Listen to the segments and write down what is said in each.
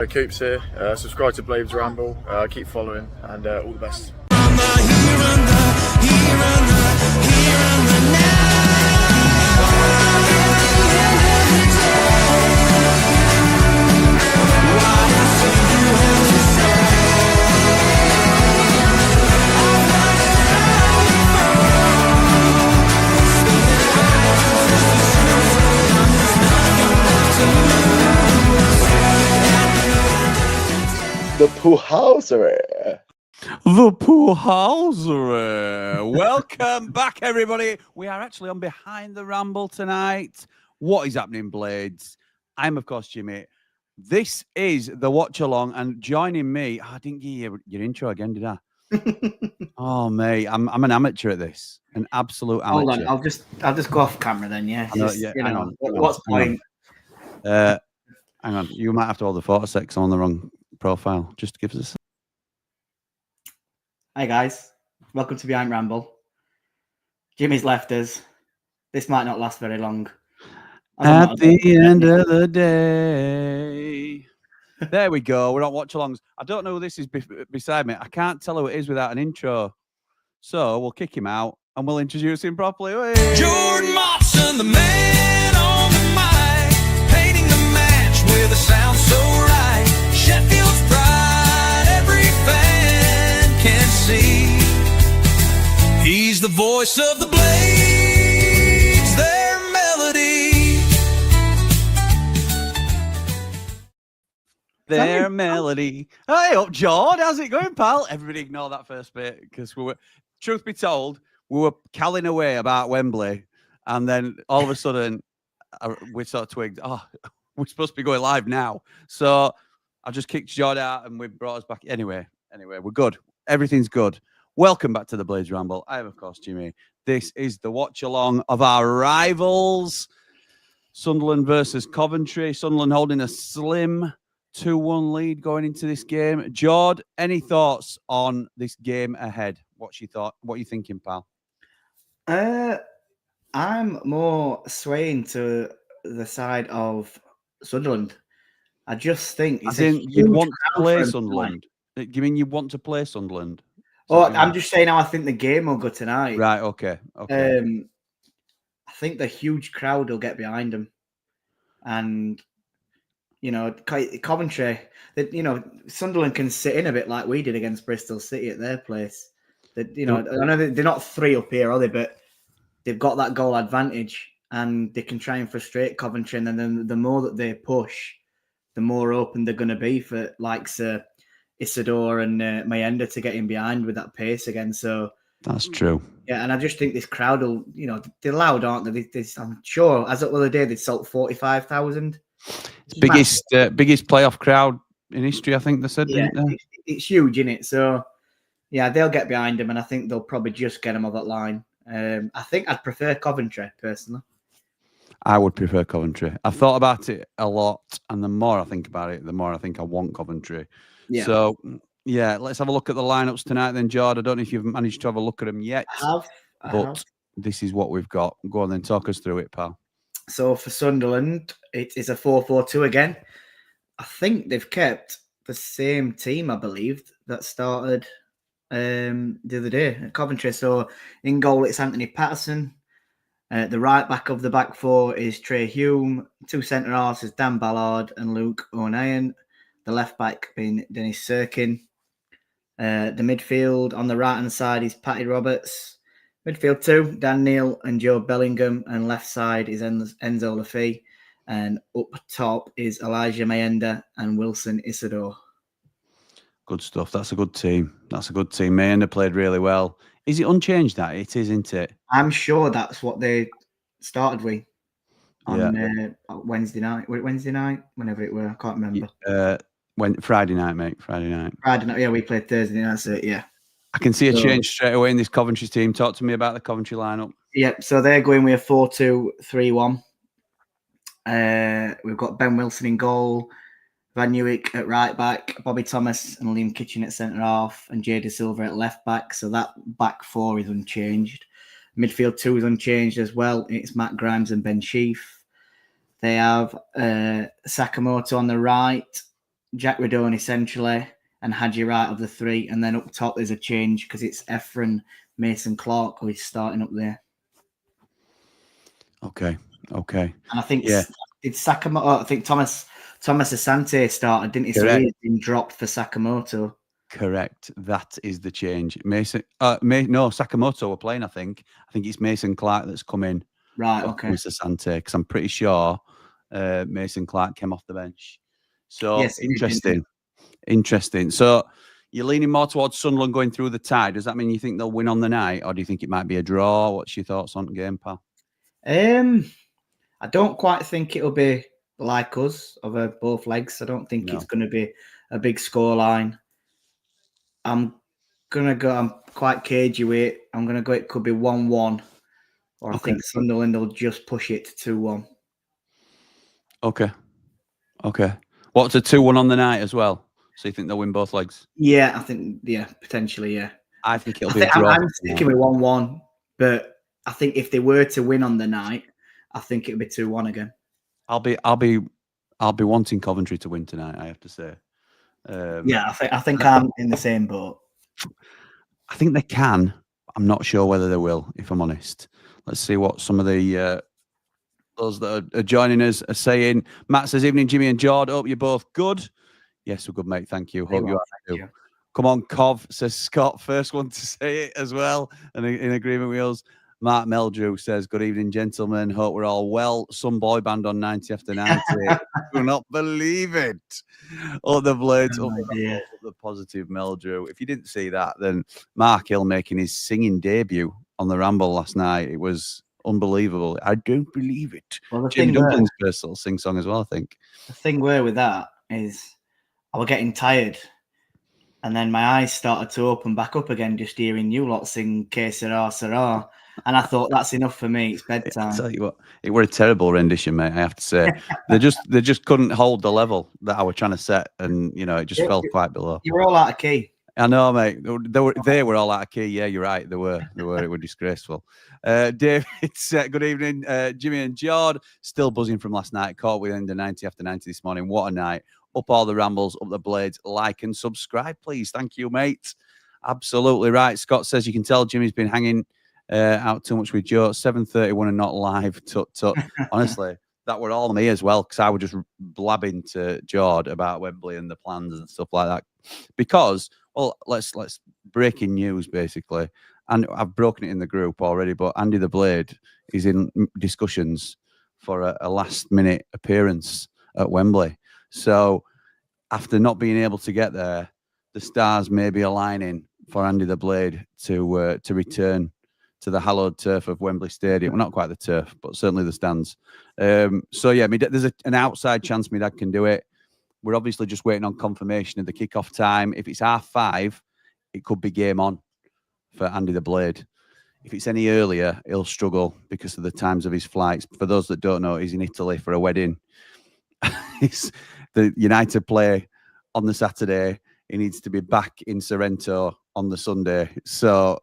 Coops here. Subscribe to Behind The Ramble. Keep following, and all the best. The Poolhousery. The Poolhousery. Welcome back, everybody. We are actually on Behind the Ramble tonight. What is happening, Blades? I'm, of course, Jimmy. This is the Watch Along, and joining me, I didn't give you your intro again, did I? Oh, mate, I'm an amateur at this, an absolute amateur. Hold on, I'll just go off camera then. Yeah, know, yeah, hang on, what's the point? Hang on, you might have to hold the photo sec. I'm on the wrong profile. Just give us a. Hi guys, welcome to Behind Ramble. Jimmy's left us. This might not last very long. At the end of the day. There we go. We're on watch alongs. I don't know who this is beside me. I can't tell who it is without an intro. So we'll kick him out and we'll introduce him properly. Hey. Jord Motson, the man on the mic, painting the match with a sound so right. Sheffield's pride, every fan can see. He's the voice of the Blades, their melody. Their melody. Hey up, Jord. How's it going, pal? Everybody ignore that first bit because we were, truth be told, we were calling away about Wembley, and then all of a sudden we sort of twigged, oh, we're supposed to be going live now. So I just kicked Jord out and we brought us back. Anyway, we're good. Everything's good. Welcome back to the Blades Ramble. I am, of course, Jimmy. This is the watch along of our rivals, Sunderland versus Coventry. Sunderland holding a slim 2-1 lead going into this game. Jord, any thoughts on this game ahead? What's your thought? What are you thinking, pal? I'm more swaying to the side of Sunderland. I just think it's you want to play Sunderland. Do you mean you want to play Sunderland? Oh, I'm just saying how I think the game will go tonight. Right. Okay. I think the huge crowd will get behind them, and Coventry. That Sunderland can sit in a bit like we did against Bristol City at their place. That I know they're not 3 up here, are they? But they've got that goal advantage, and they can try and frustrate Coventry. And then the more that they push, the more open they're going to be for likes Isidore and Mayenda to get in behind with that pace again. So that's true. Yeah, and I just think this crowd will, they're loud, aren't they? I'm sure as of the other day they sold 45,000. Biggest playoff crowd in history, I think they said. Yeah, it's huge, isn't it? So yeah, they'll get behind them, and I think they'll probably just get them on that line. I think I'd prefer Coventry personally. I would prefer Coventry. I've thought about it a lot, and the more I think about it, the more I think I want Coventry. Yeah. So, yeah, let's have a look at the lineups tonight then, Jord. I don't know if you've managed to have a look at them yet. I have. This is what we've got. Go on then, talk us through it, pal. So for Sunderland, it is a 4-4-2 again. I think they've kept the same team, I believe, that started the other day at Coventry. So in goal, it's Anthony Patterson. The right back of the back four is Trey Hume. 2 centre halves is Dan Ballard and Luke O'Neill. The left back being Dennis Sirkin. The midfield on the right hand side is Patty Roberts. Midfield 2, Dan Neil and Joe Bellingham. And left side is Enzo Lafay. And up top is Elijah Mayenda and Wilson Isidore. Good stuff. That's a good team. Mayenda played really well. Is it unchanged that? It is, isn't it? I'm sure that's what they started with on Wednesday night. Wednesday night? Whenever it were. I can't remember. Friday night, mate. Friday night. Yeah, we played Thursday night, so yeah. I can see a change straight away in this Coventry team. Talk to me about the Coventry lineup. Yeah, so they're going with a 4-2-3-1. We've got Ben Wilson in goal, Van Newick at right back, Bobby Thomas and Liam Kitchen at centre half, and Jay De Silva at left back. So that back four is unchanged. Midfield 2 is unchanged as well. It's Matt Grimes and Ben Sheaf. They have Sakamoto on the right, Jack Redone essentially, and Hadji Wright of the three, and then up top there's a change because it's Ephron, Mason Clark who is starting up there. Okay. And I think Yeah. it's Sakamoto. I think Thomas Asante started, didn't he? So Correct. he's been dropped for Sakamoto. Correct. That is the change. Mason, Sakamoto were playing. I think it's Mason Clark that's come in. Right. Okay. Mr. Sante, because I'm pretty sure Mason Clark came off the bench. So Yes, interesting. So you're leaning more towards Sunderland going through the tie. Does that mean you think they'll win on the night, or do you think it might be a draw? What's your thoughts on the game, pal? I don't quite think it'll be like us over both legs. I don't think it's going to be a big scoreline. I'm quite cagey with it. I'm going to go, it could be 1-1. Or I think Sunderland will just push it to 2-1. Okay. What's a 2-1 on the night as well? So you think they'll win both legs? Yeah, I think, potentially, yeah. I think it'll be a draw. I'm sticking with 1-1, but I think if they were to win on the night, I think it'll be 2-1 again. I'll be wanting Coventry to win tonight, I have to say. Yeah, I think I'm in the same boat. I think they can. I'm not sure whether they will, if I'm honest. Let's see what some of the those that are joining us are saying. Matt says, "Evening, Jimmy and Jord. Hope you're both good." Yes, we're good, mate. Thank you. Hope you are too. Come on, Cov, says Scott. First one to say it as well. And in agreement with us. Mark Meldrew says, "Good evening, gentlemen. Hope we're all well. Some boy band on 90 after 90. Do not believe it." Oh, the blades. The positive Meldrew. If you didn't see that, then Mark Hill making his singing debut on the Ramble last night. It was unbelievable. I don't believe it. Well, Jim Duncan's first little sing song as well, I think. The thing with that is I was getting tired. And then my eyes started to open back up again, just hearing you lot sing Que Sera Sera. And I thought, that's enough for me. It's bedtime. I tell you what, it were a terrible rendition, mate. I have to say, they just couldn't hold the level that I was trying to set, and it just fell quite below. You were all out of key. I know, mate. They were all out of key. Yeah, you're right. They were. It were disgraceful. David said, "Good evening, Jimmy and Jord. Still buzzing from last night. Caught with under 90 after 90 this morning. What a night! Up all the rambles, up the blades. Like and subscribe, please. Thank you, mate. Absolutely right." Scott says, "You can tell Jimmy's been hanging out too much with Joe. 7:31 and not live." Tut. Honestly, that were all me as well, because I was just blabbing to Jord about Wembley and the plans and stuff like that. Because, well, let's breaking news basically, and I've broken it in the group already. But Andy the Blade is in discussions for a last minute appearance at Wembley. So after not being able to get there, the stars may be aligning for Andy the Blade to return to the hallowed turf of Wembley Stadium. Well, not quite the turf, but certainly the stands. So yeah, there's an outside chance my dad can do it. We're obviously just waiting on confirmation of the kickoff time. If it's 5:30, it could be game on for Andy the Blade. If it's any earlier, he'll struggle because of the times of his flights. For those that don't know, he's in Italy for a wedding. The United play on the Saturday. He needs to be back in Sorrento on the Sunday. So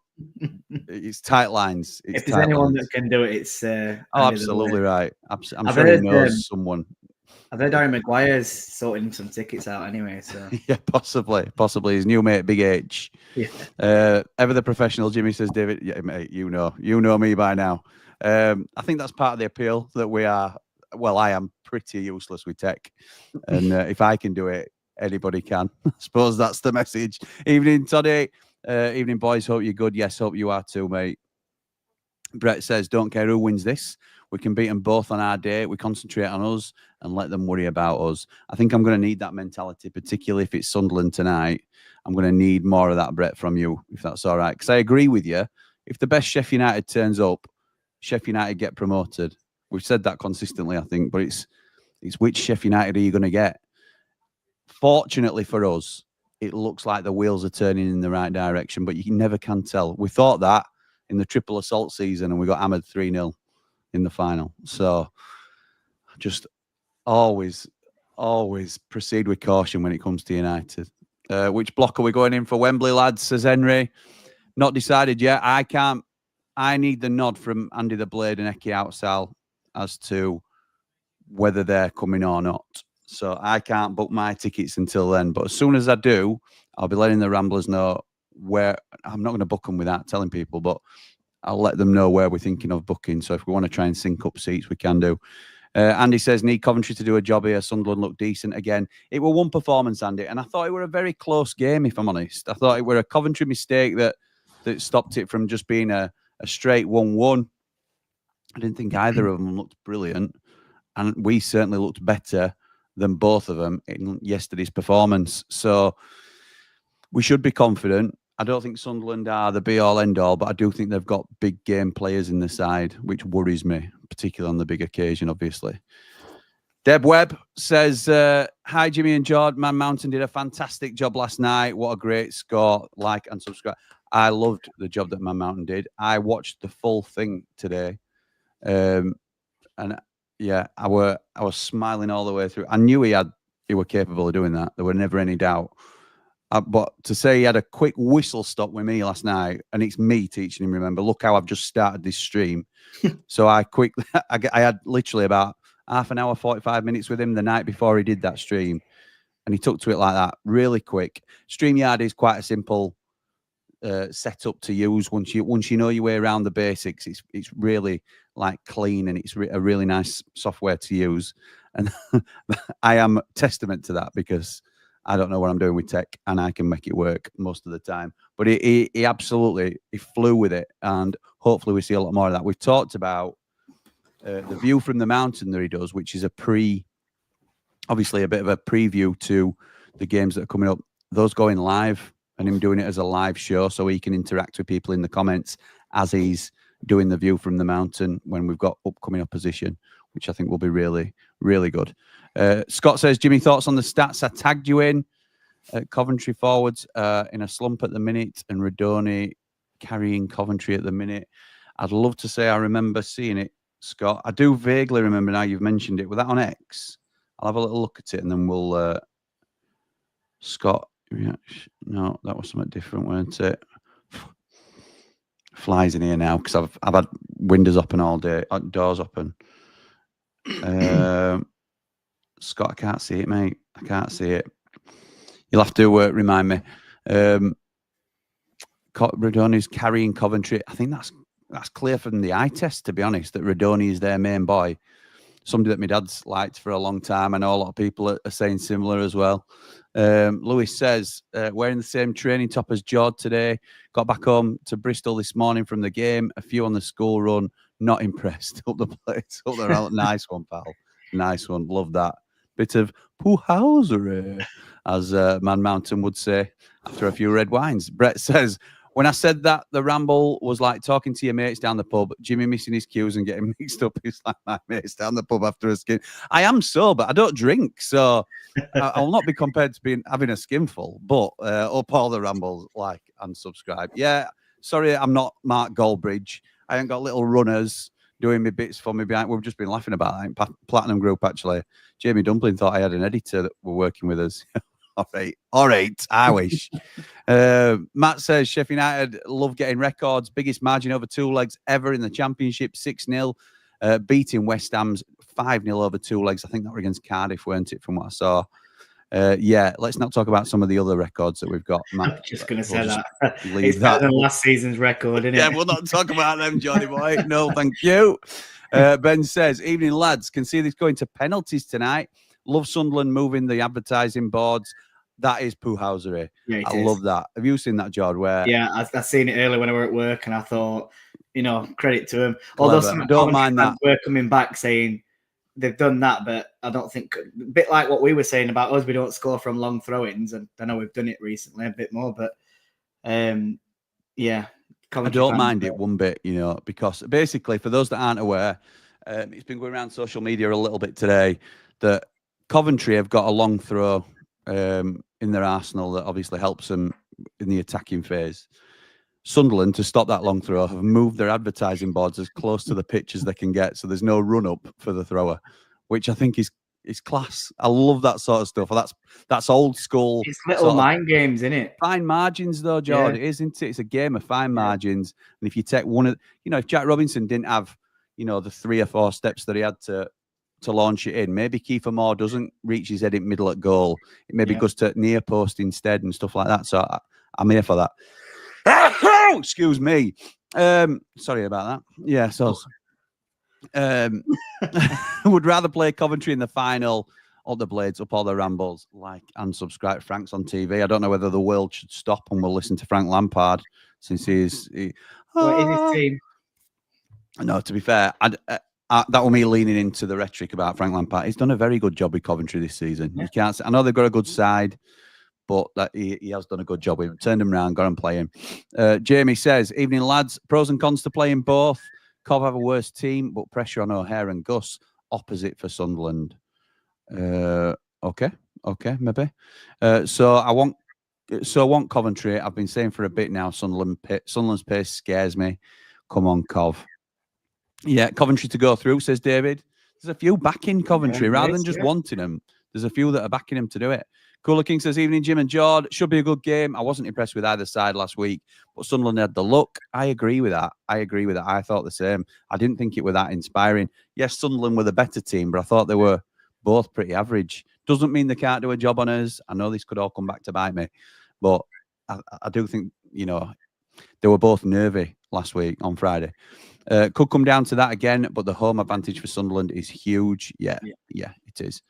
it's tight lines. If there's anyone that can do it, it's absolutely right. I'm sure he knows someone. I've heard Harry Maguire's sorting some tickets out anyway. So yeah, possibly his new mate, Big H. Yeah. Ever the professional, Jimmy says, David. Yeah, mate, you know me by now. I think that's part of the appeal that we are. Well, I am pretty useless with tech, and if I can do it, anybody can. I suppose that's the message. Evening, Toddy. Evening, boys. Hope you're good. Yes, hope you are too, mate. Brett says, "Don't care who wins this. We can beat them both on our day. We concentrate on us and let them worry about us." I think I'm going to need that mentality, particularly if it's Sunderland tonight. I'm going to need more of that, Brett, from you, if that's all right. Because I agree with you. If the best Sheffield United turns up, Sheffield United get promoted. We've said that consistently, I think, but it's which Sheffield United are you going to get? Fortunately for us, it looks like the wheels are turning in the right direction, but you never can tell. We thought that in the triple assault season, and we got hammered 3-0 in the final. So just always proceed with caution when it comes to United. Which block are we going in for Wembley, lads, says Henry. Not decided yet. I need the nod from Andy the Blade and Eki Outsal as to whether they're coming or not. So I can't book my tickets until then. But as soon as I do, I'll be letting the Ramblers know where. I'm not going to book them without telling people, but I'll let them know where we're thinking of booking. So if we want to try and sync up seats, we can do. Andy says, need Coventry to do a job here. Sunderland looked decent again. It were one performance, Andy, and I thought it were a very close game, if I'm honest. I thought it were a Coventry mistake that stopped it from just being a straight 1-1. I didn't think either of them looked brilliant, and we certainly looked better than both of them in yesterday's performance. So we should be confident. I don't think Sunderland are the be-all, end-all, but I do think they've got big game players in the side, which worries me, particularly on the big occasion, obviously. Deb Webb says, hi, Jimmy and Jord. Man Mountain did a fantastic job last night. What a great score. Like and subscribe. I loved the job that Man Mountain did. I watched the full thing today. And yeah, I was smiling all the way through. I knew he were capable of doing that. There were never any doubt. But to say he had a quick whistle stop with me last night, and it's me teaching him, remember, look how I've just started this stream. So I had literally about half an hour, 45 minutes with him the night before he did that stream. And he took to it like that, really quick. StreamYard is quite a simple setup to use once you know your way around the basics. It's really like clean, and it's a really nice software to use. And I am testament to that, because I don't know what I'm doing with tech, and I can make it work most of the time. But he absolutely flew with it, and hopefully we see a lot more of that. We've talked about the view from the mountain that he does, which is obviously a bit of a preview to the games that are coming up. Those going live, and him doing it as a live show, so he can interact with people in the comments as he's doing the view from the mountain when we've got upcoming opposition, which I think will be really, really good. Scott says, Jimmy, thoughts on the stats I tagged you in? Coventry forwards in a slump at the minute, and Radoni carrying Coventry at the minute. I'd love to say I remember seeing it, Scott. I do vaguely remember now you've mentioned it. Was that on X? I'll have a little look at it, and then we'll... Scott, no, that was something different, weren't it? Flies in here now, because I've had windows open all day, doors open. Scott, I can't see it, mate. I can't see it. You'll have to remind me. Radoni's carrying Coventry. I think that's clear from the eye test, to be honest, that Radoni is their main boy. Somebody that my dad's liked for a long time. I know a lot of people are saying similar as well. Lewis says, wearing the same training top as Jord today. Got back home to Bristol this morning from the game. A few on the school run. Not impressed. Up the place. Up the round. Nice one, pal. Nice one. Love that. Bit of Puhausery, as Man Mountain would say after a few red wines. Brett says, when I said that the ramble was like talking to your mates down the pub, Jimmy missing his cues and getting mixed up, it's like my mates down the pub after a skin. I am sober. I don't drink, so I'll not be compared to having a skinful, but up all the rambles, like and subscribe. Yeah, sorry, I'm not Mark Goldbridge. I ain't got little runners doing me bits for me behind. We've just been laughing about that in Platinum Group, actually. Jamie Dumpling thought I had an editor that were working with us. All right, I wish. Matt says, Sheffield United love getting records. Biggest margin over 2 legs ever in the Championship, 6-0. Beating West Ham's 5-0 over 2 legs. I think that were against Cardiff, weren't it, from what I saw? Yeah, let's not talk about some of the other records that we've got, Matt. I'm just going to say that. It's better than last season's record, isn't it? Yeah, we'll not talk about them, Johnny boy. No, thank you. Ben says, evening, lads. Can see this going to penalties tonight. Love Sunderland moving the advertising boards. That is Puhausery. Yeah, I love that. Have you seen that, Jord? Yeah, I seen it earlier when I were at work, and I thought, credit to him. Although some don't mind that. We're coming back saying they've done that, but I don't think, a bit like what we were saying about us, we don't score from long throw-ins, and I know we've done it recently a bit more, but yeah. I don't mind it one bit, because basically, for those that aren't aware, it's been going around social media a little bit today that Coventry have got a long throw in their arsenal that obviously helps them in the attacking phase. Sunderland, to stop that long throw, have moved their advertising boards as close to the pitch as they can get, so there's no run-up for the thrower, which I think is class. I love that sort of stuff. That's old school. It's little mind games, isn't it? Fine margins, though, Jord. Yeah. It is, isn't it? It's a game of fine margins. And if you take one of, if Jack Robinson didn't have, the 3 or 4 steps that he had to to launch it in. Maybe Kiefer Moore doesn't reach his head in middle at goal. It maybe goes to near post instead and stuff like that. So I'm here for that. Excuse me. Sorry about that. Yeah, so would rather play Coventry in the final. Up the blades, up all the rambles. Like and subscribe. Frank's on TV. I don't know whether the world should stop and we'll listen to Frank Lampard since in his team. No, to be fair, that was me leaning into the rhetoric about Frank Lampard. He's done a very good job with Coventry this season. You can't say, I know they've got a good side, but that he has done a good job with him. Turned him around, got him playing. Jamie says, evening lads, pros and cons to playing both. Cov have a worse team, but pressure on O'Hare and Gus. Opposite for Sunderland. Okay, maybe. So I want Coventry. I've been saying for a bit now, Sunderland's pace scares me. Come on, Cov. Yeah, Coventry to go through, says David. There's a few backing Coventry rather than just wanting them. There's a few that are backing him to do it. Cooler King says, evening, Jim and Jord. Should be a good game. I wasn't impressed with either side last week, but Sunderland had the look. I agree with that. I thought the same. I didn't think it was that inspiring. Yes, Sunderland were the better team, but I thought they were both pretty average. Doesn't mean they can't do a job on us. I know this could all come back to bite me, but I do think, they were both nervy last week on Friday. Could come down to that again, but the home advantage for Sunderland is huge. Yeah, it is.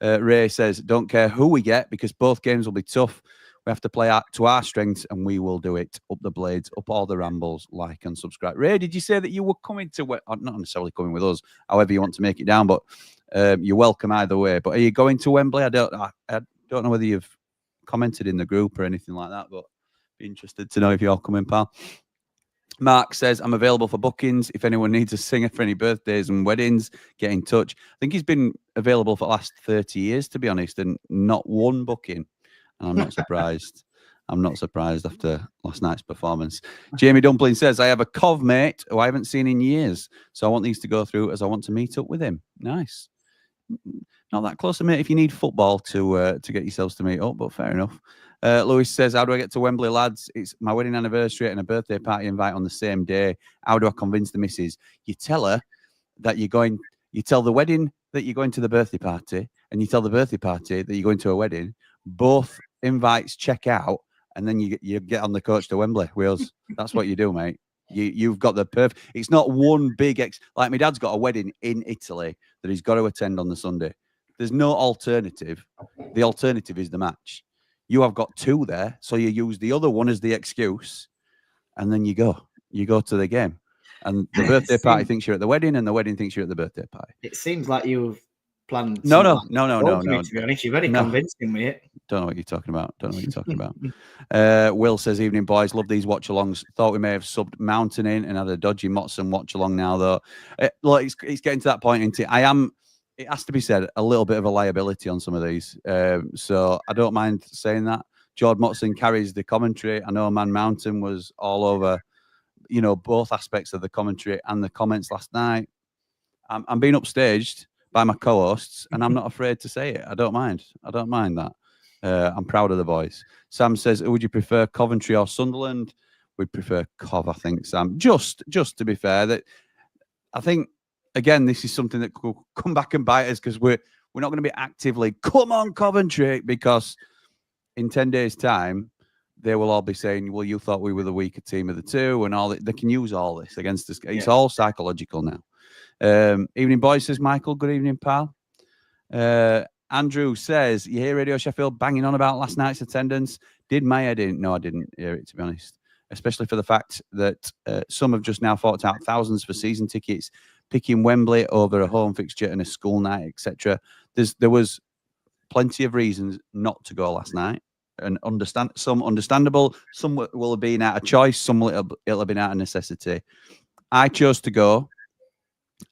Ray says, don't care who we get because both games will be tough. We have to play to our strengths and we will do it. Up the blades, up all the rambles, like and subscribe. Ray, did you say that you were coming to, not necessarily coming with us, however you want to make it down, but you're welcome either way. But are you going to Wembley? I don't know whether you've commented in the group or anything like that, but be interested to know if you're coming, pal. Mark says, I'm available for bookings. If anyone needs a singer for any birthdays and weddings, get in touch. I think he's been available for the last 30 years, to be honest, and not one booking. And I'm not surprised. I'm not surprised after last night's performance. Jamie Dumpling says, I have a Cov mate who I haven't seen in years, so I want these to go through as I want to meet up with him. Nice. Not that close a mate if you need football to get yourselves to meet up, but fair enough. Lewis says, how do I get to Wembley, lads? It's my wedding anniversary and a birthday party invite on the same day. How do I convince the missus? You tell her that you're going, you tell the wedding that you're going to the birthday party, and you tell the birthday party that you're going to a wedding. Both invites check out, and then you get on the coach to Wembley, Wales. That's what you do, mate. You've got the perfect. It's not one big like my dad's got a wedding in Italy that he's got to attend on the Sunday. There's no alternative. The alternative is the match. You have got two there, so you use the other one as the excuse, and then you go to the game. And the birthday party thinks you're at the wedding, and the wedding thinks you're at the birthday party. It seems like you've planned. No. To be honest, you're very convincing me. Don't know what you're talking about. Will says, evening, boys. Love these watch-alongs. Thought we may have subbed Mountain in and had a dodgy Motson watch-along now, though. It's getting to that point, isn't it? It has to be said, a little bit of a liability on some of these. So I don't mind saying that. Jord Motson carries the commentary. I know Man Mountain was all over, both aspects of the commentary and the comments last night. I'm being upstaged by my co-hosts, and I'm not afraid to say it. I don't mind that. I'm proud of the boys. Sam says, would you prefer Coventry or Sunderland? We'd prefer Cov, I think, Sam. Just to be fair, that I think, again, this is something that could come back and bite us because we're not going to be actively, come on, Coventry, because in 10 days' time, they will all be saying, well, you thought we were the weaker team of the two, and all that. They can use all this against us. It's all psychological now. Evening, boys, says Michael. Good evening, pal. Andrew says, you hear Radio Sheffield banging on about last night's attendance? Did my head in? No, I didn't hear it, to be honest. Especially for the fact that some have just now forked out thousands for season tickets, picking Wembley over a home fixture and a school night, etc. There was plenty of reasons not to go last night, and some understandable, some will have been out of choice, some it'll have been out of necessity. I chose to go,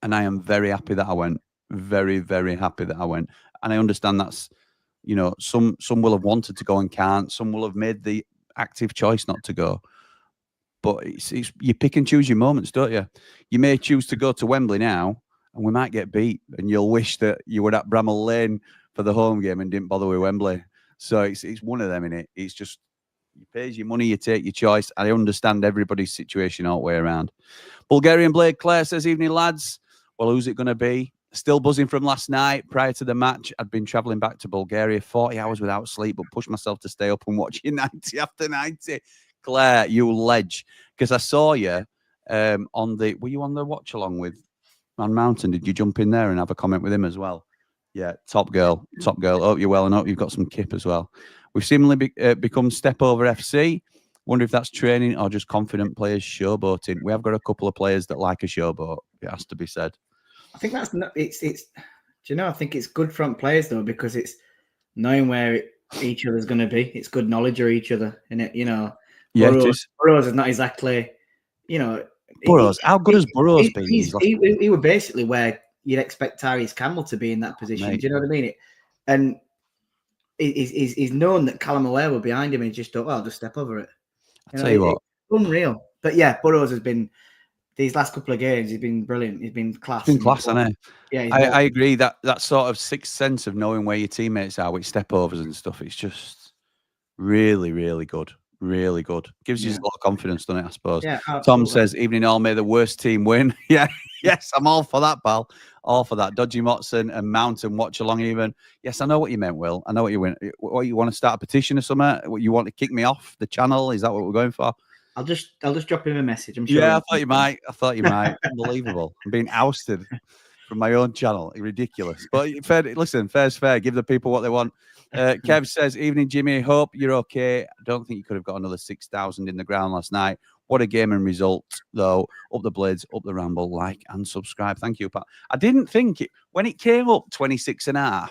and I am very happy that I went. Very, very happy that I went. And I understand that's, some will have wanted to go and can't. Some will have made the active choice not to go. But it's you pick and choose your moments, don't you? You may choose to go to Wembley now, and we might get beat, and you'll wish that you were at Bramall Lane for the home game and didn't bother with Wembley. So it's one of them, innit? It's just, you pay your money, you take your choice. I understand everybody's situation all the way around. Bulgarian Blade Claire says, evening, lads. Well, who's it going to be? Still buzzing from last night. Prior to the match, I'd been travelling back to Bulgaria, 40 hours without sleep, but pushed myself to stay up and watch you 90 after 90. Claire, you ledge. Because I saw you were you on the watch along with Man Mountain? Did you jump in there and have a comment with him as well? Yeah, top girl. Hope you're well and hope you've got some kip as well. We've seemingly become Step Over FC. Wonder if that's training or just confident players showboating. We have got a couple of players that like a showboat, it has to be said. I think that's not, do you know, I think it's good front players though, because it's knowing where each other's going to be. It's good knowledge of each other, and it, you know. Yeah, Burrows is not exactly, you know. Burrows, how good has Burrows been? He were basically where you'd expect Tyrese Campbell to be in that position. Do you know what I mean? And he's known that Callum Aware were behind him, and he just thought, well, I'll just step over it. I'll tell you what. Unreal. But yeah, Burrows has been, these last couple of games, he's been brilliant. He's been class. He's been class, hasn't he? Yeah, I agree. That sort of sixth sense of knowing where your teammates are with step overs and stuff, it's just really, really good. Really good. Gives you a lot of confidence, doesn't it, I suppose? Yeah, absolutely. Tom says, evening all, may the worst team win. Yeah, yes, I'm all for that, pal. All for that. Dodgy Motson and Mountain watch along even. Yes, I know what you meant, Will. I know what you went. What, you want to start a petition or something? What, you want to kick me off the channel? Is that what we're going for? I'll just drop him a message. I'm sure. Yeah, I thought you might. Unbelievable. I'm being ousted from my own channel. Ridiculous. But listen, fair's fair. Give the people what they want. Kev says, evening, Jimmy. Hope you're okay. I don't think you could have got another 6,000 in the ground last night. What a game and result, though. Up the blades, up the ramble, like and subscribe. Thank you, Pat. I didn't think it, when it came up 26.5, I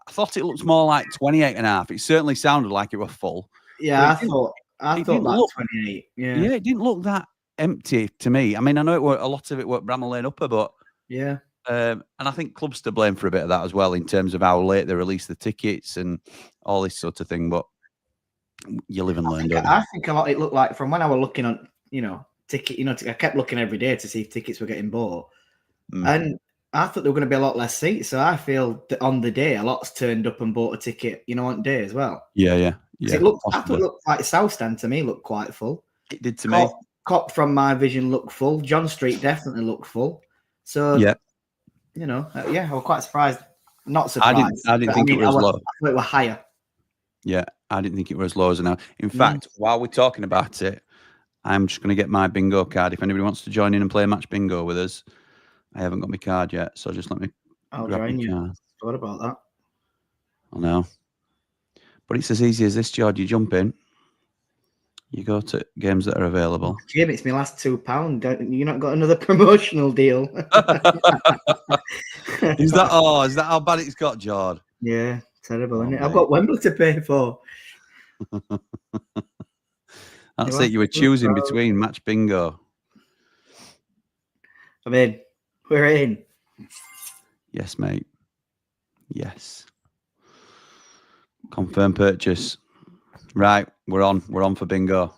thought it looked more like 28.5. It certainly sounded like it was full. Yeah, I thought like 28. Yeah, it didn't look that empty to me. I mean, I know a lot of it were Bramall Lane upper, but yeah. And I think clubs to blame for a bit of that as well, in terms of how late they release the tickets and all this sort of thing. But you live and learn, don't you? I think a lot. It looked like from when I was looking on, ticket. I kept looking every day to see if tickets were getting bought, and I thought there were going to be a lot less seats. So I feel that on the day, a lot's turned up and bought a ticket. On day as well. Yeah. I thought it looked like South Stand to me. Looked quite full. It did to me. Cop from my vision looked full. John Street definitely looked full. So yeah. I was quite surprised. Not surprised. I didn't think it was low. I thought it was higher. Yeah, I didn't think it was as low as now. In fact, while we're talking about it, I'm just going to get my bingo card. If anybody wants to join in and play match bingo with us, I haven't got my card yet, so just let me. I'll join you. What about that? I know, but it's as easy as this, George. You jump in. You go to games that are available. Jim, it's my last £2. You not got another promotional deal? Is that how bad it's got, George? Yeah, terrible, isn't it? I've got Wembley to pay for. That's it. You were choosing between match bingo. I'm in. We're in. Yes, mate. Yes. Confirm purchase. Right, we're on for bingo.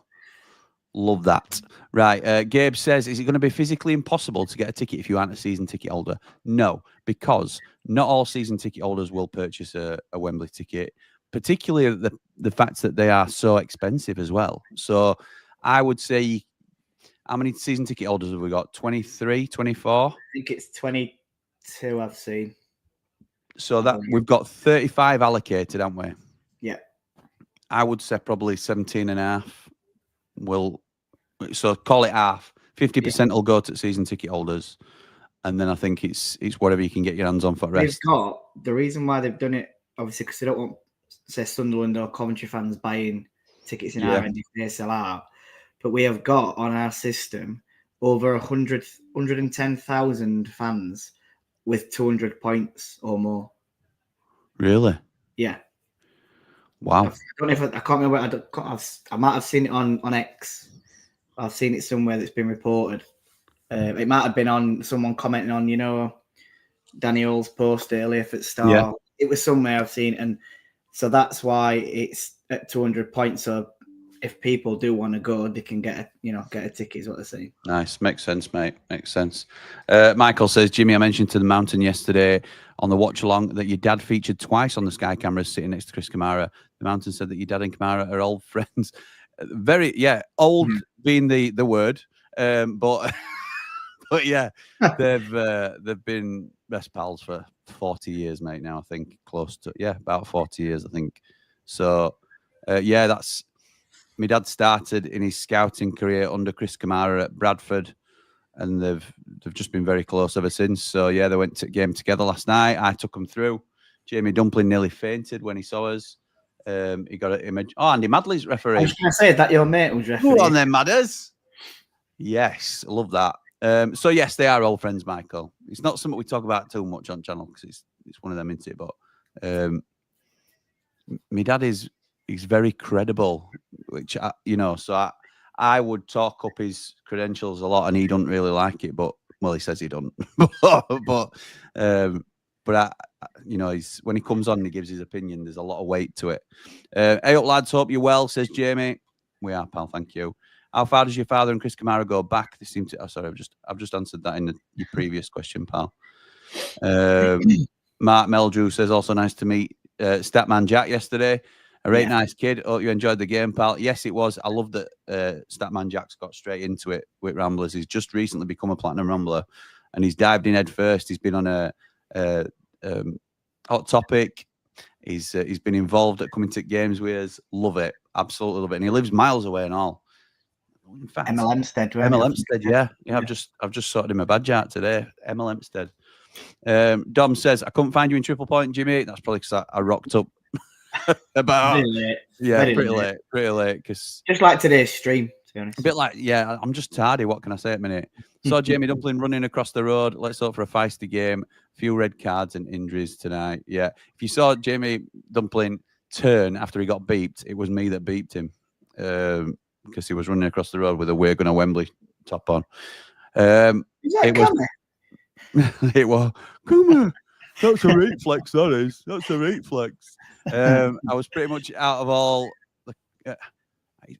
Love that. Right, Gabe says, is it going to be physically impossible to get a ticket if you aren't a season ticket holder? No, because not all season ticket holders will purchase a Wembley ticket, particularly the fact that they are so expensive as well. So I would say, how many season ticket holders have we got? 23, 24? I think it's 22 I've seen. So that we've got 35 allocated, haven't we? Yeah. I would say probably 17.5 will. So call it half. 50% will go to season ticket holders, and then I think it's whatever you can get your hands on for the rest. They've got the reason why they've done it, obviously, because they don't want, say, Sunderland or Coventry fans buying tickets in our end if they sell out. But we have got on our system over 110,000 fans with 200 points or more. Really? Yeah. Wow. I don't know if I can't remember. I might have seen it on X. I've seen it somewhere that's been reported. It might have been on someone commenting on, Daniel's post earlier for Star. Yeah. It was somewhere I've seen, and so that's why it's at 200 points. So if people do want to go, they can get a ticket. Is what they're saying. Nice, makes sense, mate. Makes sense. Michael says, Jimmy, I mentioned to the Mountain yesterday on the watch along that your dad featured twice on the Sky cameras sitting next to Chris Kamara. The Mountain said that your dad and Kamara are old friends. Old being the word, but But yeah, they've been best pals for 40 years, mate. Now I think close to about 40 years, I think. So yeah, that's my dad started in his scouting career under Chris Kamara at Bradford, and they've just been very close ever since. So yeah, they went to a game together last night. I took them through. Jamie Dumpling nearly fainted when he saw us. He got an image. Oh, Andy Madley's referee. I was going to say, is that your mate who's referee? Go on then, Madders. Yes, I love that. So yes, they are old friends, Michael. It's not something we talk about too much on channel because it's one of them, isn't it? But my dad he's very credible, which so I would talk up his credentials a lot, and he don't really like it. But well, he says he don't. but he's when he comes on and he gives his opinion, there's a lot of weight to it. Hey up, lads, hope you're well, says Jamie. We are, pal. Thank you. How far does your father and Chris Kamara go back? They seem to. Oh, sorry, I've just answered that in your previous question, pal. Mark Meldrew says also nice to meet Statman Jack yesterday. A very nice kid. Hope you enjoyed the game, pal. Yes, it was. I love that Statman Jack's got straight into it with Ramblers. He's just recently become a Platinum Rambler, and he's dived in head first. He's been on a Hot Topic. He's been involved at coming to games with us. Love it. Absolutely love it. And he lives miles away and all. In fact, Emil Hempstead. Yeah. I've just sorted him a badge out today. Emil Hempstead. Dom says, I couldn't find you in Triple Point, Jimmy. That's probably because I rocked up about Pretty late. Yeah, pretty late. Because just like today's stream, to be honest. A bit like, yeah, I'm just tardy. What can I say at a minute? Saw Jamie Dumpling running across the road. Let's hope for a feisty game. A few red cards and injuries tonight. Yeah. If you saw Jamie Dumpling turn after he got beeped, it was me that beeped him. Because he was running across the road with a We're Gonna Wembley top on. It was, come on. That's a rate flex, that is. That's a rate flex. I was pretty much out of all the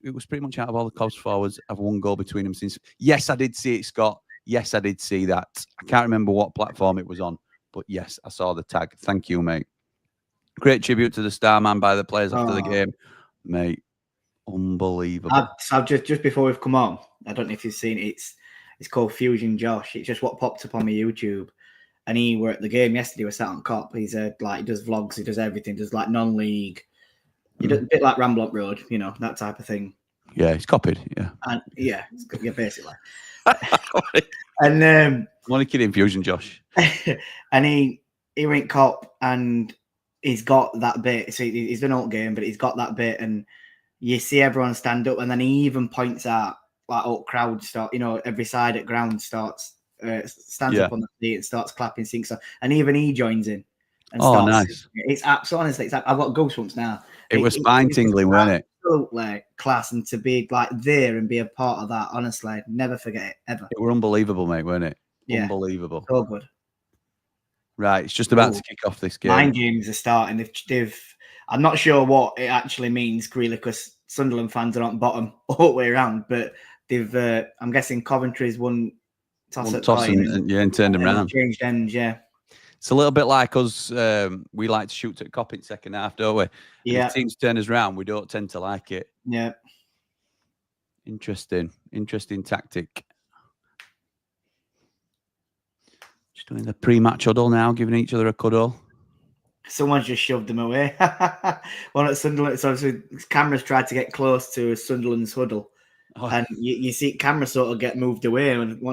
it was pretty much out of all the Cobs forwards. I've one goal between them since. Yes, I did see it, Scott. Yes, I did see that. I can't remember what platform it was on, but yes, I saw the tag. Thank you, mate. Great tribute to the Starman by the players after the game, mate. Unbelievable. I've just before we've come on, I don't know if you've seen it. It's called Fusion Josh. It's just what popped up on my YouTube. And he were at the game yesterday. We're sat on Cop. He's he does vlogs. He does everything. Does like non-league. He does a bit like Ramble Up Road, that type of thing. Yeah, he's copied. Yeah, and yeah, basically. And I'm only kidding, Fusion Josh. And he went Cop, and he's got that bit. So he's done all game, but he's got that bit, and you see everyone stand up, and then he even points out like crowd start. Every side at ground starts. Stands up on the seat and starts clapping, sings song, and even he joins in. And nice! It's absolutely honestly, I've got goosebumps now. It was spine tingling, wasn't it? Absolutely class, and to be like there and be a part of that, honestly, I'd never forget it ever. It were unbelievable, mate, weren't it? Yeah, unbelievable. So good. Right, it's just about to kick off this game. Mind games are starting. I'm not sure what it actually means, really, because Sunderland fans are on bottom all the way around. But they've, I'm guessing Coventry's won. Toss and turned them around. Changed ends, yeah. It's a little bit like us. We like to shoot at Cop in second half, don't we? Yeah. If teams turn us around, we don't tend to like it. Yeah. Interesting tactic. Just doing the pre-match huddle now, giving each other a cuddle. Someone's just shoved them away. One at Sunderland. So cameras tried to get close to Sunderland's huddle. Oh. And you see cameras sort of get moved away. And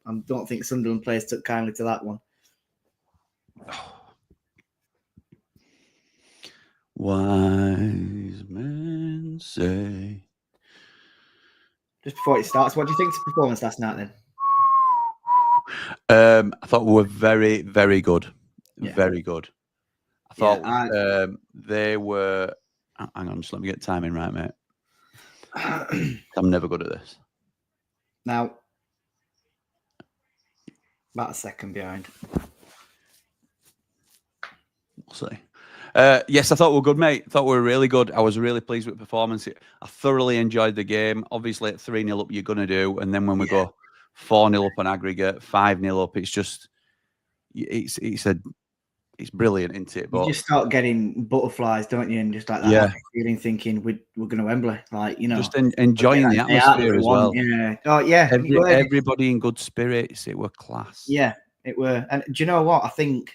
I don't think Sunderland players took kindly to that one. Wise men say. Just before it starts, what do you think of the performance last night then? I thought we were very, very good. Yeah. Very good. I thought they were. Hang on, just let me get timing right, mate. I'm never good at this. Now, about a second behind. We'll see. Yes, I thought we were good, mate. I thought we were really good. I was really pleased with the performance. I thoroughly enjoyed the game. Obviously, at 3-0 up, you're going to do. And then when we go 4-0 up on aggregate, 5-0 up, it's just, it's a it's brilliant, isn't it? You But just start getting butterflies, don't you? And just like that Yeah. happy feeling, thinking we're going to Wembley, like just enjoying the atmosphere as well. Yeah. Oh yeah. Everybody in good spirits. It were class. Yeah, it were. And do you know what? I think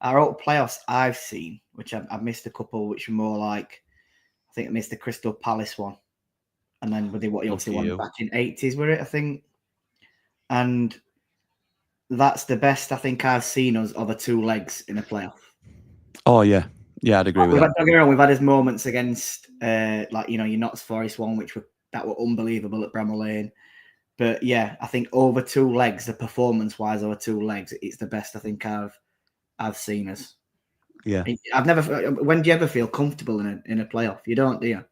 our old playoffs I've seen, which I've missed a couple, which were more like, I think I missed the Crystal Palace one, and then with the what you obviously won back in '80s, were it? I think, and that's the best I think I've seen us of the two legs in a playoff. Oh yeah, I'd agree with that. Don't get me wrong, we've had his moments against, like your Notts Forest one, which were unbelievable at Bramall Lane. But yeah, I think over two legs, the performance-wise over two legs, it's the best I think I've seen us. Yeah, I've never. When do you ever feel comfortable in a playoff? You don't, do you?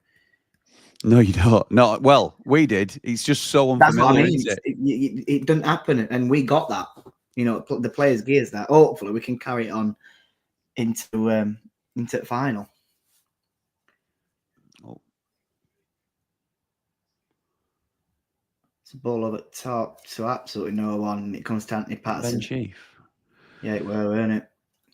No, you don't. No, well, we did. It's just so unfamiliar. That's what I mean. It doesn't happen, and we got that. The players' gears that. Hopefully, we can carry it on into the final. Oh. It's a ball over the top to absolutely no one. It comes to Anthony Patterson. Ben Chief. Yeah, it were, weren't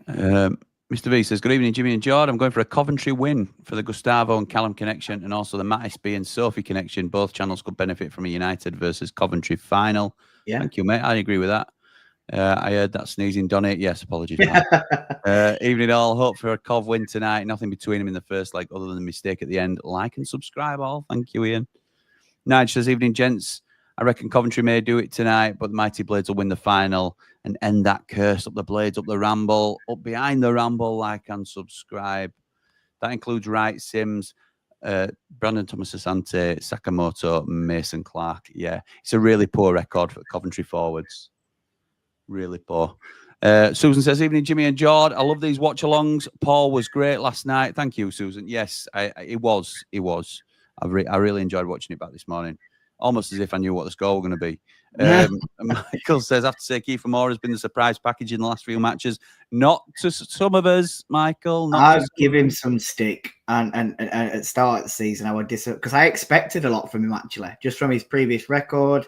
it? Mr. V says, good evening, Jimmy and Jord. I'm going for a Coventry win for the Gustavo and Callum connection and also the Mattis B and Sophie connection. Both channels could benefit from a United versus Coventry final. Yeah. Thank you, mate. I agree with that. I heard that sneezing, Donny. Yes, apologies. Evening all. Hope for a Cov win tonight. Nothing between them in the first leg other than the mistake at the end. Like and subscribe all. Thank you, Ian. Nige says, evening, gents. I reckon Coventry may do it tonight, but the Mighty Blades will win the final and end that curse. Up the Blades, up the Ramble, up behind the Ramble, like and subscribe. That includes Wright, Sims, Brandon Thomas Asante, Sakamoto, Mason Clark. Yeah, it's a really poor record for Coventry forwards. Really poor. Susan says, evening, Jimmy and Jord. I love these watch-alongs. Paul was great last night. Thank you, Susan. Yes, it was. I really enjoyed watching it back this morning. Almost as if I knew what the score was going to be. Michael says, I have to say, Kiefer Moore has been the surprise package in the last few matches. Not to some of us, Michael. I'd give him some stick. And at the start of the season, I would because I expected a lot from him, actually, just from his previous record.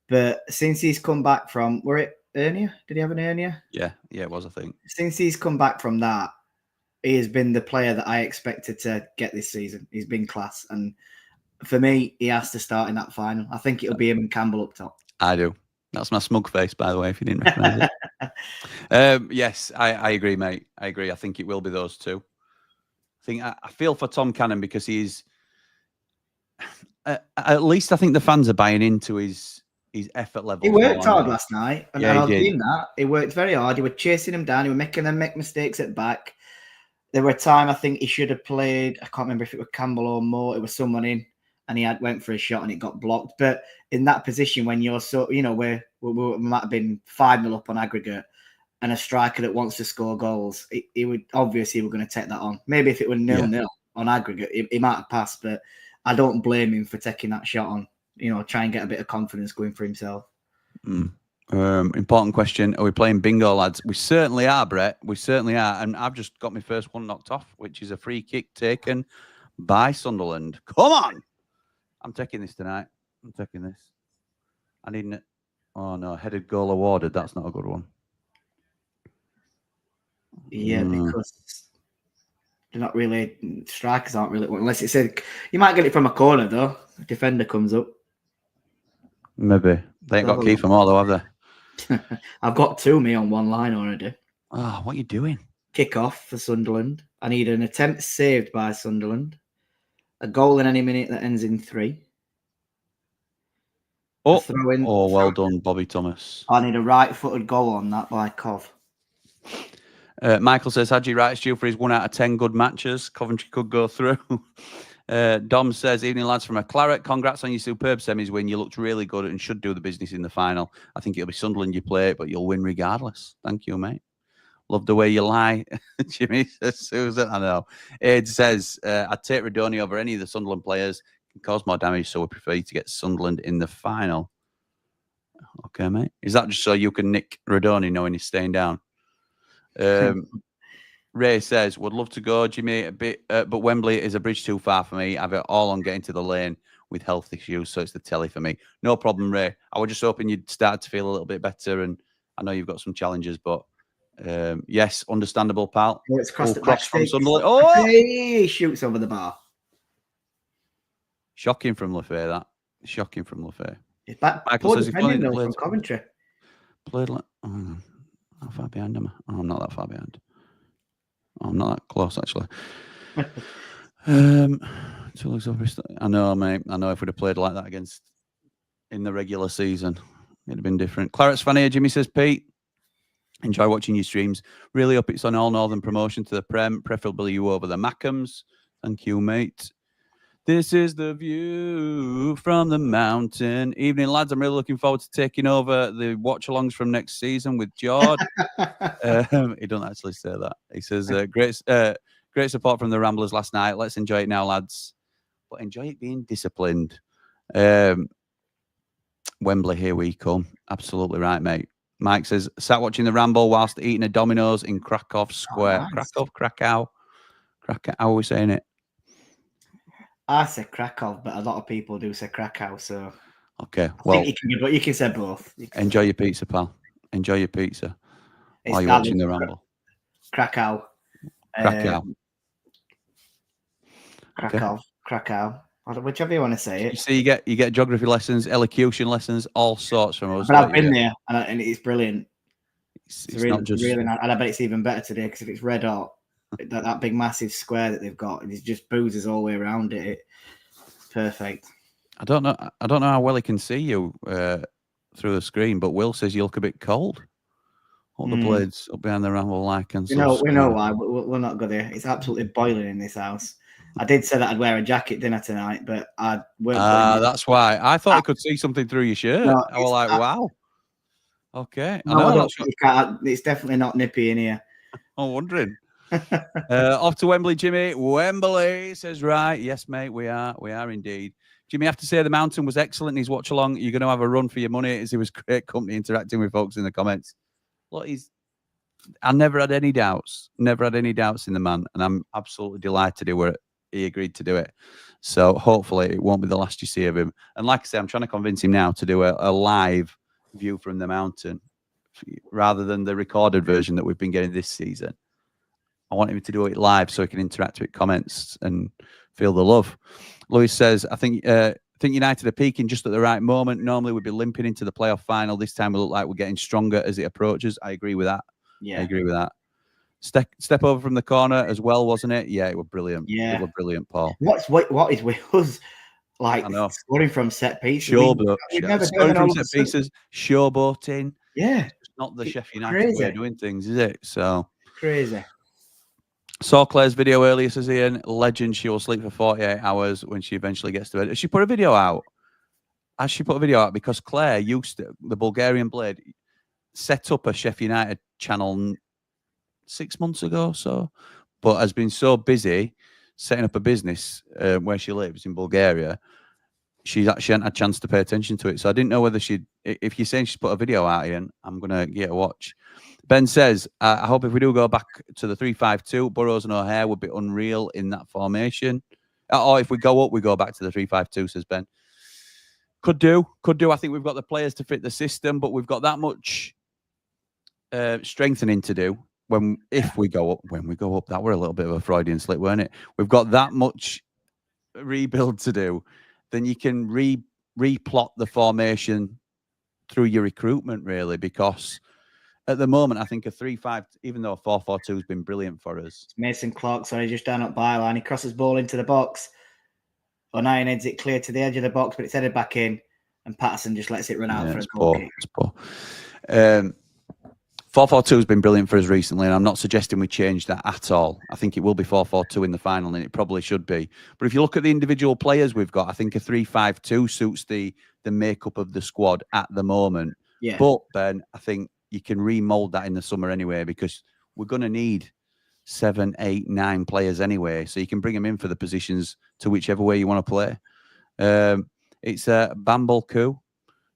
But since he's come back from, were it hernia? Did he have an hernia? Yeah, it was, I think. Since he's come back from that, he has been the player that I expected to get this season. He's been class. And for me, he has to start in that final. I think it'll be him and Campbell up top. I do. That's my smug face, by the way, if you didn't recognise it. Yes, I agree, mate. I agree. I think it will be those two. I feel for Tom Cannon because he's... at least I think the fans are buying into his effort level. He worked hard last night. And yeah, I've seen that. He worked very hard. He was chasing him down. He was making them make mistakes at back. There were a time I think he should have played. I can't remember if it was Campbell or Moore. It was someone in. And he went for a shot and it got blocked. But in that position, when you're where we might have been 5-0 up on aggregate, and a striker that wants to score goals, he would obviously we're going to take that on. Maybe if it were 0-0 on aggregate, he might have passed. But I don't blame him for taking that shot on. Try and get a bit of confidence going for himself. Important question: are we playing bingo, lads? We certainly are, Brett. We certainly are. And I've just got my first one knocked off, which is a free kick taken by Sunderland. Come on. I'm taking this tonight. I'm taking this. I need it. Oh, no. Headed goal awarded. That's not a good one. Yeah, because they're not really... Strikers aren't really... Unless it said... You might get it from a corner, though. A defender comes up. Maybe. They ain't got Kiefer Moore, though, have they? I've got two me on one line already. Oh, what are you doing? Kick off for Sunderland. I need an attempt saved by Sunderland. A goal in any minute that ends in 3. Oh, well done, Bobby Thomas. I need a right-footed goal on that by Cov. Michael says, Hadji Wright's due for his 1 out of 10 good matches. Coventry could go through. Dom says, evening, lads from a Claret. Congrats on your superb semis win. You looked really good and should do the business in the final. I think it'll be Sunderland you play, but you'll win regardless. Thank you, mate. Love the way you lie, Jimmy, says Susan. I know. Ed says, I'd take Radoni over any of the Sunderland players. Can cause more damage, so we prefer you to get Sunderland in the final. Okay, mate. Is that just so you can nick Radoni knowing he's staying down? Ray says, would love to go, Jimmy, a bit, but Wembley is a bridge too far for me. I have it all on getting to the lane with health issues, so it's the telly for me. No problem, Ray. I was just hoping you'd start to feel a little bit better, and I know you've got some challenges, but Yes, understandable, pal. Oh, it's crossed Cross from backstage. Sunderland. Oh, Hey, he shoots over the bar. shocking from Lefay, that. Shocking from Lefay. He's back. Michael Poor says he's defending playing though the from Coventry. Played like, oh, how far behind am I? Oh, I'm not that far behind. Oh, I'm not that close, actually. I know, mate. I know if we'd have played like that in the regular season, it'd have been different. Claret's fan here. Jimmy says, Pete, enjoy watching your streams. Really hope it's on all Northern promotion to the Prem, preferably you over the Mackhams. Thank you, mate. This is the view from the mountain. Evening, lads. I'm really looking forward to taking over the watch-alongs from next season with Jord. He don't actually say that. He says, great support from the Ramblers last night. Let's enjoy it now, lads. But enjoy it being disciplined. Wembley, here we come. Absolutely right, mate. Mike says, sat watching the Ramble whilst eating a Domino's in Krakow Square. Oh, nice. Krakow. How are we saying it? I say Krakow, but a lot of people do say Krakow. So okay, well, you can say both. Enjoy your pizza, pal. Enjoy your pizza while you're watching the Ramble. Krakow. Krakow. Krakow. Whichever you want to say it. You see, you get geography lessons, elocution lessons, all sorts from us. But I've been there, and it's brilliant. It's really, not just really nice. And I bet it's even better today because if it's red hot, that big massive square that they've got, it just boozes all the way around it. Perfect. I don't know how well he can see you through the screen, but Will says you look a bit cold. All the blades up behind the Ramble like and we know why. We'll not go there. It's absolutely boiling in this house. I did say that I'd wear a jacket dinner tonight, but I won't. That's why I thought I could see something through your shirt. No, I was like, wow. Okay. No, it's definitely not nippy in here. I'm wondering. Off to Wembley, Jimmy. Wembley says, right. Yes, mate, we are indeed. Jimmy, I have to say the mountain was excellent in his watch along. You're going to have a run for your money, as it was great company interacting with folks in the comments. Look, I never had any doubts in the man, and I'm absolutely delighted he agreed to do it. So hopefully it won't be the last you see of him. And like I say, I'm trying to convince him now to do a live view from the mountain rather than the recorded version that we've been getting this season. I want him to do it live so he can interact with comments and feel the love. Louis says, I think United are peaking just at the right moment. Normally we'd be limping into the playoff final. This time we look like we're getting stronger as it approaches. I agree with that. Yeah. I agree with that. Step over from the corner as well, wasn't it? Yeah, it was brilliant. Yeah. It was brilliant, Paul. What is Will's like scoring from set pieces? Scoring from set pieces, showboating. Yeah. It's not the Sheffield United way of doing things, is it? So crazy. Saw Claire's video earlier, says Ian. Legend, she will sleep for 48 hours when she eventually gets to bed. Has she put a video out? Because Claire used to, the Bulgarian Blade, set up a Sheffield United channel 6 months ago or so, but has been so busy setting up a business where she lives in Bulgaria, she hadn't had a chance to pay attention to it. So I didn't know whether if you're saying she's put a video out, Ian, I'm going to get a watch. Ben says, I hope if we do go back to the 3-5-2, Burrows and O'Hare would be unreal in that formation. Or if we go up, we go back to the 3-5-2, says Ben. Could do. I think we've got the players to fit the system, but we've got that much strengthening to do if we go up. When we go up, that were a little bit of a Freudian slip, weren't it? We've got that much rebuild to do. Then you can replot the formation through your recruitment, really, because at the moment, I think a 3-5, even though a 4-4-2 has been brilliant for us. Mason Clark, just down at byline. He crosses ball into the box. O'Neill heads it clear to the edge of the box, but it's headed back in, and Patterson just lets it run out for a goal kick. It's poor. 4-4-2 has been brilliant for us recently, and I'm not suggesting we change that at all. I think it will be 4-4-2 in the final, and it probably should be. But if you look at the individual players we've got, I think a 3-5-2 suits the makeup of the squad at the moment. Yeah. But, Ben, I think you can remold that in the summer anyway, because we're going to need 7, 8, 9 players anyway. So you can bring them in for the positions to whichever way you want to play. It's a Bamble coup,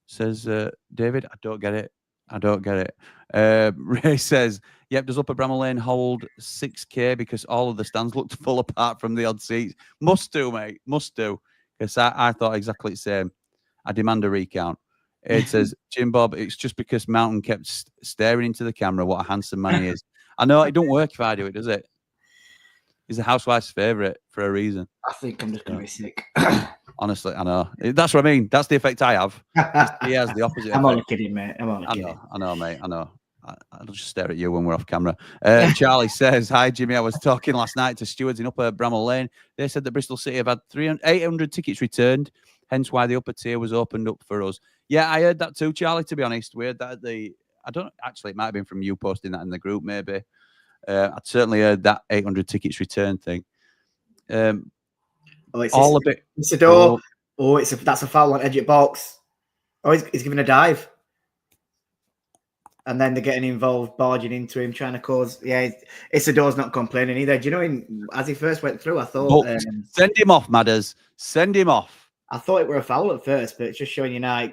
says David. I don't get it. Ray says, yep, does Upper Bramall Lane hold 6K because all of the stands looked full apart from the odd seats? Must do, mate. Must do. Because I thought exactly the same. I demand a recount. It says, Jim Bob, it's just because Mountain kept staring into the camera. What a handsome man he is. I know it don't work if I do it, does it? He's a housewife's favourite for a reason. I think I'm just going to be sick. Honestly, I know. That's what I mean. That's the effect I have. He has the opposite I'm effect. only kidding, mate. I'm only kidding. I know, mate. I know. I'll just stare at you when we're off camera. Charlie says, hi, Jimmy. I was talking last night to stewards in Upper Bramall Lane. They said that Bristol City have had 800 tickets returned, hence why the upper tier was opened up for us. Yeah, I heard that too, Charlie, to be honest. We heard that at I don't actually, it might have been from you posting that in the group, maybe. I'd certainly heard that 800 tickets returned thing. It's a door. That's a foul on edge of box. Oh, he's giving a dive. And then they're getting involved, barging into him, trying to cause. Yeah, Isidore's not complaining either. Do you know, as he first went through, I thought. Send him off, Madders. Send him off. I thought it were a foul at first, but it's just showing you now.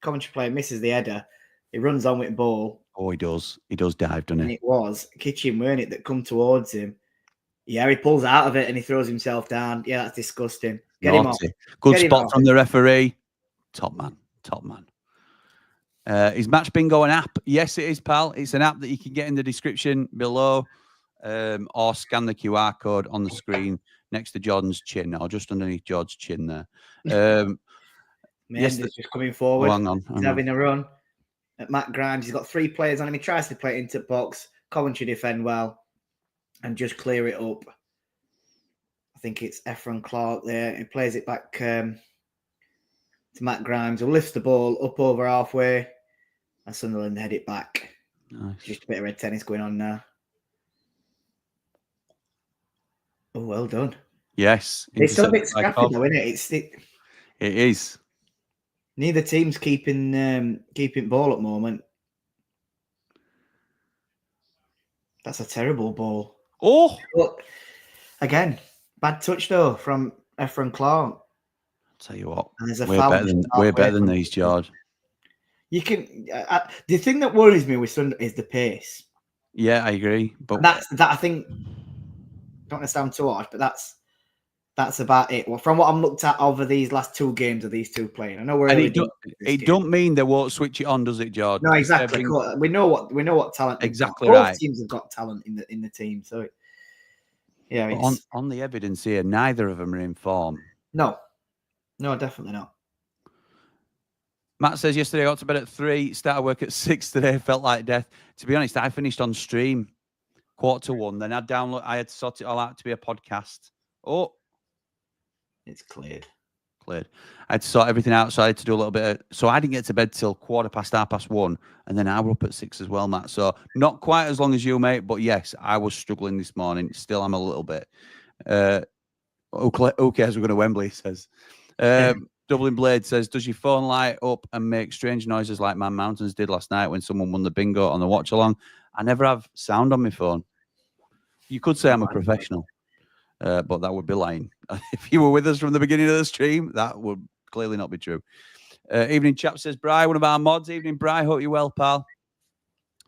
Coventry player misses the header. He runs on with the ball. Oh, he does. He does dive, doesn't he? And it was Kitchen, weren't it, that come towards him. Yeah, he pulls out of it and he throws himself down. Yeah, that's disgusting. Get him off. Good spot from the referee. Top man. Top man. Is Match Bingo an app? Yes, it is, pal. It's an app that you can get in the description below, or scan the QR code on the screen next to Jordan's chin, or just underneath George's chin there. Yes, just coming forward. Hang on. He's having a run at Matt Grimes. He's got 3 players on him. He tries to play it into the box. Coventry defend well and just clear it up. I think it's Efron Clark there. He plays it back to Matt Grimes, who lifts the ball up over halfway. And Sunderland head it back. Nice. Just a bit of red tennis going on now. Oh, well done. Yes. It's still a bit scrappy though, isn't it? It is. Neither team's keeping ball at the moment. That's a terrible ball. Oh! Look, again, bad touch though from Efron Clark. I'll tell you what, And there's a we're better than these, George. You can. The thing that worries me with Sunday is the pace. Yeah, I agree. But that I think. Don't want to sound too harsh, but that's about it. Well, from what I'm looked at over these last 2 games of these 2 playing, I know we're. And it don't mean they won't switch it on, does it, George? No, exactly. We know what talent. Exactly right. Both teams have got talent in the team, so yeah. On the evidence here, neither of them are in form. No, definitely not. Matt says yesterday I got to bed at 3, started work at 6 today, felt like death. To be honest, I finished on stream 1:45. Then I had to sort it all out to be a podcast. Oh, it's cleared. I had to sort everything out, so I had to do a little bit. So I didn't get to bed till 1:15, and then I was up at 6 as well, Matt. So not quite as long as you, mate. But yes, I was struggling this morning. Still, I'm a little bit. Who cares? We're going to Wembley. He says. Dublin Blade says, does your phone light up and make strange noises like Man Mountains did last night when someone won the bingo on the watch along? I never have sound on my phone. You could say I'm a professional, but that would be lying. If you were with us from the beginning of the stream, that would clearly not be true. Evening chap says, Bri, one of our mods. Evening, Bri. Hope you're well, pal.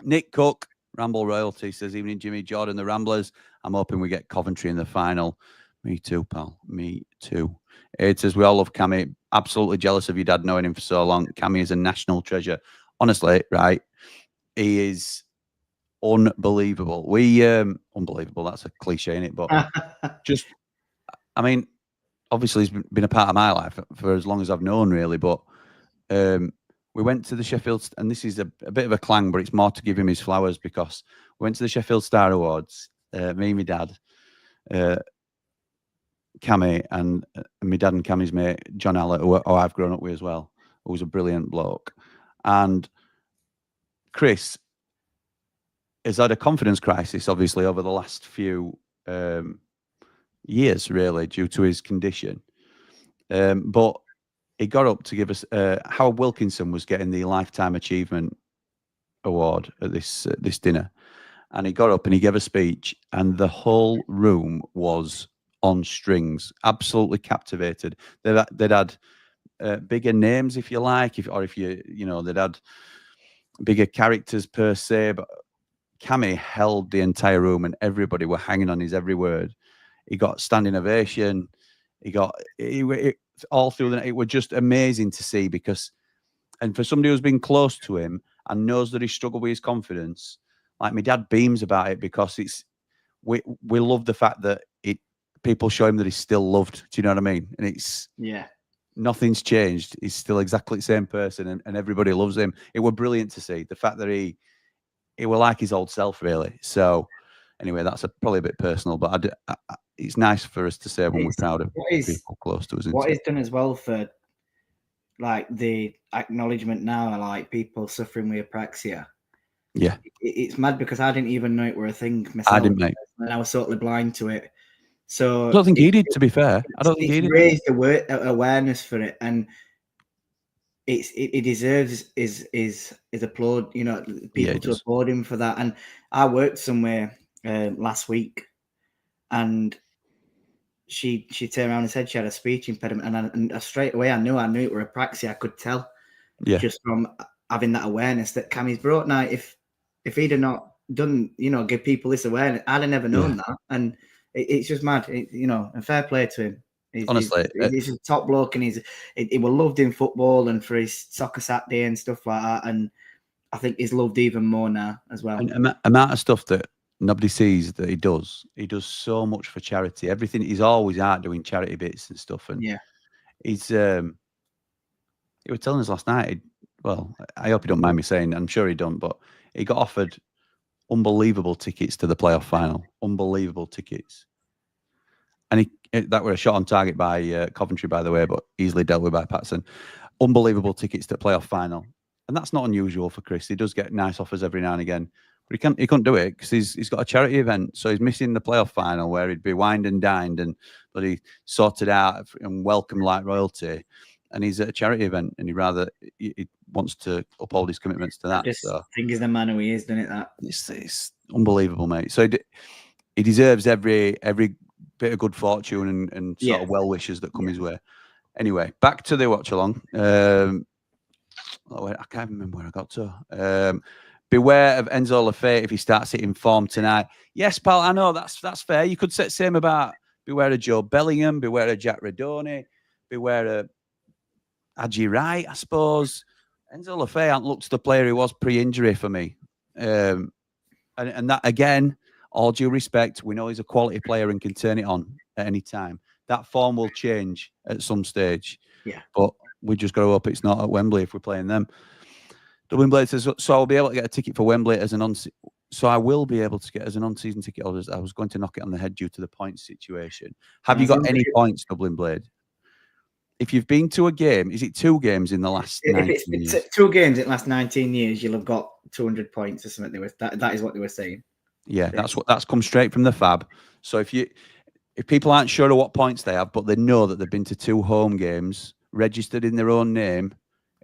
Nick Cook, Ramble Royalty, says, evening, Jimmy, Jordan, the Ramblers. I'm hoping we get Coventry in the final. Me too, pal. Me too. It says, we all love Cammy. Absolutely jealous of your dad knowing him for so long. Cammy is a national treasure. Honestly, right? He is unbelievable. Unbelievable. That's a cliche, isn't it? But I mean, obviously he's been a part of my life for as long as I've known, really. But we went to the Sheffield, and this is a bit of a clang, but it's more to give him his flowers because we went to the Sheffield Star Awards. Me and my dad, Cammy, and my dad and Cammy's mate, John Allett, who I've grown up with as well, who was a brilliant bloke. And Chris has had a confidence crisis, obviously, over the last few years, really, due to his condition. But he got up to give us, Howard Wilkinson was getting the Lifetime Achievement Award at this dinner. And he got up and he gave a speech, and the whole room was on strings, absolutely captivated. They'd had bigger names, if you like, they'd had bigger characters per se, but Cammy held the entire room and everybody were hanging on his every word. He got standing ovation. He all through the night. It was just amazing to see because And for somebody who's been close to him and knows that he struggled with his confidence, like my dad beams about it because we love the fact that people show him that he's still loved. Do you know what I mean? And it's nothing's changed. He's still exactly the same person, and everybody loves him. It was brilliant to see the fact that he were like his old self, really. So anyway, that's probably a bit personal, but it's nice for us to say when we're proud of people close to us. What he's done as well for like the acknowledgement now, like people suffering with apraxia. Yeah, it's mad because I didn't even know it were a thing myself. I didn't, mate. And I was totally blind to it. So I don't think he did. To be fair, I don't think he did. Raised awareness for it, and it deserves is applaud. You know, people to applaud him for that. And I worked somewhere last week, and she turned around and said she had a speech impediment, and straight away I knew it were apraxia. I could tell, just from having that awareness that Cammy's brought. Now, if he'd have not done, give people this awareness, I'd have never known that. And it's just mad, and fair play to him. Honestly, he's a top bloke, and he was loved in football and for his soccer Saturday and stuff like that. And I think he's loved even more now as well. And amount of stuff that nobody sees that he does so much for charity. Everything, he's always out doing charity bits and stuff. And he's he was telling us last night. Well, I hope he don't mind me saying. I'm sure he don't, but he got offered unbelievable tickets to the playoff final. Unbelievable tickets. And that were a shot on target by Coventry, by the way, but easily dealt with by Patson. Unbelievable tickets to the playoff final. And that's not unusual for Chris. He does get nice offers every now and again. But he couldn't do it because he's got a charity event. So he's missing the playoff final where he'd be wined and dined and bloody sorted out and welcomed like royalty. And he's at a charity event, and he wants to uphold his commitments to that. I think he's the man who he is, doesn't it? That it's unbelievable, mate. So he deserves every bit of good fortune and sort of well wishes that come his way. Anyway, back to the watch along. I can't remember where I got to. Beware of Enzo Lafayette if he starts hitting form tonight. Yes, pal, I know that's fair. You could say the same about beware of Joe Bellingham, beware of Jack Redoni, beware of Adji Wright, I suppose. Enzo Lafayette looks the player he was pre-injury for me. And that, again, all due respect, we know he's a quality player and can turn it on at any time. That form will change at some stage. Yeah. But we just got to hope it's not at Wembley if we're playing them. Dublin Blade says, so I'll be able to get a ticket for Wembley as an so I will be able to get as an on-season ticket holder. I was going to knock it on the head due to the points situation. Have you got any points, Dublin Blade? If you've been to a game, is it 2 games in the last 19 years? If it's 2 games in the last 19 years, you'll have got 200 points or something. That is what they were saying. Yeah, that's come straight from the FAB. So if people aren't sure of what points they have, but they know that they've been to 2 home games registered in their own name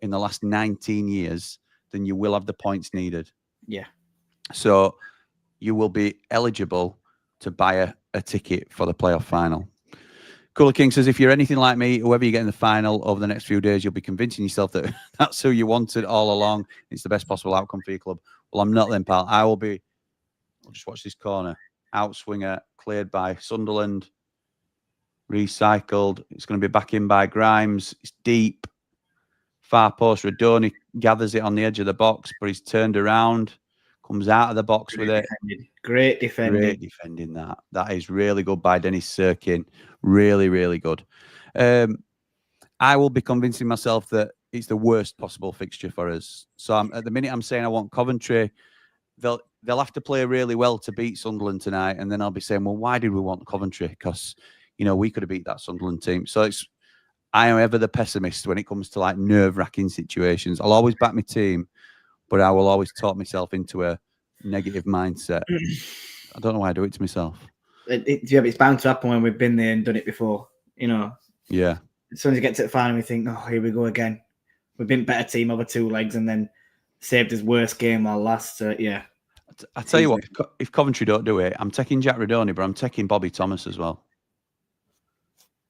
in the last 19 years, then you will have the points needed. Yeah. So you will be eligible to buy a ticket for the playoff final. Cooler King says, if you're anything like me, whoever you get in the final over the next few days, you'll be convincing yourself that that's who you wanted all along. It's the best possible outcome for your club. Well, I'm not then, pal. I'll just watch this corner. Outswinger, cleared by Sunderland. Recycled. It's going to be back in by Grimes. It's deep. Far post. Redoni gathers it on the edge of the box, but he's turned around. Comes out of the box with it. Great defending. Great defending that. That is really good by Dennis Sirkin. Really, really good. I will be convincing myself that it's the worst possible fixture for us. So at the minute I'm saying I want Coventry. They'll have to play really well to beat Sunderland tonight. And then I'll be saying, well, why did we want Coventry? Because, we could have beat that Sunderland team. So I am ever the pessimist when it comes to like nerve-wracking situations. I'll always back my team, but I will always talk myself into a negative mindset. I don't know why I do it to myself. It's bound to happen when we've been there and done it before, Yeah. As soon as you get to the final, we think, oh, here we go again. We've been better team over 2 legs and then saved his worst game while last. Yeah. I tell you what, if Coventry don't do it, I'm taking Jack Redoni, but I'm taking Bobby Thomas as well.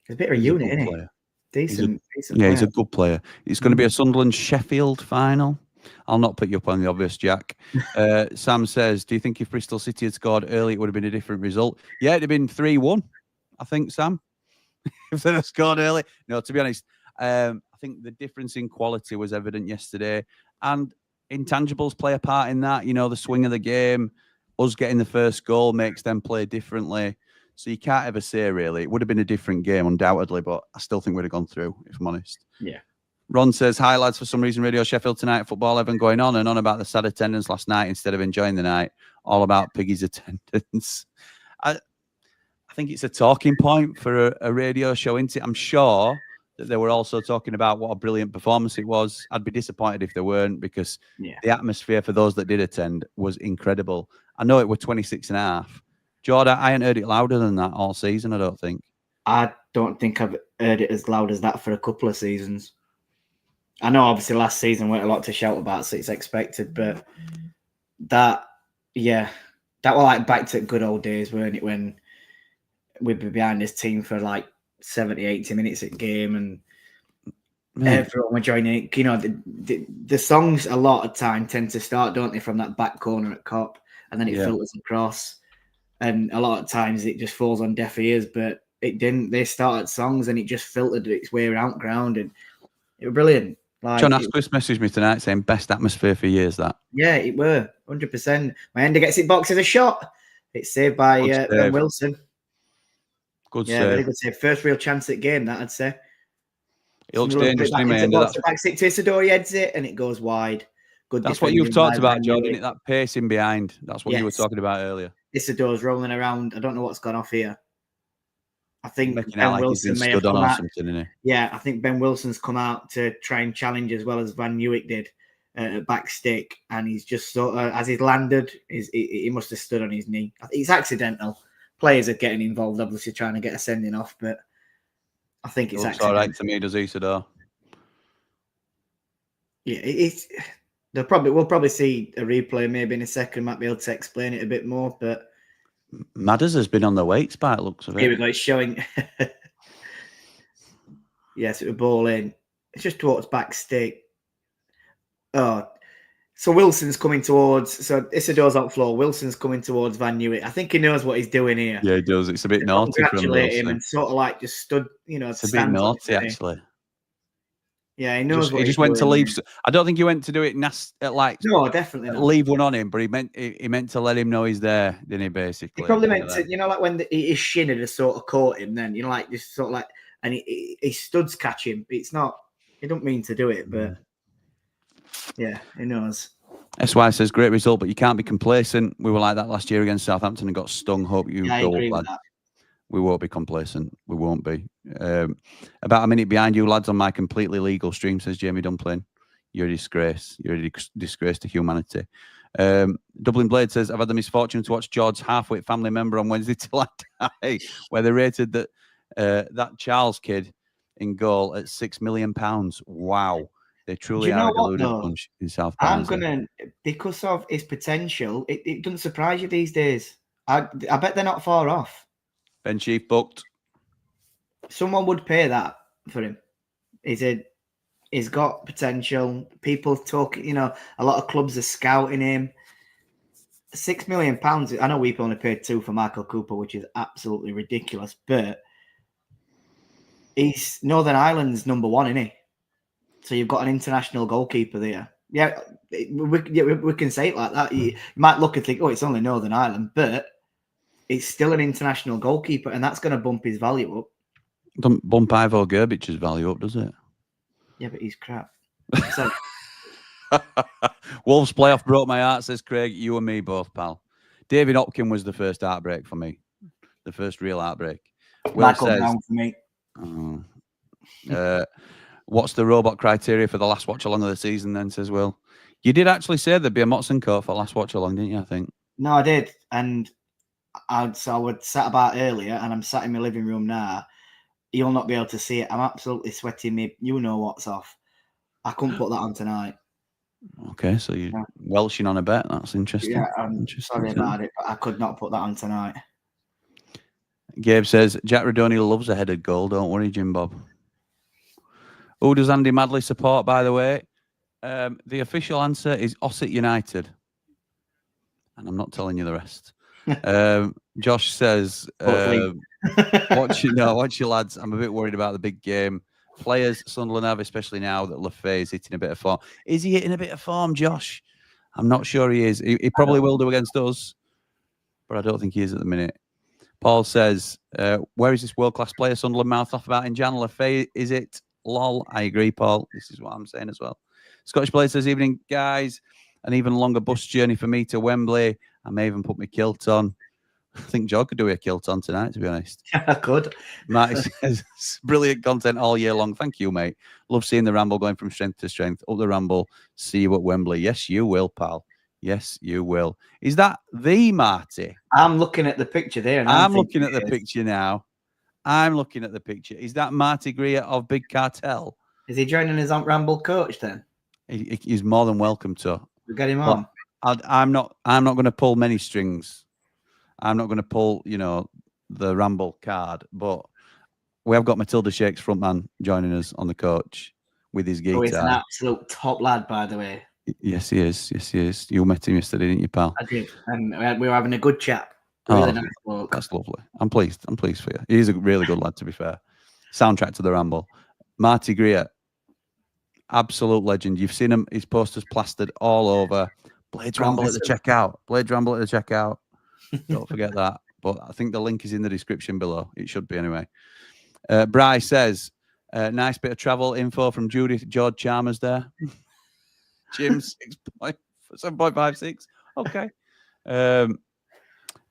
He's a bit of a unit, isn't he? Decent player. He's a good player. It's going to be a Sunderland Sheffield final. I'll not put you up on the obvious, Jack. Sam says, do you think if Bristol City had scored early, it would have been a different result? Yeah, it'd have been 3-1, I think, Sam. If they'd have scored early. No, to be honest, I think the difference in quality was evident yesterday, and intangibles play a part in that. You know, the swing of the game, us getting the first goal makes them play differently. So you can't ever say, really. It would have been a different game, undoubtedly, but I still think we'd have gone through, if I'm honest. Yeah. Ron says, hi, lads. For some reason, Radio Sheffield tonight, Football 11 going on and on about the sad attendance last night instead of enjoying the night. All about Piggy's attendance. I think it's a talking point for a radio show, isn't it? I'm sure that they were also talking about what a brilliant performance it was. I'd be disappointed if they weren't, because the atmosphere for those that did attend was incredible. I know it were 26.5. Jordan, I ain't heard it louder than that all season, I don't think. I don't think I've heard it as loud as that for a couple of seasons. I know obviously last season weren't a lot to shout about, so it's expected, but that was like back to good old days, weren't it, when we'd be behind this team for like 70, 80 minutes a game and everyone were joining it. You know, the songs a lot of time tend to start, don't they, from that back corner at Cop, and then it filters across. And a lot of times it just falls on deaf ears, but it didn't. They started songs and it just filtered its way around ground, and it was brilliant. Like, John Asquith messaged me tonight saying best atmosphere for years, that. Yeah, it were 100%. Mayenda gets it boxed as a shot. It's saved by Ben Wilson. Good save. Very good save. First real chance at game, that I'd say. It looks dangerous to me, Mayenda. Back stick to Isidore, he heads it, and it goes wide. Good. That's what you've talked about, John, isn't it? That pacing behind. That's what you were talking about earlier. Isidore's rolling around. I don't know what's gone off here. I think Making Ben out like Wilson he's may been have stood on come or out. something, isn't he? Yeah, I think Ben Wilson's come out to try and challenge as well as Van Newick did at back stick, and he's just sort of, as he's landed, he must have stood on his knee. It's accidental. Players are getting involved, obviously trying to get a sending off, but I think it's accidental. All right to me, does Isidore? Yeah, we'll probably see a replay maybe in a second. Might be able to explain it a bit more, but Madders has been on the weights by the looks of it. Here we go. It's showing. Yes, it was ball in. It's just towards back stick. Oh, so Wilson's coming towards. So Isidore's on floor. Wilson's coming towards Van Newick. I think he knows what he's doing here. Yeah, he does. It's a bit naughty from Congratulate him Wilson. and sort of like just stood. You know, It's a bit naughty actually. Yeah, he knows. He just went to leave. I don't think he went to do it like no, definitely not. Leave one on him, but he meant to let him know he's there, didn't he? Basically, he probably meant to. You know, like when his shin had just sort of caught him. Then you know, like just sort of like, and he studs catch him. It's not. He don't mean to do it, but yeah, he knows. SY says great result, but you can't be complacent. We were like that last year against Southampton and got stung. Hope you go up, lad. We won't be complacent. We won't be. About a minute behind you, lads, on my completely legal stream, says Jamie Dumplin. You're a disgrace. You're a disgrace to humanity. Dublin Blade says, I've had the misfortune to watch George's half-wit family member on Wednesday till I die, where they rated that Charles kid in goal at £6 million. Wow. They truly are a deluded bunch in South Barnsley. Because of his potential, it doesn't surprise you these days. I bet they're not far off. Ben Chief booked. Someone would pay that for him. He's got potential. People talk, you know, a lot of clubs are scouting him. £6 million. I know we've only paid 2 for Michael Cooper, which is absolutely ridiculous, but he's Northern Ireland's number 1, isn't he? So you've got an international goalkeeper there. Yeah, we can say it like that. You might look and think, oh, it's only Northern Ireland, but it's still an international goalkeeper, and that's going to bump his value up. Don't bump Ivo Gerbic's value up, does it? Yeah, but he's crap. So, Wolves playoff broke my heart, says Craig. You and me both, pal. David Hopkin was the first heartbreak for me. The first real heartbreak. Michael Brown for me. What's the robot criteria for the last watch along of the season then, says Will? You did actually say there'd be a Motson coat for last watch along, didn't you, I think? No, I did. And I sat about earlier, and I'm sat in my living room now. You'll not be able to see it. I'm absolutely sweating me. You know what's off. I couldn't put that on tonight. Okay, so you're welshing on a bet. That's interesting. Yeah, I'm sorry about it, but I could not put that on tonight. Gabe says, Jack Radoni loves a headed goal. Don't worry, Jim Bob. Who does Andy Madley support, by the way? The official answer is Ossett United. And I'm not telling you the rest. Josh says, watch you lads. I'm a bit worried about the big game. players Sunderland have, especially now that Lafay is hitting a bit of form. Is he hitting a bit of form, Josh? I'm not sure he is. He probably will do against us, but I don't think he is at the minute. Paul says, where is this world-class player Sunderland mouth off about in Jan? Lafay, is it? Lol. I agree, Paul. This is what I'm saying as well. Scottish player says, evening, guys. An even longer bus journey for me to Wembley. I may even put my kilt on. I think Joe could do a kilt on tonight, to be honest. Yeah, I could. Matty says, brilliant content all year long. Thank you, mate. Love seeing the Ramble going from strength to strength. Up the Ramble. See you at Wembley. Yes, you will, pal. Yes, you will. Is that the Marty? I'm looking at the picture there. And I'm looking at the picture now. I'm looking at the picture. Is that Marty Greer of Big Cartel? Is he joining his on Ramble coach then? He's more than welcome to. We get him on. I'm not going to pull many strings. I'm not going to pull, the Ramble card, but we have got Matilda Shake's frontman joining us on the coach with his guitar. Oh, he's an absolute top lad, by the way. Yes, he is. Yes, he is. You met him yesterday, didn't you, pal? I did, and we were having a good chat. Really nice bloke. That's lovely. I'm pleased. I'm pleased for you. He's a really good lad, to be fair. Soundtrack to the Ramble. Marty Greer, absolute legend. You've seen him. His posters plastered all over. Blades Ramble at the checkout. Blades Ramble at the checkout. Don't forget that. But I think the link is in the description below. It should be anyway. Bryce says, nice bit of travel info from Judith George Chalmers there. Jim 7.56. Okay.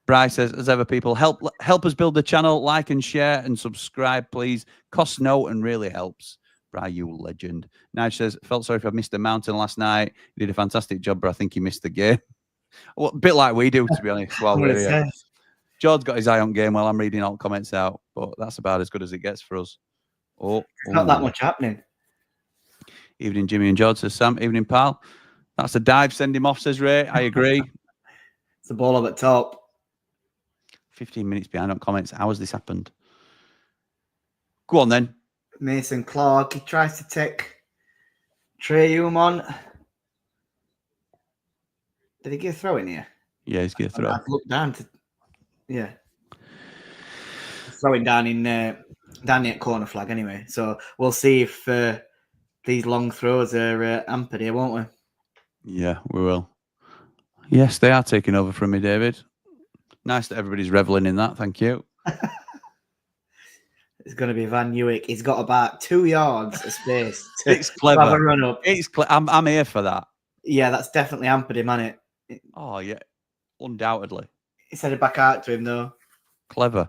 Bryce says, as ever, people, help us build the channel. Like and share and subscribe, please. Costs no and really helps. Bry, you legend. Nige says, felt sorry if I missed the mountain last night. He did a fantastic job, but I think he missed the game. Well, a bit like we do, to be honest. While we're here. George's got his eye on game while I'm reading all comments out, but that's about as good as it gets for us. Not that much happening. Evening, Jimmy and Jord, says Sam. Evening, pal. That's a dive. Send him off, says Ray. I agree. It's the ball up at top. 15 minutes behind on comments. How has this happened? Go on, then. Mason Clark. He tries to take Trey on. Did he get a throw in here? Yeah, he's get a throw. I've looked down to... Yeah. Throwing down in down near corner flag anyway. So we'll see if these long throws are hampered here, won't we? Yeah, we will. Yes, they are taking over from me, David. Nice that everybody's reveling in that. Thank you. It's going to be Van Newick. He's got about 2 yards of space. It's clever. Have a run up. I'm here for that. Yeah, that's definitely hampered him, hasn't it? Oh, yeah. Undoubtedly. He's headed back out to him, though. Clever.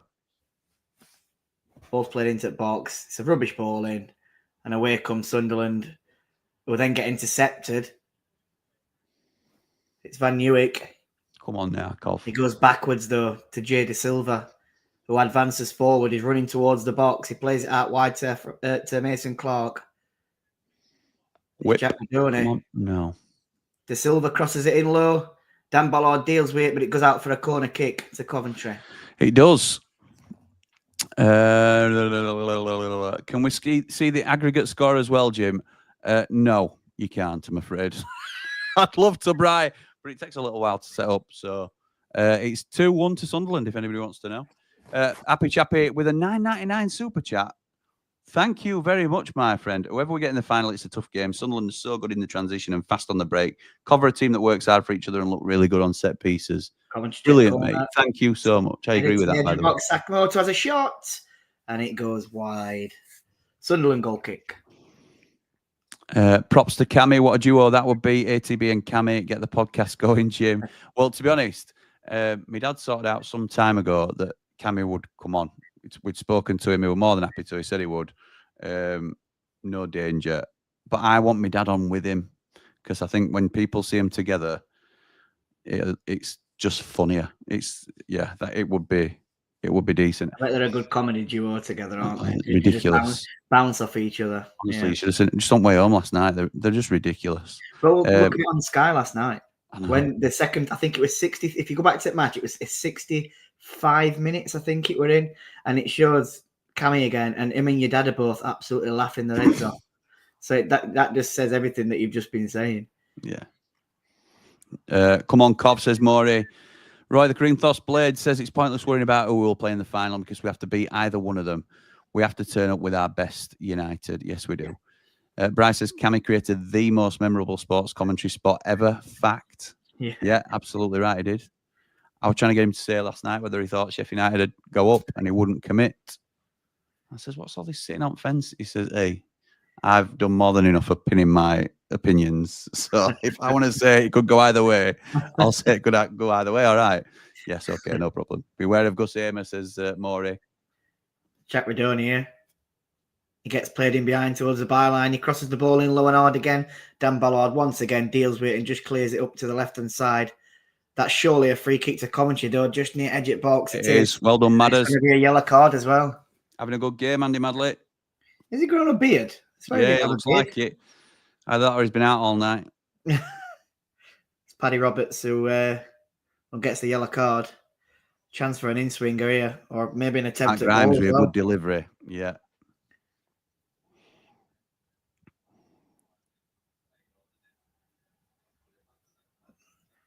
Ball's played into the box. It's a rubbish ball in. And away comes Sunderland, who will then get intercepted. It's Van Newick. Come on now, Colf. He goes backwards, though, to Jay De Silva, who advances forward. He's running towards the box. He plays it out wide to Mason Clark. Whip. Jack Madone. No. De Silva crosses it in low. Dan Ballard deals with it, but it goes out for a corner kick to Coventry. It does. Can we see the aggregate score as well, Jim? No, you can't, I'm afraid. I'd love to, Bri, but it takes a little while to set up. So it's 2-1 to Sunderland, if anybody wants to know. Happy Chappy with a $9.99 super chat. Thank you very much, my friend. Whoever we get in the final, it's a tough game. Sunderland is so good in the transition and fast on the break. Cover a team that works hard for each other and look really good on set pieces. Brilliant, mate. Thank you so much. I agree with that, by the way. Sakamoto has a shot, and it goes wide. Sunderland goal kick. Props to Cammy. What a duo that would be. ATB and Cammy. Get the podcast going, Jim. Well, to be honest, my dad sorted out some time ago that Cammy would come on. We'd spoken to him. He was more than happy to. He said he would. No danger. But I want my dad on with him because I think when people see him together, it's just funnier. It would be decent. I bet they're a good comedy duo together, aren't they? Ridiculous. Bounce off each other. Honestly, you should have seen just on way home last night. They're just ridiculous. But look at it on Sky last night. When the second, I think it was 60. If you go back to that match, it was 65 minutes. I think it were in, and it shows Cammy again, and him and your dad are both absolutely laughing their heads off. So that just says everything that you've just been saying. Yeah. Come on, Cov, says Maury. Roy the Cream Thos Blade says it's pointless worrying about who will play in the final because we have to beat either one of them. We have to turn up with our best United. Yes, we do. Bryce says, Cammy created the most memorable sports commentary spot ever. Fact. Yeah, absolutely right, he did. I was trying to get him to say last night whether he thought Sheffield United would go up, and he wouldn't commit. I says, what's all this sitting on fence? He says, hey, I've done more than enough of pinning my opinions. So if I want to say it could go either way, I'll say it could go either way. All right. Yes, okay, no problem. Beware of Gus Amos, says Maury. Jack Redone here. He gets played in behind towards the byline. He crosses the ball in low and hard again. Dan Ballard once again deals with it and just clears it up to the left-hand side. That's surely a free kick to Coventry, though, just near edge at box. It is. Well done, Madders. It's going to be a yellow card as well. Having a good game, Andy Madley. Is he growing a beard? Yeah, it looks like it. I thought he's been out all night. It's Paddy Roberts who gets the yellow card. Chance for an in-swinger here, or maybe an attempt at Grimes goal with as a well. good delivery. Yeah.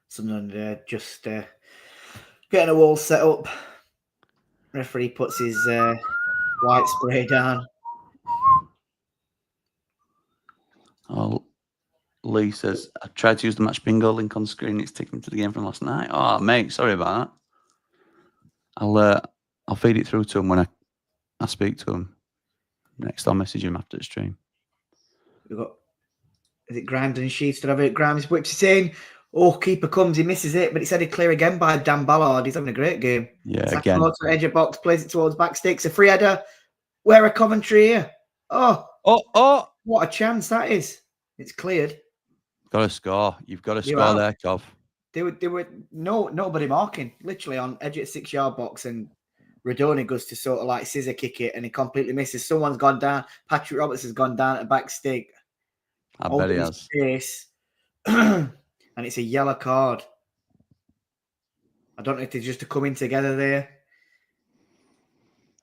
Sunderland just getting a wall set up. Referee puts his white spray down. Oh, Lee says, I tried to use the match bingo link on screen. It's taken to the game from last night. Oh, mate, sorry about that. I'll feed it through to him when I speak to him. Next, I'll message him after the stream. We've got, is it Grimes and Sheets to have it? Grimes whips it in. Oh, keeper comes, he misses it, but it's headed clear again by Dan Ballard. He's having a great game. Yeah, again. again. To edge of box, plays it towards back sticks. A free header. Where are Coventry here? Oh, what a chance that is. It's cleared. Got to score. You've got to score there, Cov. They were nobody marking, literally on edge of the 6-yard box, and Radoni goes to sort of like scissor kick it, and he completely misses. Someone's gone down. Patrick Roberts has gone down at back stick. I bet he has. Face. And it's a yellow card. I don't know if they're just to come in together there.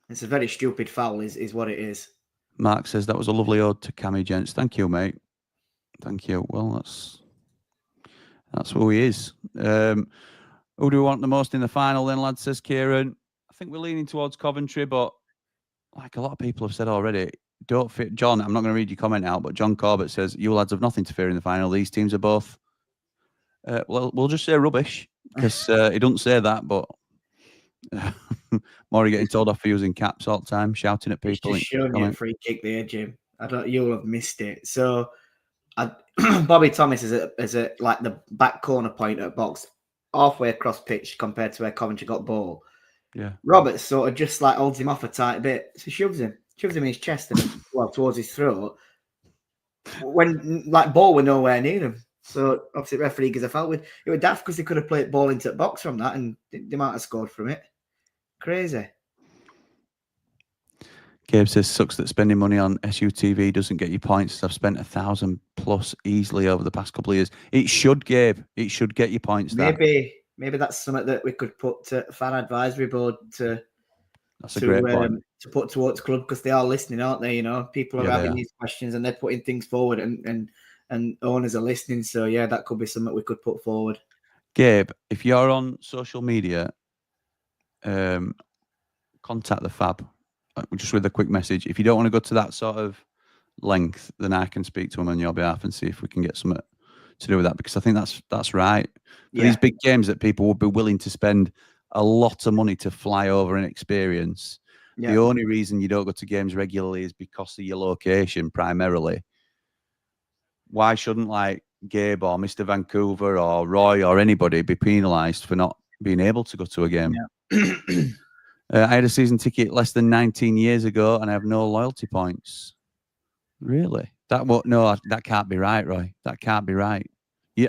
It's a very stupid foul, is what it is. Mark says that was a lovely ode to Cammy, gents. Thank you, mate. Thank you. Well, that's who he is. Who do we want the most in the final then, lad, says Kieran. I think we're leaning towards Coventry, but like a lot of people have said already, don't fit. John, I'm not going to read your comment out, but John Corbett says, you lads have nothing to fear in the final. These teams are both, well, we'll just say rubbish, because he doesn't say that, but Maury getting told off for using caps all the time, shouting at people. He's just showing you a free kick there, Jim. You'll have missed it. So Bobby Thomas is a like the back corner point at box, halfway across pitch compared to where Coventry got ball. Yeah. Roberts sort of just like holds him off a tight bit. So shoves him in his chest and towards his throat. When like ball were nowhere near him. So obviously referee gives a foul. It was daft because they could have played ball into the box from that and they might have scored from it. Crazy. Gabe says, sucks that spending money on SUTV doesn't get you points. I've spent 1,000+ easily over the past couple of years. It should, Gabe. It should get you points. Maybe that's something that we could put to fan advisory board to put towards club, because they are listening, aren't they? You know, people are having these questions and they're putting things forward, and owners are listening. So yeah, that could be something we could put forward. Gabe, if you're on social media, contact the Fab just with a quick message. If you don't want to go to that sort of length, then I can speak to them on your behalf and see if we can get something to do with that, because I think that's right. For these big games that people would be willing to spend a lot of money to fly over and experience. The only reason you don't go to games regularly is because of your location primarily. Why shouldn't like Gabe or Mr. Vancouver or Roy or anybody be penalised for not being able to go to a game? Yeah. I had a season ticket less than 19 years ago and I have no loyalty points. Really? That can't be right, Roy. That can't be right.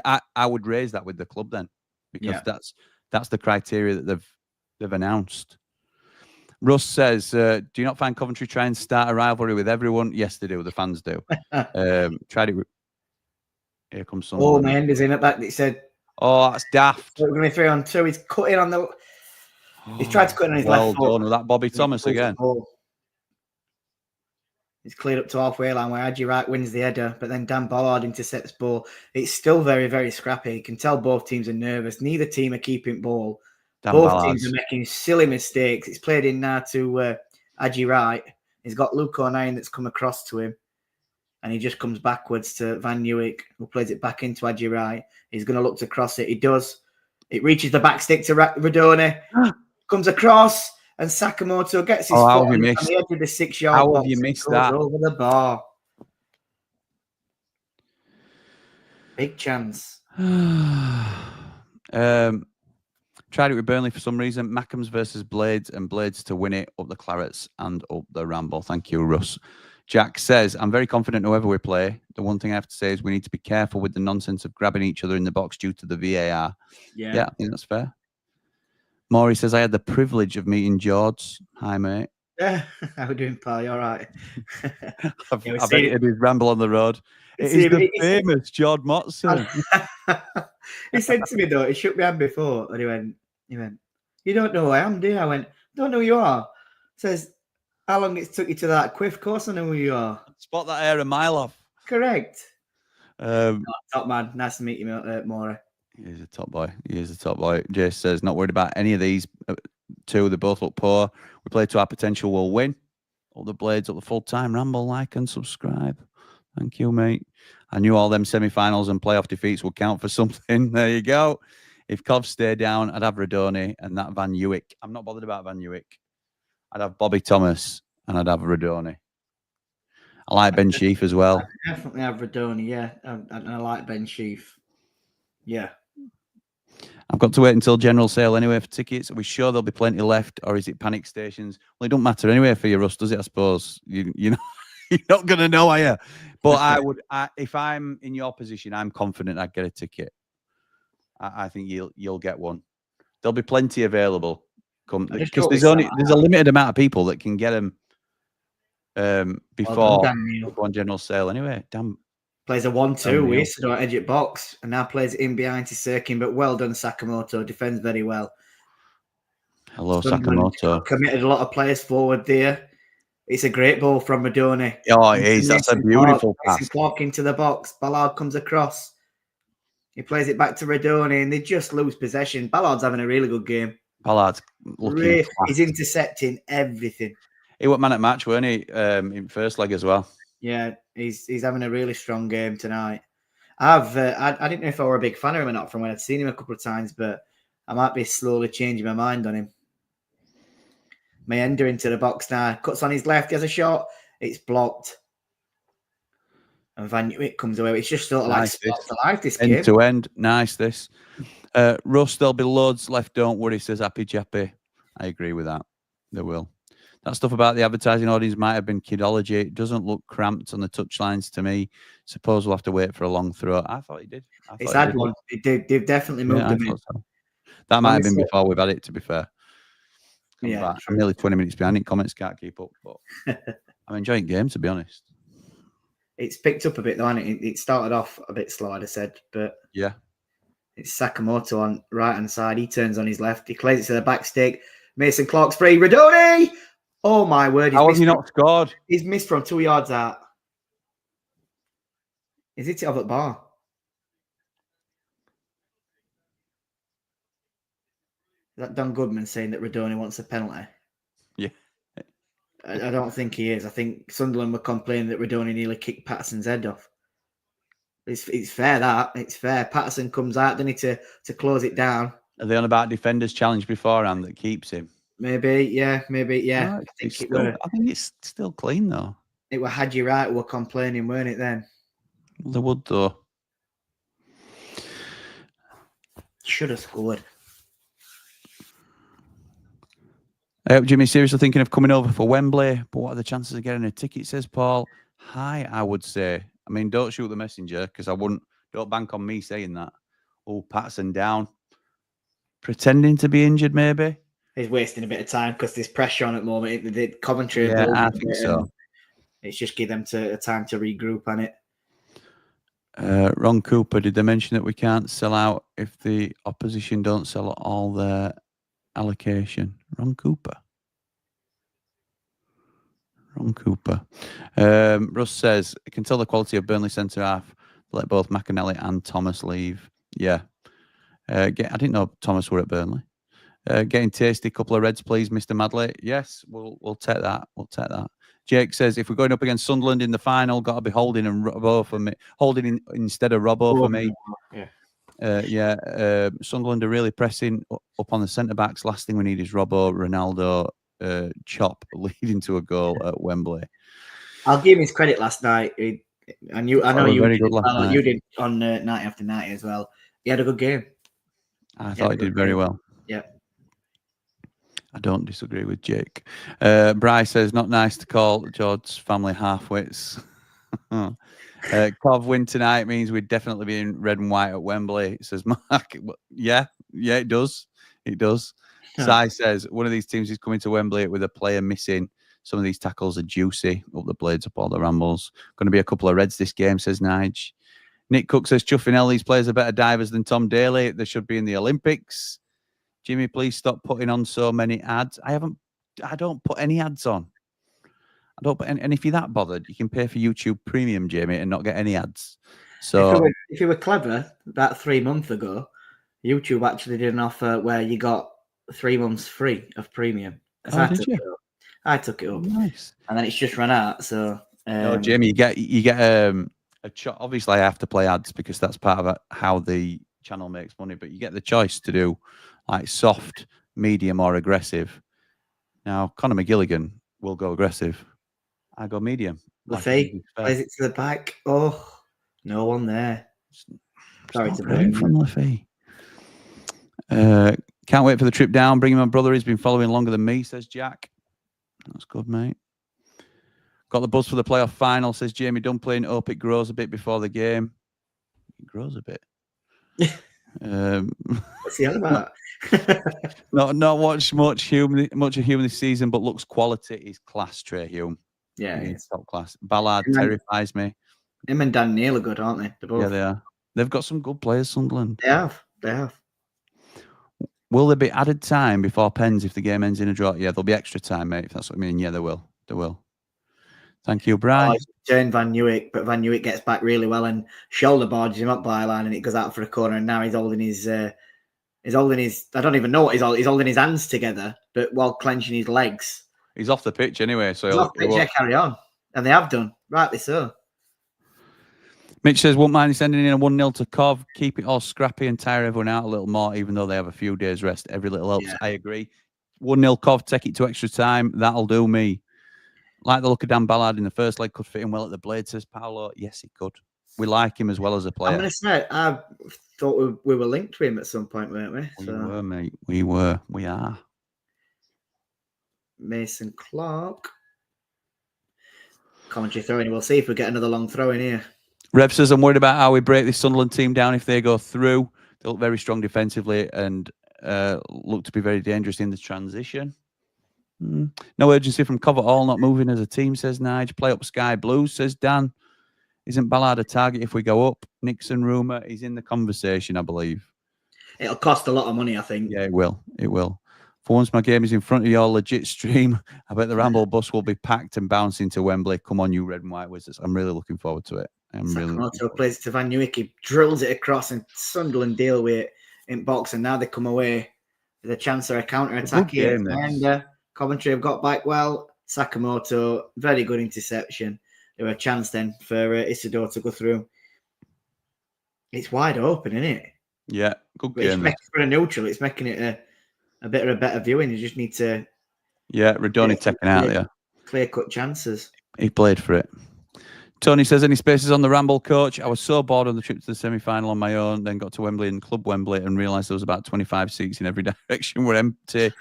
I would raise that with the club then, because that's the criteria that they've announced. Russ says, do you not find Coventry try and start a rivalry with everyone? Yes, they do. The fans do. Tried it. Here comes someone. Oh, my end is in at that. He said, oh, that's daft. So we're going to be 3-on-2. He's cutting on the... He's tried to cut in on his left foot. Well done with that Bobby Thomas again. It's cleared up to halfway line where Adji Wright wins the header, but then Dan Ballard intercepts ball. It's still very, very scrappy. You can tell both teams are nervous. Neither team are keeping ball. Both teams are making silly mistakes. It's played in now to Adji Wright. He's got Luke O'Nien that's come across to him, and he just comes backwards to Van Newick, who plays it back into Adji Wright. He's going to look to cross it. He does. It reaches the back stick to Radoni, comes across, and Sakamoto gets his foot on the edge of the 6-yard box. How have you missed that? Over the bar. Big chance. Tried it with Burnley for some reason. Mackems versus Blades, and Blades to win it, up the Clarets and up the Ramble. Thank you, Russ. Jack says, I'm very confident whoever we play. The one thing I have to say is we need to be careful with the nonsense of grabbing each other in the box due to the VAR. Yeah, I think that's fair. Maury says, I had the privilege of meeting George. Hi, mate. Yeah, how we doing, pal? You all right? I've edited his Ramble on the Road. It is the famous Jord Motson. He said to me, though, he shook my hand before, and he went, you don't know who I am, do you? I went, don't know who you are. Says, how long it took you to that quiff? Of course I know who you are. Spot that hair a mile off. Correct. Top man. Nice to meet you, Maury. He's a top boy. He is a top boy. Jace says, not worried about any of these two. They both look poor. We play to our potential. We'll win. All the Blades up the full-time Ramble. Like and subscribe. Thank you, mate. I knew all them semi-finals and playoff defeats would count for something. There you go. If Cov stayed down, I'd have Radoni and that Van Newick. I'm not bothered about Van Newick. I'd have Bobby Thomas and I'd have Radoni. I like Ben Sheaf as well. I definitely have Radoni, yeah. I like Ben Sheaf. Yeah. I've got to wait until general sale anyway for tickets. Are we sure there'll be plenty left, or is it panic stations? Well, it don't matter anyway for you, Russ, does it? I suppose you know you're not going to know, are you? But if I'm in your position, I'm confident I'd get a ticket. I think you'll get one. There'll be plenty available. Because there's a limited amount of people that can get them before one general sale anyway. Damn. Plays a 1-2. We used to do an edge at box, and now plays it in behind his circling. But well done, Sakamoto. Defends very well. Hello, Sakamoto. Committed a lot of players forward there. It's a great ball from Radoni. Oh, it is. That's a beautiful pass. Clark into the box. Ballard comes across. He plays it back to Radoni, and they just lose possession. Ballard's having a really good game. Ballard's looking He's intercepting everything. He was man at match, weren't he? In first leg as well. Yeah, he's having a really strong game tonight. I didn't know if I were a big fan of him or not from when I'd seen him a couple of times, but I might be slowly changing my mind on him. Mayender into the box now. Cuts on his left. He has a shot. It's blocked. And Van Newick comes away. It's just sort of like spots to life this game. End to end. Nice, this. Russ, there'll be loads left. Don't worry, says Happy Jappy. I agree with that. There will. That stuff about the advertising audience might have been kidology. It doesn't look cramped on the touchlines to me. Suppose we'll have to wait for a long throw. I thought he did. It's had one. They've definitely moved him in. So. That might have been before we've had it, to be fair. Yeah, I'm nearly 20 minutes behind it. Comments can't keep up, but I'm enjoying game, to be honest. It's picked up a bit, though, hasn't it? It started off a bit slow, I'd have said, but yeah. It's Sakamoto on right-hand side. He turns on his left. He plays it to the back stick. Mason Clark's free. Radoni! Oh, my word. How have you not scored? He's missed from 2 yards out. He's hit it off at bar. Is that Don Goodman saying that Radoni wants a penalty? Yeah. I don't think he is. I think Sunderland were complaining that Radoni nearly kicked Patterson's head off. It's fair, that. It's fair. Patterson comes out, they need to close it down. Are they on about defender's challenge beforehand that keeps him? Maybe, yeah. No, I think it's still clean, though. It were Hadji Wright who were complaining, weren't it, then? Well, they would, though. Should have scored. Jimmy, seriously thinking of coming over for Wembley, but what are the chances of getting a ticket, says Paul? High, I would say. I mean, don't shoot the messenger, because don't bank on me saying that. Oh, Patterson down. Pretending to be injured, maybe? He's wasting a bit of time because there's pressure on at the moment. The Coventry. Yeah, I think so. It's just give them a time to regroup on it. Ron Cooper, did they mention that we can't sell out if the opposition don't sell all their allocation? Ron Cooper. Russ says, I can tell the quality of Burnley centre-half. Let both McAnally and Thomas leave. Yeah. I didn't know Thomas were at Burnley. Getting tasty, couple of reds, please, Mr. Madley. Yes, we'll take that. We'll take that. Jake says, if we're going up against Sunderland in the final, got to be Holding and Robbo for me. Holding instead of Robbo for me. Yeah. Sunderland are really pressing up on the centre-backs. Last thing we need is Robbo, Ronaldo, chop leading to a goal at Wembley. I'll give him his credit last night. I know you very did, good last night. you did on 90 after 90 as well. He had a good game. I thought he did very well. Yeah. I don't disagree with Jake. Bryce says, not nice to call George's family half-wits. Cov win tonight means we'd definitely be in red and white at Wembley, says Mark. Yeah, it does. It does. Sai says, one of these teams is coming to Wembley with a player missing. Some of these tackles are juicy. Up the blades, up all the rambles. Going to be a couple of reds this game, says Nige. Nick Cook says, chuffing these players are better divers than Tom Daly. They should be in the Olympics. Jimmy, please stop putting on so many ads. I don't put any ads on. I don't put any, and if you're that bothered, you can pay for YouTube Premium, Jamie, and not get any ads. So if you were clever, about 3 months ago, YouTube actually did an offer where you got 3 months free of premium. Oh, did you? I took it up. Nice. And then it's just run out. So no, Jamie, you get a obviously I have to play ads because that's part of how the channel makes money, but you get the choice to do like soft, medium, or aggressive. Now, Conor McGilligan will go aggressive. I go medium. Lafay plays it to the back. Oh, no one there. Sorry to bring from Lafay. Can't wait for the trip down. Bringing my brother. He's been following longer than me, says Jack. That's good, mate. Got the buzz for the playoff final, says Jamie Dumpling. Hope it grows a bit before the game. It grows a bit. What's he on about? not watched much of Hume this season, but looks quality. Is class, Trey Hume. Yeah, he's top class. Ballard terrifies me. Him and Dan Neil are good, aren't they? Yeah, they are. They've got some good players, Sunderland. They have. Will there be added time before pens if the game ends in a draw? Yeah, there'll be extra time, mate, if that's what I mean. Yeah, there will. There will. Thank you, Brian. Turn Van Newick, but Van Newick gets back really well and shoulder barges him up byline, and it goes out for a corner. And now he's holding his. I don't even know what he's holding his hands together, but while clenching his legs. He's off the pitch anyway, so he'll carry on, and they have done rightly so. Mitch says, won't mind sending in a 1-0 to Cov. Keep it all scrappy and tire everyone out a little more, even though they have a few days rest. Every little helps. Yeah. I agree. 1-0 Cov, take it to extra time. That'll do me. Like the look of Dan Ballard in the first leg, could fit in well at the blade, says Paolo. Yes, he could. We like him as well as a player. I'm going to say, I thought we were linked to him at some point, weren't we? We were, mate. We were. We are. Mason Clark. Commentary throwing. We'll see if we get another long throw in here. Rev says, I'm worried about how we break this Sunderland team down if they go through. They look very strong defensively and look to be very dangerous in the transition. No urgency from Cov at all, not moving as a team, says Nige. Play up Sky Blues, says Dan. Isn't Ballard a target if we go up? Nixon rumour, he's in the conversation, I believe. It'll cost a lot of money, I think. Yeah, it will. It will. For once my game is in front of your legit stream, I bet the Ramble bus will be packed and bouncing to Wembley. Come on, you red and white wizards. I'm really looking forward to it. Sakamoto plays to Van Newick. He drills it across and Sunderland deal with it in box, and now they come away with a chance for a counter-attack here. And Coventry have got back well. Sakamoto, very good interception. There were a chance then for Isidore to go through. It's wide open, isn't it? Yeah, good game. It's for a neutral. It's making it a bit of a better viewing. You just need to... Yeah, Radoni taking out there. Clear-cut chances. He played for it. Tony says, any spaces on the Ramble, coach? I was so bored on the trip to the semi-final on my own, then got to Wembley and Club Wembley and realised there was about 25 seats in every direction were empty.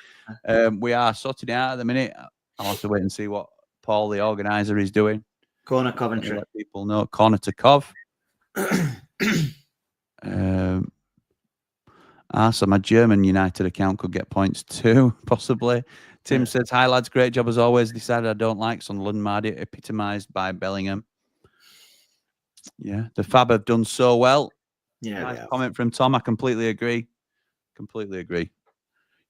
We are sorting it out at the minute. I'll have to wait and see what Paul, the organiser, is doing. Corner Coventry. Let people know. Corner to Cov. So my German United account could get points too, possibly. Tim says, hi lads, great job as always. Decided I don't like Sunderland, Mardy, epitomised by Bellingham. Yeah, the Fab have done so well. Yeah. Nice comment from Tom. I completely agree. Completely agree.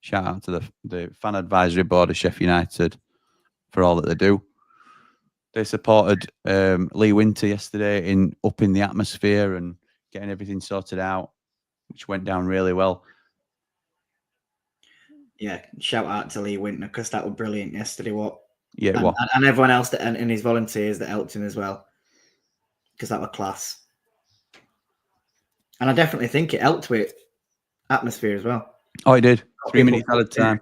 Shout out to the fan advisory board of Sheffield United for all that they do. They supported Lee Winter yesterday in upping the atmosphere and getting everything sorted out, which went down really well. Yeah, shout out to Lee Winter because that was brilliant yesterday. What Yeah, and, well, and everyone else and his volunteers that helped him as well, because that were class. And I definitely think it helped with atmosphere as well. oh, he did. 3 People minutes at a time.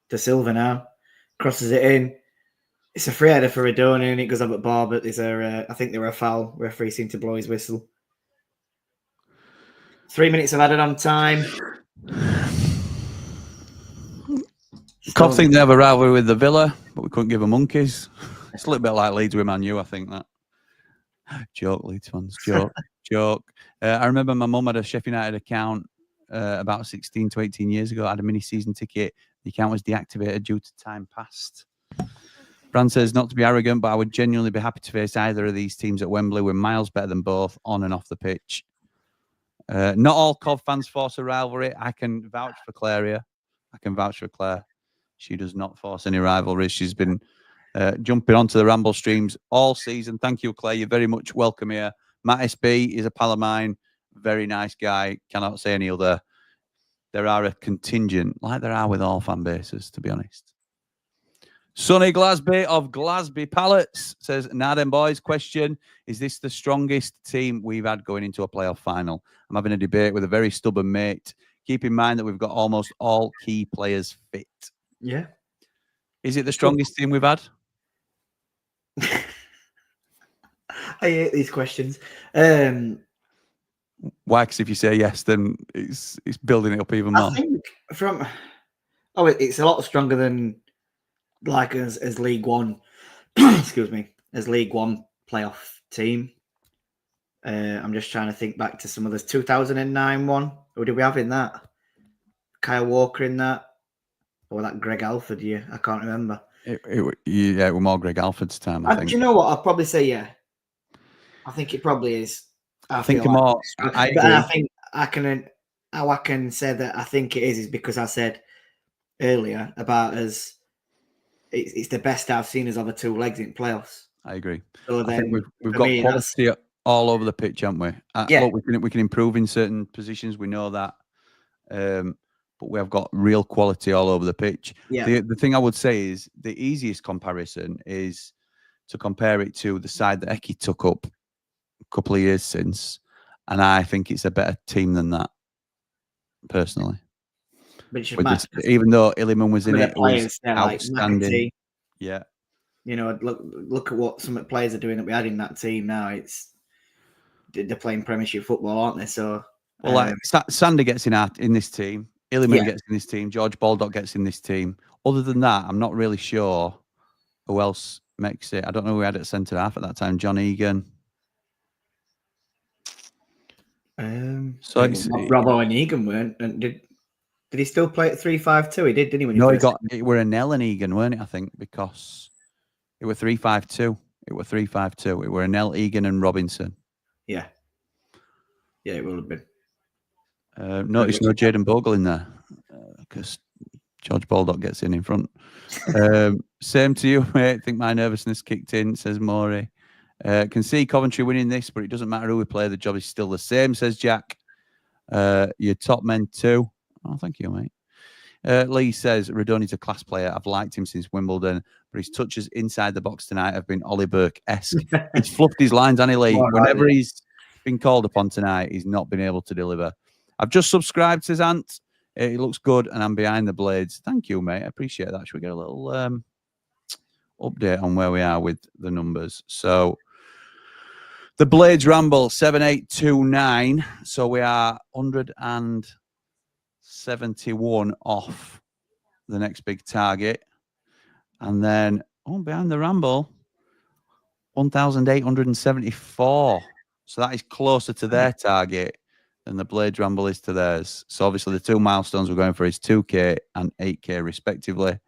De Silva now crosses it in. It's a free header for Redoni, and it goes up at bar, but I think there were a foul. Referee seemed to blow his whistle. 3 minutes of added on time. Cov think they have a rivalry with the Villa, but we couldn't give them monkeys. It's a little bit like Leeds with Man U, I think that. Joke, Leeds fans. Joke. Joke. I remember my mum had a Sheffield United account about 16 to 18 years ago. I had a mini season ticket. The account was deactivated due to time passed. Brand says, not to be arrogant, but I would genuinely be happy to face either of these teams at Wembley. We're miles better than both on and off the pitch. Not all Cov fans force a rivalry. I can vouch for Claire here. I can vouch for Claire. She does not force any rivalries. She's been jumping onto the Ramble streams all season. Thank you, Claire. You're very much welcome here. Matt SB is a pal of mine. Very nice guy. Cannot say any other. There are a contingent, like there are with all fan bases, to be honest. Sonny Glasby of Glasby Pallets says, now then, boys, question, is this the strongest team we've had going into a playoff final? I'm having a debate with a very stubborn mate. Keep in mind that we've got almost all key players fit. Yeah. Is it the strongest team we've had? I hate these questions. Why? Because if you say yes, then it's building it up even more. I think it's a lot stronger than like as League One. Excuse me, as League One playoff team. I'm just trying to think back to some of this 2009 one. Who did we have in that? Kyle Walker in that, or that Greg Alford year? I can't remember. It was more Greg Alford's time, I think. Do you know what? I'll probably say yeah. I think it probably is. I think more. I think I can say that I think it is because I said earlier about as it's the best I've seen us over two legs in playoffs. I agree. So I think we've got quality all over the pitch, haven't we? Yeah. Look, we can improve in certain positions. We know that, but we have got real quality all over the pitch. Yeah. The thing I would say is the easiest comparison is to compare it to the side that Eki took up a couple of years since, and I think it's a better team than that, personally. Even though Illiman was in it, was outstanding. Like yeah. You know, look at what some of the players are doing that we had in that team now. They're playing Premiership football, aren't they? So, well, like Sander gets in this team, Illiman gets in this team, George Baldock gets in this team. Other than that, I'm not really sure who else makes it. I don't know who we had at centre half at that time. John Egan. So Robbo and Egan weren't. And did he still play at 3-5-2? He did, didn't he? It were an Nell and Egan, weren't it? I think because it were 3-5-2. It were 3-5-2. It were an Nell, Egan, and Robinson. Yeah, it will have been. Notice no Jaden Bogle in there because George Baldock gets in front. Same to you, mate. I think my nervousness kicked in, says Maury. Can see Coventry winning this, but it doesn't matter who we play. The job is still the same, says Jack. Your top men too. Oh, thank you, mate. Lee says, Redoni's a class player. I've liked him since Wimbledon, but his touches inside the box tonight have been Ollie Burke-esque. He's fluffed his lines, hasn't he, Lee? Whenever he's been called upon tonight, he's not been able to deliver. I've just subscribed, says Ant. It looks good, and I'm behind the blades. Thank you, mate. I appreciate that. Should we get a little update on where we are with the numbers? So, the Blades Ramble, 7829. So, we are 171 off the next big target. And then, behind the Ramble, 1,874. So that is closer to their target than the Blades Ramble is to theirs. So obviously the two milestones we're going for is 2K and 8K respectively.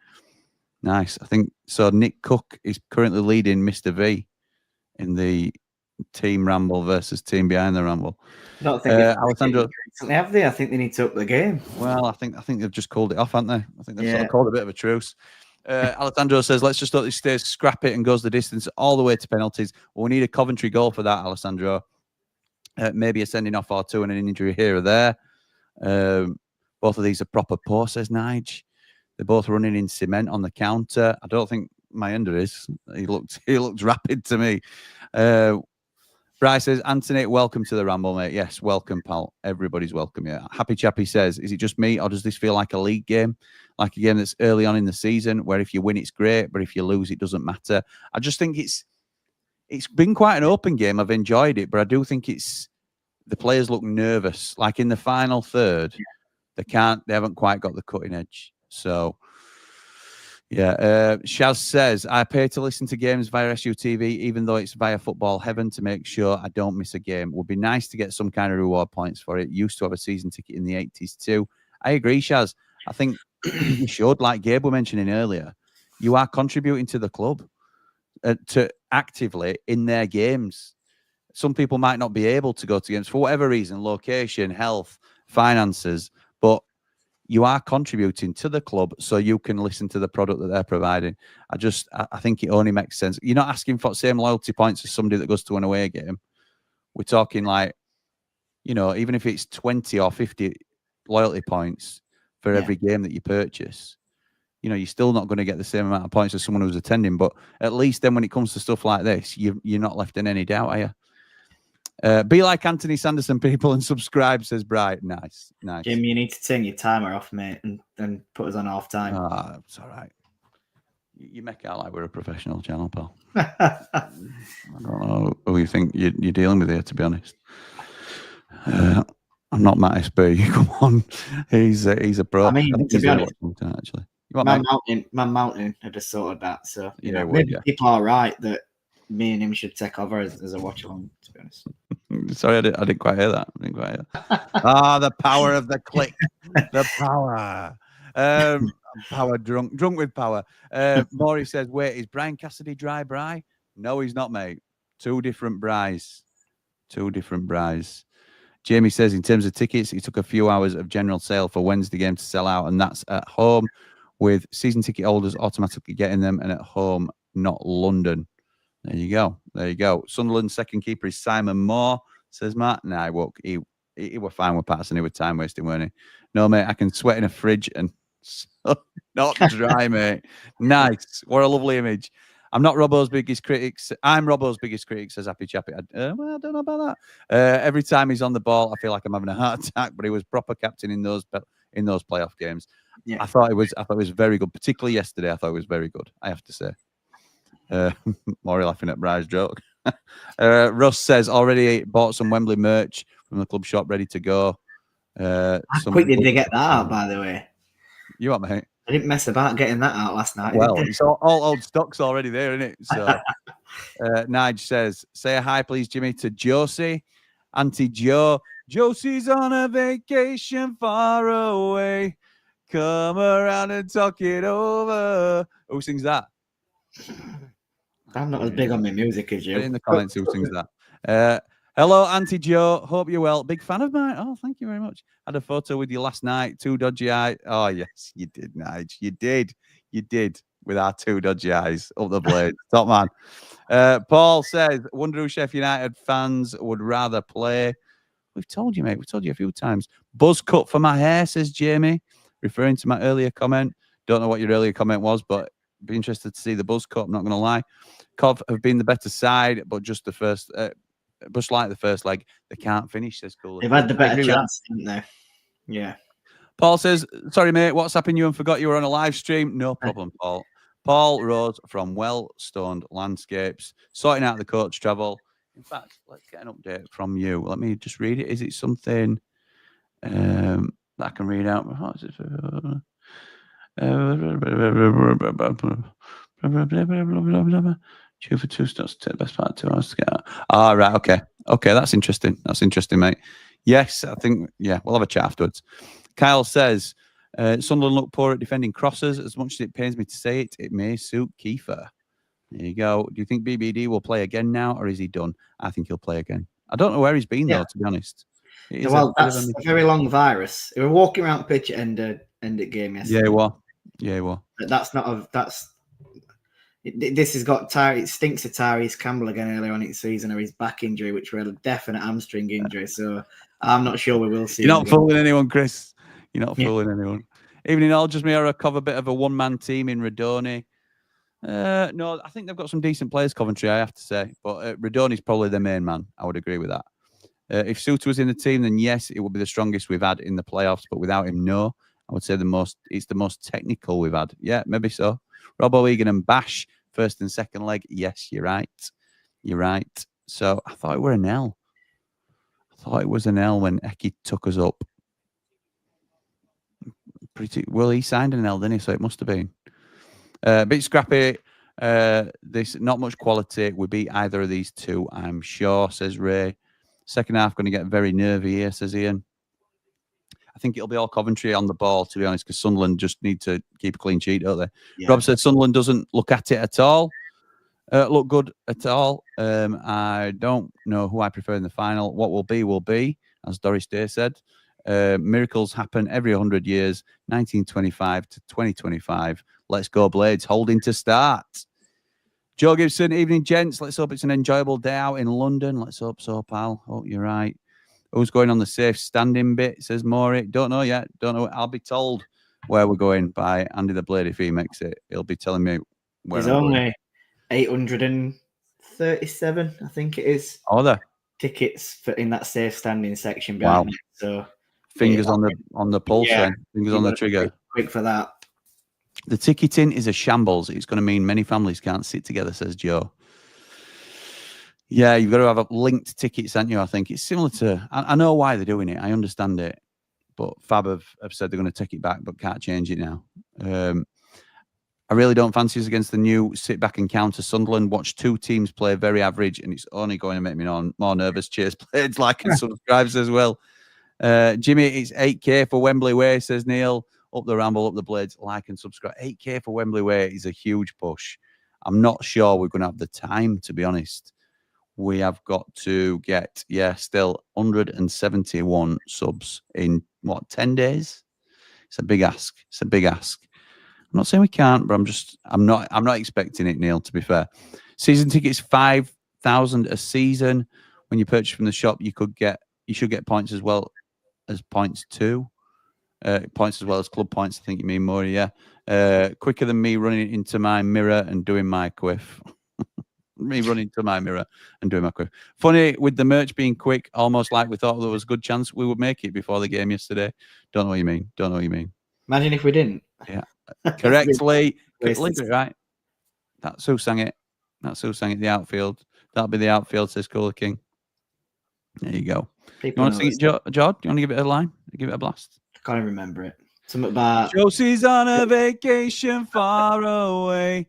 Nice. I think so. Nick Cook is currently leading Mr. V in the Team Ramble versus Team Behind the Ramble. I don't think Alessandro, have they? I think they need to up the game. Well, I think they've just called it off, haven't they? I think they've sort of called a bit of a truce. Alessandro says, let's just hope this stays scrap it and goes the distance all the way to penalties. Well, we need a Coventry goal for that, Alessandro. Maybe a sending off or two and an injury here or there. Both of these are proper poor, says Nige. They're both running in cement on the counter. I don't think my under is. He looked rapid to me. Bryce says, Anthony, welcome to the Ramble, mate. Yes, welcome, pal. Everybody's welcome, yeah. Happy Chappy says, is it just me, or does this feel like a league game? Like a game that's early on in the season, where if you win, it's great, but if you lose, it doesn't matter. I just think it's been quite an open game. I've enjoyed it, but I do think the players look nervous. Like in the final third, they haven't quite got the cutting edge. So, yeah. Shaz says, I pay to listen to games via SUTV, even though it's via Football Heaven, to make sure I don't miss a game. Would be nice to get some kind of reward points for it. Used to have a season ticket in the 80s too. I agree, Shaz. I think you should, like Gabe were mentioning earlier, you are contributing to the club to actively in their games. Some people might not be able to go to games for whatever reason, location, health, finances, but you are contributing to the club so you can listen to the product that they're providing. I think it only makes sense. You're not asking for the same loyalty points as somebody that goes to an away game. We're talking like, even if it's 20 or 50 loyalty points for every game that you purchase, you're still not going to get the same amount of points as someone who's attending. But at least then when it comes to stuff like this, you're not left in any doubt, are you? Be like Anthony Sanderson, people, and subscribe, says Bright. Nice. Jim, you need to turn your timer off, mate, and then put us on half time. It's all right. You make it out like we're a professional channel, pal. I don't know who you think you're dealing with here, to be honest. I'm not Matt SB. Come on, he's a pro. I mean, to be honest, actually, Man Mountain had just sorted that, so maybe people are right that me and him should take over as a watch along. To be honest. Sorry, I didn't quite hear that. The power of the click. The power. Power drunk with power. Maury says, wait, is Brian Cassidy dry Bry? No, he's not, mate. Two different Brys. Jamie says, in terms of tickets, it took a few hours of general sale for Wednesday game to sell out, and that's at home, with season ticket holders automatically getting them, and at home, not London. There you go. Sunderland's second keeper is Simon Moore, says Matt. Nah, he were fine with Patterson. He was time wasting, weren't he? No, mate, I can sweat in a fridge and not dry, mate. Nice. What a lovely image. I'm not Robbo's biggest critic. I'm Robbo's biggest critic, says Happy Chappy. I don't know about that. Every time he's on the ball, I feel like I'm having a heart attack, but he was proper captain in those playoff games. Yeah. I thought it was very good, particularly yesterday. I thought it was very good, I have to say. More laughing at Bry's joke. Russ says, already bought some Wembley merch from the club shop, ready to go. How quick did they get that out, by the way? You what, mate? I didn't mess about getting that out last night. Well, it's all old stock's already there, isn't it? So, Nige says, say a hi, please, Jimmy, to Josie, Auntie Joe. Josie's on a vacation far away. Come around and talk it over. Who sings that? I'm not as big on my music as you. Put in the comments who sings that. Hello, Auntie Joe. Hope you're well. Big fan of mine. Oh, thank you very much. Had a photo with you last night. Two dodgy eyes. Oh, yes, you did, Nige. You did with our two dodgy eyes up the blade. Top man. Paul says, wonder who Sheffield United fans would rather play. We've told you, mate. We've told you a few times. Buzz cut for my hair, says Jamie, referring to my earlier comment. Don't know what your earlier comment was, but be interested to see the buzz cut. I'm not going to lie. Cov have been the better side, but just the first, just like the first leg, they can't finish. Says Cool. They've had the better chance, haven't they? Yeah. Paul says, sorry, mate, what's happened? You and forgot you were on a live stream. No problem, Paul. Paul Rose from Well-Stoned Landscapes, sorting out the coach travel. In fact, let's get an update from you. Let me just read it. Is it something that I can read out? What is it? 2 for 2 starts to take the best part of 2 hours to get out. Ah, right. Okay, that's interesting. That's interesting, mate. Yes, I think, we'll have a chat afterwards. Kyle says, Sunderland look poor at defending crosses. As much as it pains me to say it, it may suit Kiefer. There you go. Do you think BBD will play again now, or is he done? I think he'll play again. I don't know where he's been, though, to be honest. Well, that's a very long virus. They were walking around the pitch at end of game yesterday. Yeah, he was. But that's not this has got it stinks of Tyrese Campbell again earlier on in the season, or his back injury, which was a definite hamstring injury. So I'm not sure we will see. You're not fooling anyone, Chris. You're not fooling anyone. Evening all, just me or a cover bit of a one-man team in Radoni. No, I think they've got some decent players, Coventry, I have to say. But Radoni's probably the main man. I would agree with that. If Suter was in the team, then yes, it would be the strongest we've had in the playoffs. But without him, no. I would say it's the most technical we've had. Yeah, maybe so. Robbo, Egan and Bash, first and second leg. Yes, you're right. You're right. So I thought it were an L. I thought it was an L when Eki took us up. Well, he signed an L, didn't he? So it must have been. A bit scrappy. This not much quality. We beat either of these two, I'm sure, says Ray. Second half going to get very nervy here, says Ian. I think it'll be all Coventry on the ball, to be honest, because Sunderland just need to keep a clean sheet, don't they? Yeah. Rob said Sunderland doesn't look at it at all. Look good at all. I don't know who I prefer in the final. What will be, as Doris Day said. Miracles happen every 100 years, 1925 to 2025. Let's go, Blades. Holding to start. Joe Gibson, evening, gents. Let's hope it's an enjoyable day out in London. Let's hope so, pal. Hope you're right. Who's going on the safe standing bit, says Maury. Don't know yet. Don't know. I'll be told where we're going by Andy the Blade if he makes it. He'll be telling me where There's I'm only going. 837, I think it is. Oh, there. Tickets for in that safe standing section behind me. So fingers on the pulse, then. Fingers on the trigger. Quick for that. The ticketing is a shambles. It's going to mean many families can't sit together, says Joe. Yeah, you've got to have linked tickets, haven't you? I think it's similar to. I know why they're doing it. I understand it, but Fab have said they're going to take it back, but can't change it now. I really don't fancy us against the new sit back and counter Sunderland. Watch two teams play very average, and it's only going to make me more nervous. Cheers, players, like and subscribes as well. Jimmy, it's 8K for Wembley Way, says Neil. Up the ramble, up the Blades, like and subscribe. 8K for Wembley Way is a huge push. I'm not sure we're going to have the time, to be honest. We have got to get, still 171 subs in, 10 days? It's a big ask. It's a big ask. I'm not saying we can't, but I'm not expecting it, Neil, to be fair. Season tickets, 5,000 a season. When you purchase from the shop, you should get points as well as points too. Points as well as club points, I think you mean more, yeah. Quicker than me running into my mirror and doing my quiff. Me running to my mirror and doing my quiff. Funny, with the merch being quick, almost like we thought there was a good chance we would make it before the game yesterday. Don't know what you mean. Don't know what you mean. Imagine if we didn't. Yeah. Correctly. Right. That's who sang it. That's who sang it, the outfield. That'll be the outfield, says Cooler King. There you go. You want to sing it, Jord? Do you want to give it a line? Give it a blast? I can't even remember it. Something about Josie's on a vacation far away.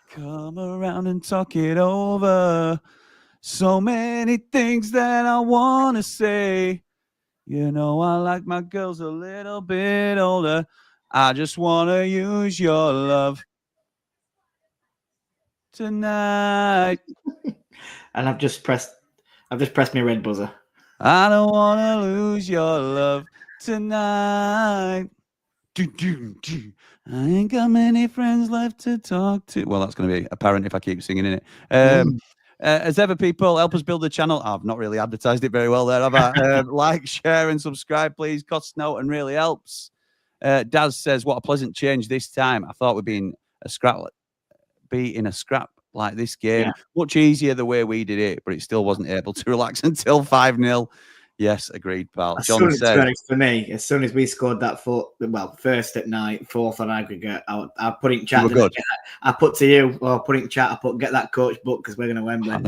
Come around and talk it over. So many things that I want to say. You know, I like my girls a little bit older. I just want to use your love tonight. And I've just pressed my red buzzer. I don't want to lose your love tonight. I ain't got many friends left to talk to. Well, that's going to be apparent if I keep singing in it. As ever, people, help us build the channel. I've not really advertised it very well there, have I? Like, share, and subscribe, please. Costs no and really helps. Daz says, what a pleasant change this time. I thought we'd be in a scrap like this game. Yeah. Much easier the way we did it, but it still wasn't able to relax until 5-0. Yes, agreed, pal. John said, for me, as soon as we scored that first at night, fourth on aggregate, I put it in chat. I put to you, or put it in chat. I put get that coach book because we're going to Wembley. I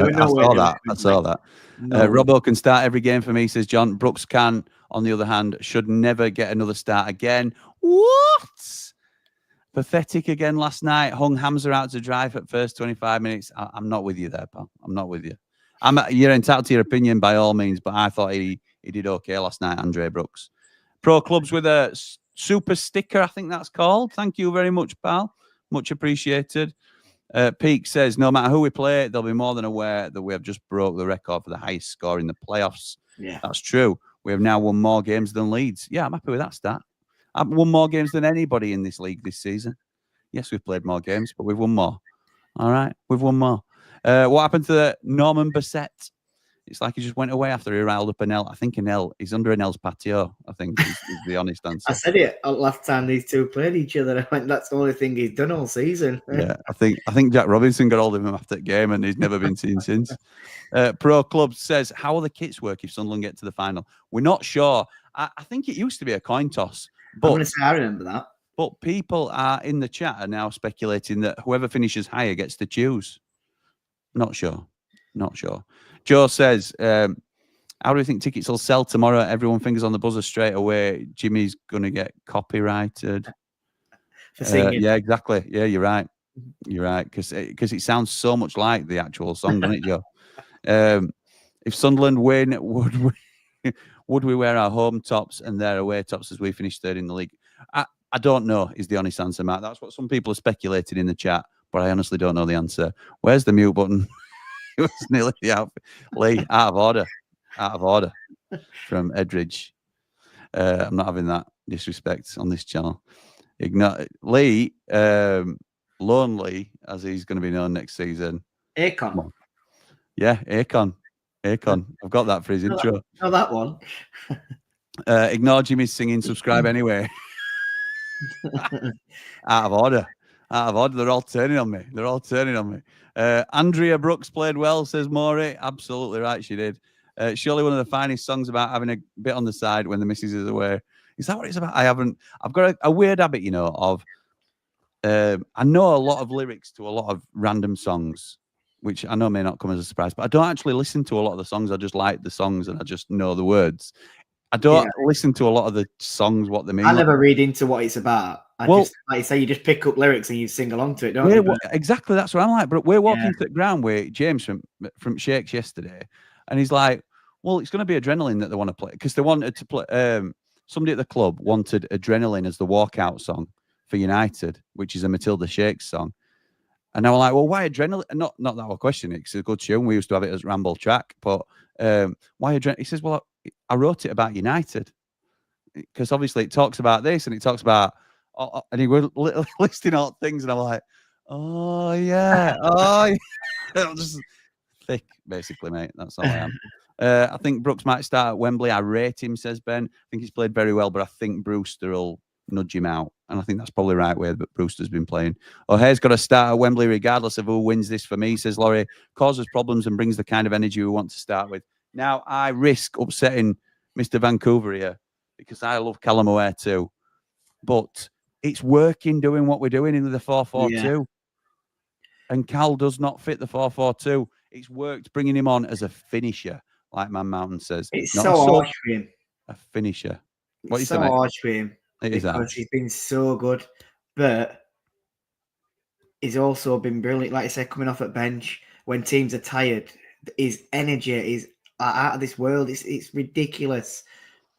saw that. No. Robbo can start every game for me, says John. Brooks can, on the other hand, should never get another start again. What? Pathetic again last night. Hung Hamza out to drive at first 25 minutes. I'm not with you there, pal. I'm not with you. You're entitled to your opinion by all means, but I thought he did okay last night, Andre Brooks. Pro Clubs with a super sticker, I think that's called. Thank you very much, pal. Much appreciated. Peake says, no matter who we play, they'll be more than aware that we have just broke the record for the highest score in the playoffs. Yeah, that's true. We have now won more games than Leeds. Yeah, I'm happy with that stat. I've won more games than anybody in this league this season. Yes, we've played more games, but we've won more. All right, we've won more. What happened to Norman Bassett? It's like he just went away after he riled up an L. I think he's under an L's patio, I think is the honest answer. I said it last time these two played each other. I went, that's the only thing he's done all season. Yeah, I think Jack Robinson got hold of him after the game and he's never been seen since. Pro Club says, how will the kits work if Sunderland get to the final? We're not sure. I think it used to be a coin toss. But, I'm going to say I remember that. But people are in the chat are now speculating that whoever finishes higher gets to choose. Not sure. Joe says, how do we think tickets will sell tomorrow? Everyone fingers on the buzzer straight away. Jimmy's going to get copyrighted. For singing. Yeah, exactly. Yeah, you're right. You're right. Because it sounds so much like the actual song, doesn't it, Joe? If Sunderland win, would we wear our home tops and their away tops as we finish third in the league? I don't know is the honest answer, Matt. That's what some people are speculating in the chat, but I honestly don't know the answer. Where's the mute button? It was nearly out. Lee, out of order from Edridge. I'm not having that disrespect on this channel. Lee, Lonely, as he's going to be known next season. Akon. Yeah, Akon. I've got that for his intro. Oh, that one. Ignore Jimmy's singing, subscribe anyway. Out of order. They're all turning on me. Andrea Brooks played well, says Maury. Absolutely right, she did. Surely one of the finest songs about having a bit on the side when the missus is away. Is that what it's about? I've got a weird habit, of I know a lot of lyrics to a lot of random songs, which I know may not come as a surprise, but I don't actually listen to a lot of the songs. I just like the songs and I just know the words. I don't listen to a lot of the songs, what they mean. I never read into what it's about. Just, like you say, you just pick up lyrics and you sing along to it, don't you? Exactly, that's what I'm like. But we're walking to the ground with James from Shakes yesterday, and he's like, well, it's going to be Adrenaline that they want to play, because they wanted to play, somebody at the club wanted Adrenaline as the walkout song for United, which is a Matilda Shakes song. And I was like, well, why Adrenaline? Not that I'll question it, it's a good tune. We used to have it as Ramble track, but why Adrenaline? He says, well, I wrote it about United, because obviously it talks about this and it talks about, and he was listing all things, and I'm like, oh yeah. I'm just thick, basically, mate. That's all I am. I think Brooks might start at Wembley. I rate him, says Ben. I think he's played very well, but I think Brewster will nudge him out. And I think that's probably the right way that Brewster's been playing. O'Hare's got to start at Wembley regardless of who wins this for me, says Laurie. Causes problems and brings the kind of energy we want to start with. Now, I risk upsetting Mr. Vancouver here because I love Callum O'Hare too. But it's working doing what we're doing in the 4-4-2. Yeah. And Cal does not fit the 4-4-2. It's worked bringing him on as a finisher, like Man Mountain says. It's so harsh for him. A finisher. What it's so harsh for him. It is because he's been so good. But he's also been brilliant. Like I said, coming off at bench when teams are tired, his energy is out of this world. It's ridiculous.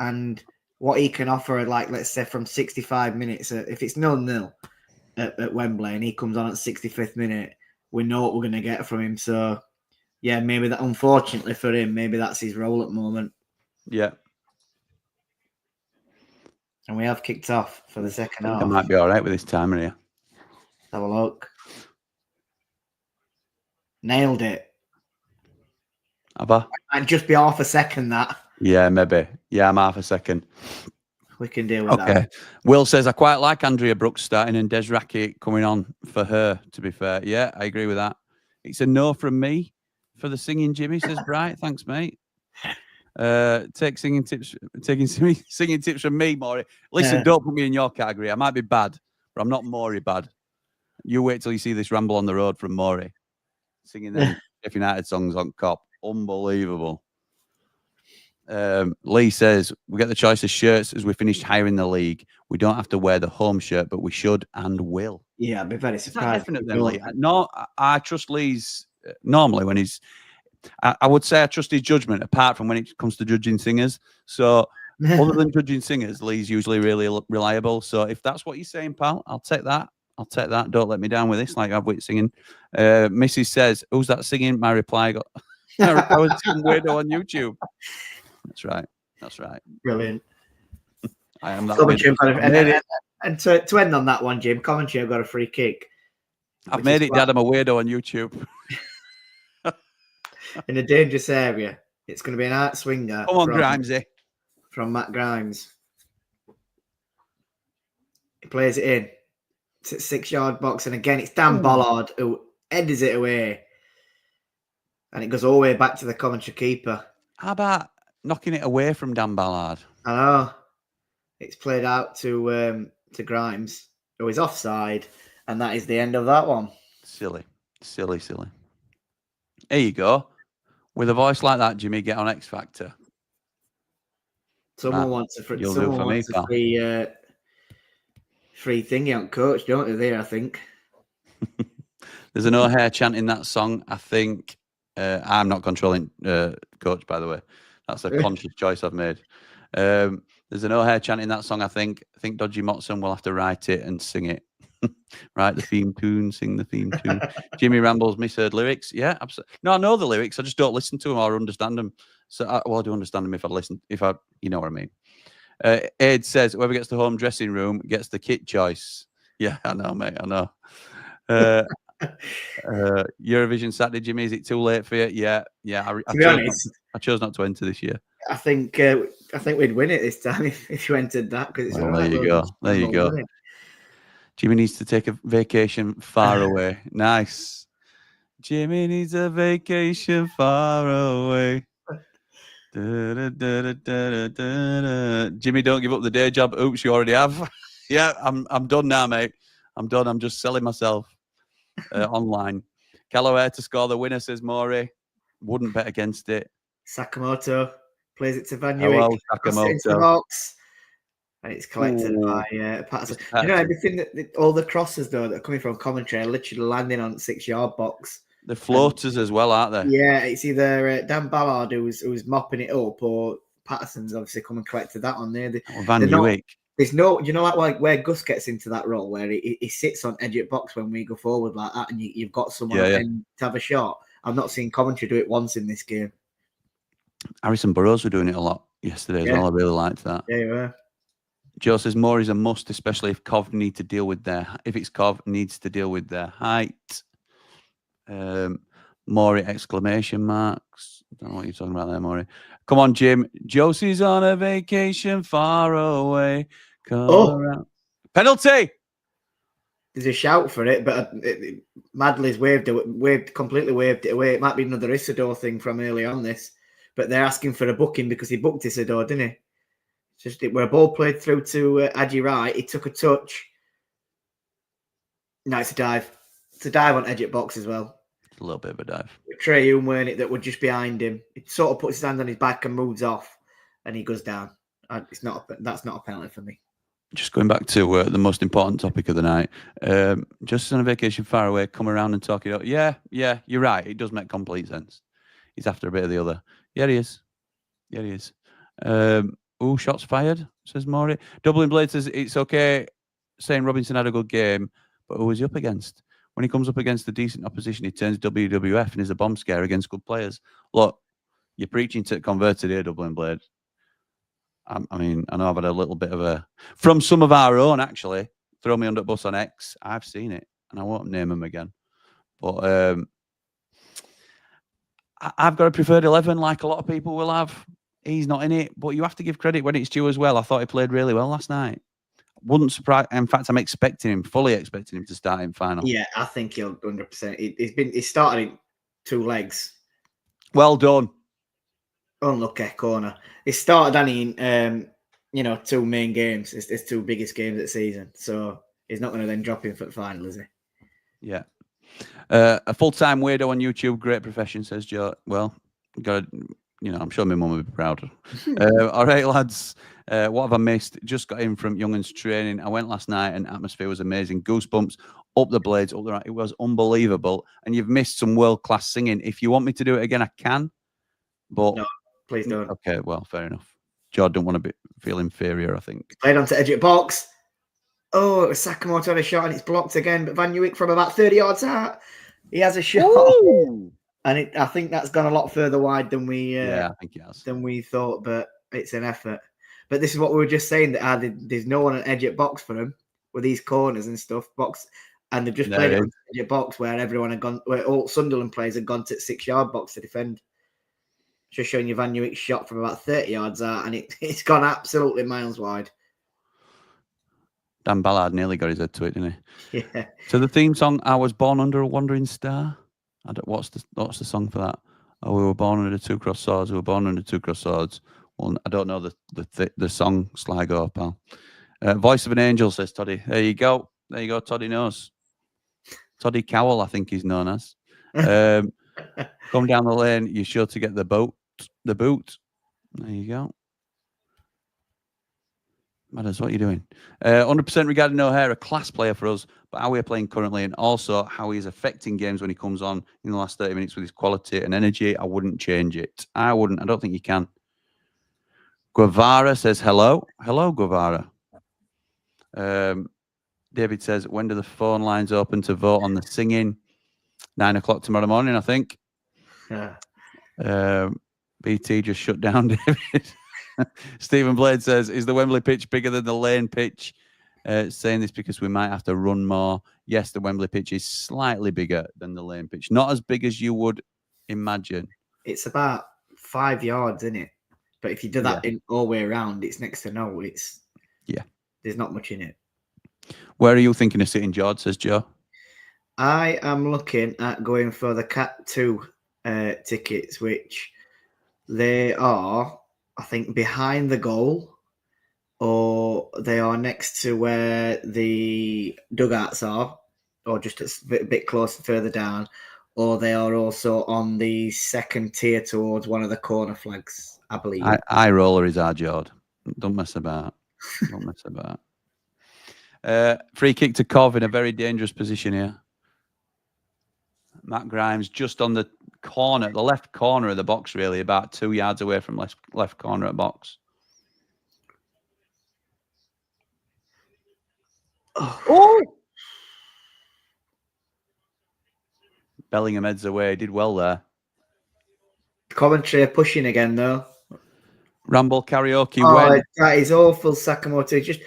And what he can offer, like, let's say from 65 minutes, if it's 0-0 at Wembley and he comes on at 65th minute, we know what we're going to get from him. So, yeah, maybe that, unfortunately for him, maybe that's his role at the moment. Yeah. And we have kicked off for the second half. I might be all right with this timer here. Have a look. Nailed it. Have I? Might just be half a second, that. Yeah, maybe. Yeah, I'm half a second. We can deal with that. Okay. Will says, I quite like Andrea Brooks starting and Des Rackett coming on for her, to be fair. Yeah, I agree with that. It's a no from me for the singing, Jimmy, says Bright. Thanks, mate. Taking singing tips from me, Maury. Listen, don't put me in your category. I might be bad, but I'm not Maury bad. You wait till you see this ramble on the road from Maury. Singing them Sheffield United songs on Cop. Unbelievable. Lee says, we get the choice of shirts as we finished higher in the league. We don't have to wear the home shirt, but we should and will. Yeah, I'd be very surprised. Definitely, Lee. No, I trust Lee's normally when he's, I would say I trust his judgment apart from when it comes to judging singers. So other than judging singers, Lee's usually really reliable. So if that's what you're saying, pal, I'll take that. Don't let me down with this like I've with singing. Mrs. says, who's that singing? My reply got, I was some weirdo on YouTube. That's right. Brilliant. I am that. And to end on that one, Jim, Coventry have got a free kick. I've made it, Dad. I'm a weirdo on YouTube. In a dangerous area. It's going to be an art swinger. Come on, Grimesy. From Matt Grimes. He plays it in. It's at 6-yard box. And again, it's Dan Ballard who headers it away. And it goes all the way back to the Coventry keeper. How about knocking it away from Dan Ballard? I know. It's played out to Grimes, who is offside. And that is the end of that one. Silly. There you go. With a voice like that, Jimmy, get on X Factor. Someone wants a free thingy on Coach, don't they? There, I think. There's an O'Hare chant in that song. I think I'm not controlling Coach, by the way. That's a conscious choice I've made. There's an O'Hare chant in that song. I think Dodgy Motson will have to write it and sing it. Write the theme tune, sing the theme tune. Jimmy Ramble's misheard lyrics. Yeah, absolutely. No, I know the lyrics. I just don't listen to them or understand them. So, I do understand them you know what I mean. Aid says, whoever gets the home dressing room gets the kit choice. Yeah, I know, mate. I know. Eurovision Saturday, Jimmy, is it too late for you? Yeah. To be honest, I chose not to enter this year. I think we'd win it this time if you entered that. Because there you go. Jimmy needs to take a vacation far away. Nice. Jimmy needs a vacation far away. Jimmy, don't give up the day job. Oops, you already have. Yeah, I'm done now, mate. I'm done. I'm just selling myself online. Callaway to score the winner, says Maury. Wouldn't bet against it. Sakamoto plays it to Van Well, Uyck. Into the box. And it's collected by Patterson. You know, everything all the crosses though that are coming from Coventry are literally landing on 6-yard box. The floaters as well, aren't they? Yeah, it's either Dan Ballard who's mopping it up, or Patterson's obviously come and collected that on there. Van Uyck. There's no, you know, like where Gus gets into that role where he sits on edge of box when we go forward like that, and you've got someone to have a shot. I've not seen Coventry do it once in this game. Harrison Burrows were doing it a lot yesterday as well. I really liked that. Yeah, you were. Joe says Maury's a must, especially if Cov need to deal with Cov needs to deal with their height. Maury exclamation marks. Don't know what you're talking about there, Maury. Come on, Jim. Josie's on a vacation far away. Penalty. There's a shout for it, but Madley's completely waved it away. It might be another Isidore thing from early on this, but they're asking for a booking because he booked Isidore, didn't he? Just where a ball played through to Adji Wright, he took a touch. No, it's a dive. It's a dive on edge at box as well. A little bit of a dive. Trey Hume weren't it that was just behind him. He sort of puts his hand on his back and moves off, and he goes down. That's not a penalty for me. Just going back to the most important topic of the night. Just on a vacation far away, come around and talk it up. Yeah, you're right. It does make complete sense. He's after a bit of the other. Yeah, he is. Shots fired, says Maury. Dublin Blade says it's okay saying Robinson had a good game, but who was he up against? When he comes up against the decent opposition, he turns WWF and is a bomb scare against good players. Look, you're preaching to converted here, Dublin Blade. I mean, I know I've had a little bit of from some of our own, actually. Throw me under the bus on X. I've seen it, and I won't name them again. But I've got a preferred 11, like a lot of people will have. He's not in it, but you have to give credit when it's due as well. I thought he played really well last night. Wouldn't surprise. In fact, I'm fully expecting him to start in final. Yeah, I think he'll 100%. He started in 2 legs. Well done. Unlucky corner. He started in 2 main games. It's his 2 biggest games of the season. So he's not going to then drop in for the final, is he? Yeah. A full-time weirdo on YouTube, great profession, says Joe. Well, I'm sure my mum will be proud. All right, lads. What have I missed? Just got in from Youngens training. I went last night and atmosphere was amazing. Goosebumps up the blades, up the right. It was unbelievable. And you've missed some world-class singing. If you want me to do it again, I can. But no, please don't. Okay, well, fair enough. Joe don't want to feel inferior, I think. Played onto edge of box. Oh, it was Sakamoto had a shot and it's blocked again. But Van Uyck from about 30 yards out. He has a shot. Ooh. And I think that's gone a lot further wide than we I think it has. Than we thought, but it's an effort. But this is what we were just saying, that there's no one on edge at box for them with these corners and stuff. Box, and they've just played on edge at box where everyone had gone, where all Sunderland players had gone to 6-yard box to defend. just showing you Van Nieuwk's shot from about 30 yards out, and it's gone absolutely miles wide. Dan Ballard nearly got his head to it, didn't he? Yeah. So the theme song, "I Was Born Under a Wandering Star." What's the song for that? "Oh, we were born under two cross swords. We were born under two cross swords." Well, I don't know the song, Sligo, pal. Voice of an Angel, says Toddy. There you go. Toddy knows. Toddy Cowell, I think he's known as. Come down the lane, you're sure to get the boot. There you go. Matters, what are you doing? 100% regarding O'Hare, a class player for us, but how we're playing currently and also how he's affecting games when he comes on in the last 30 minutes with his quality and energy, I wouldn't change it. I don't think you can. Guevara says hello. Hello, Guevara. David says, when do the phone lines open to vote on the singing? 9 o'clock tomorrow morning, I think. Yeah. BT just shut down, David. Stephen Blade says, is the Wembley pitch bigger than the Lane pitch? Saying this because we might have to run more. Yes, the Wembley pitch is slightly bigger than the Lane pitch. Not as big as you would imagine. It's about 5 yards, isn't it? But if you do that in all the way around, it's next to no. There's not much in it. Where are you thinking of sitting, George? Says Joe. I am looking at going for the Cat 2 tickets, which they are, I think, behind the goal, or they are next to where the dugouts are, or just a bit closer, further down, or they are also on the second tier towards one of the corner flags, I believe. Eye roller is our Jord. Don't mess about. Don't mess about. Free kick to Cov in a very dangerous position here. Matt Grimes just on the corner, the left corner of the box, really, about 2 yards away from left corner of box. Oh! Bellingham heads away. Did well there. Coventry are pushing again, though. Ramble karaoke. Oh, that is awful, Sakamoto. Just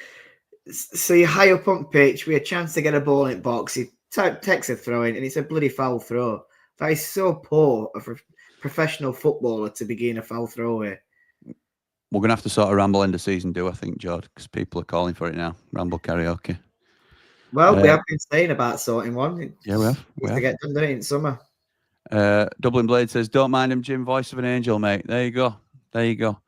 so you're high up on pitch with a chance to get a ball in box. He takes a throw in, and it's a bloody foul throw. That is so poor of a professional footballer to begin a foul throw away. We're going to have to sort of Ramble end of season do, I think, George, because people are calling for it now. Ramble karaoke. Well, we have been saying about sorting one. Yeah, we have. We have to get done, doesn't it, in summer. Dublin Blade says, don't mind him, Jim. Voice of an angel, mate. There you go. There you go.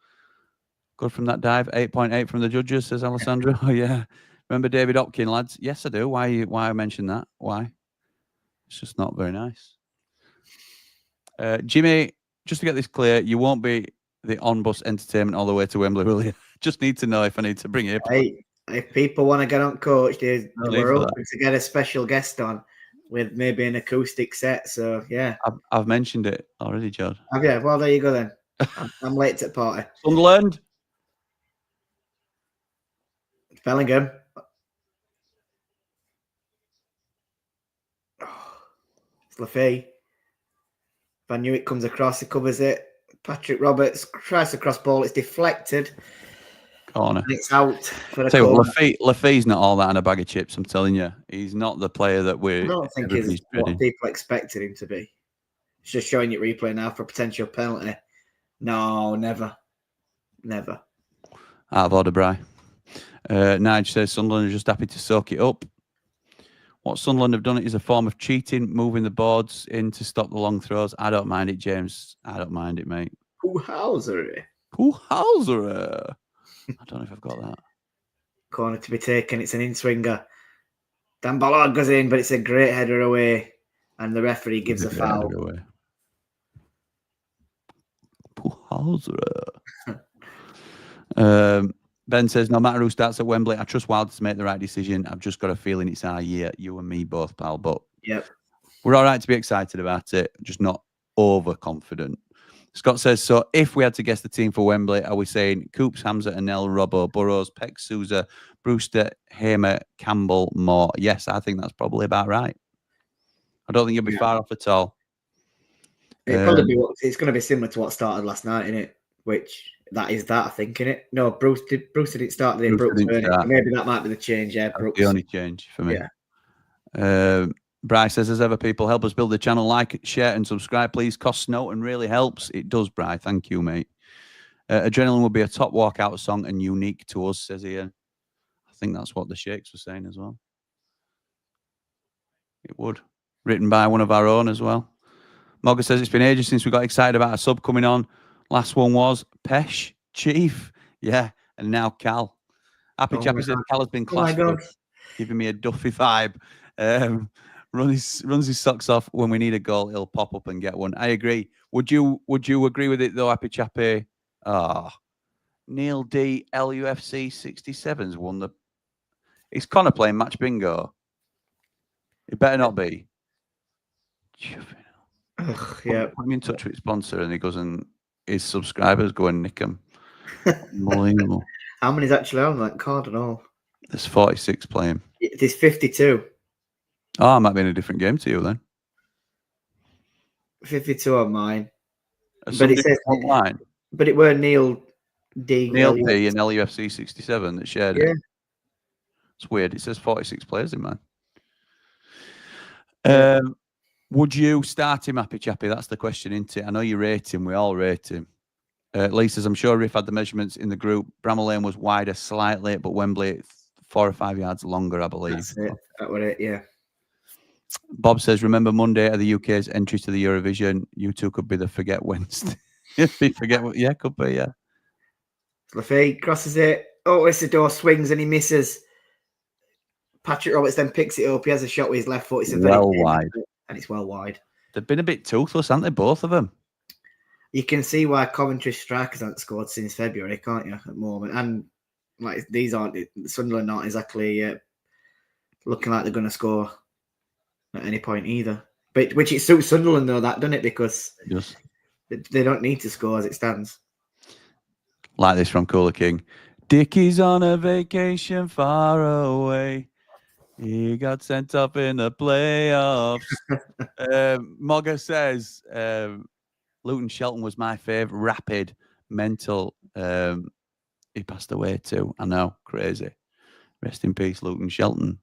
Good from that dive. 8.8 from the judges, says Alessandro. Oh, yeah. Remember David Hopkin, lads? Yes, I do. Why I mentioned that? Why? It's just not very nice. Jimmy, just to get this clear, you won't be the on-bus entertainment all the way to Wembley, will you? Just need to know if I need to bring it up. Hey, if people want to get on coach, we're open to get a special guest on with maybe an acoustic set. So, yeah. I've mentioned it already, John. Have you? Well, there you go then. I'm late to the party. Sunderland. Bellingham. It's Lafay. Van Nieuwk comes across, he covers it. Patrick Roberts tries to cross ball, it's deflected. Corner. And it's out for a Tell you corner. what, Lafay's not all that in a bag of chips, I'm telling you. He's not the player that I don't think he's what people expected him to be. It's just showing you replay now for a potential penalty. No, never. Never. Out of order, Bry. Nige says Sunderland are just happy to soak it up. What Sunderland have done is a form of cheating, moving the boards in to stop the long throws. I don't mind it, James. I don't mind it, mate. Houser. I don't know if I've got that. Corner to be taken. It's an in-swinger. Dan Ballard goes in, but it's a great header away. And the referee gives a foul. Ben says, no matter who starts at Wembley, I trust Wilder to make the right decision. I've just got a feeling it's our year, you and me both, pal. But we're all right to be excited about it, just not overconfident. Scott says, so if we had to guess the team for Wembley, are we saying Coops, Hamza, Anel, Robbo, Burrows, Peck, Souza, Brewster, Hamer, Campbell, Moore? Yes, I think that's probably about right. I don't think you'll be far off at all. It's going to be similar to what started last night, isn't it? Which that is that, I think, isn't it? No, Bruce didn't start the day. Brooks, maybe that might be the change. Yeah, Brooks. The only change for me. Yeah. Bryce says, as ever, people help us build the channel. Like, share, and subscribe, please. Costs no and really helps. It does, Bryce. Thank you, mate. Adrenaline would be a top walkout song and unique to us, says Ian. I think that's what the Shakes were saying as well. It would. Written by one of our own as well. Mogga says, it's been ages since we got excited about a sub coming on. Last one was Pesh, Chief. Yeah, and now Cal. Happy Chappy says, Cal has been classed up, giving me a Duffy vibe. Runs his socks off. When we need a goal, he'll pop up and get one. I agree. Would you agree with it though, Happy Chappy? Neil D. LUFC 67's won the. Is Connor playing match bingo? It better not be. Yeah. Put me in touch with his sponsor, and he goes and his subscribers go and nick him. Unbelievable. How many's actually on that card and all? There's 46 playing. There's 52. Oh, I might be in a different game to you then. 52 on mine. But it says online. But it were Neil D. Neil D and LUFC 67 that shared it. It's weird. It says 46 players in mine. Would you start him, Happy Chappy? That's the question, isn't it? I know you rate him. We all rate him. Lisa's, I'm sure Riff had the measurements in the group. Bramall Lane was wider slightly, but Wembley 4 or 5 yards longer, I believe. That's it. That was it, yeah. Bob says, remember Monday at the UK's entry to the Eurovision? You two could be the Forget Wednesday. Yeah, could be, yeah. Lafay crosses it. Oh, Isidore swings and he misses. Patrick Roberts then picks it up. He has a shot with his left foot. It's well wide. And it's well wide. They've been a bit toothless, haven't they, both of them? You can see why Coventry strikers haven't scored since February, can't you, at the moment? And like these aren't, Sunderland aren't exactly looking like they're going to score at any point either. But which it suits Sunderland though, that doesn't it? Because they don't need to score as it stands. Like this from Cooler King. Dickie's on a vacation far away. He got sent up in the playoffs. Mogga says, Luton Shelton was my favourite. Rapid, mental. He passed away too. I know, crazy. Rest in peace, Luton Shelton.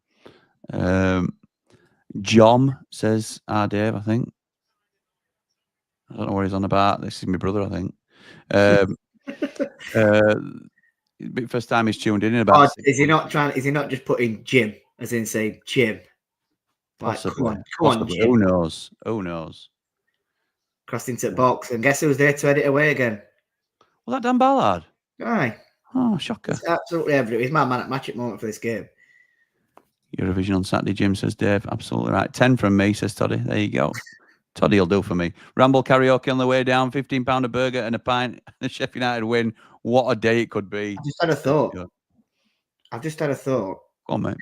John says, Dave, I think. I don't know what he's on about. This is my brother, I think. First time he's tuned in about. Is he not just putting Jim, as in say Jim? Possibly. Like, come on, Jim. Who knows? Who knows? Crossed into the box, and guess who was there to head it away again? Well, that Dan Ballard. Aye. Oh, shocker. It's absolutely everything. He's my man at match at moment for this game. Eurovision on Saturday, Jim, says Dave. Absolutely right. 10 from me, says Toddy. There you go. Toddy will do for me. Ramble karaoke on the way down. £15 a burger and a pint. The Sheffield United win. What a day it could be. I've just had a thought. Go on, mate.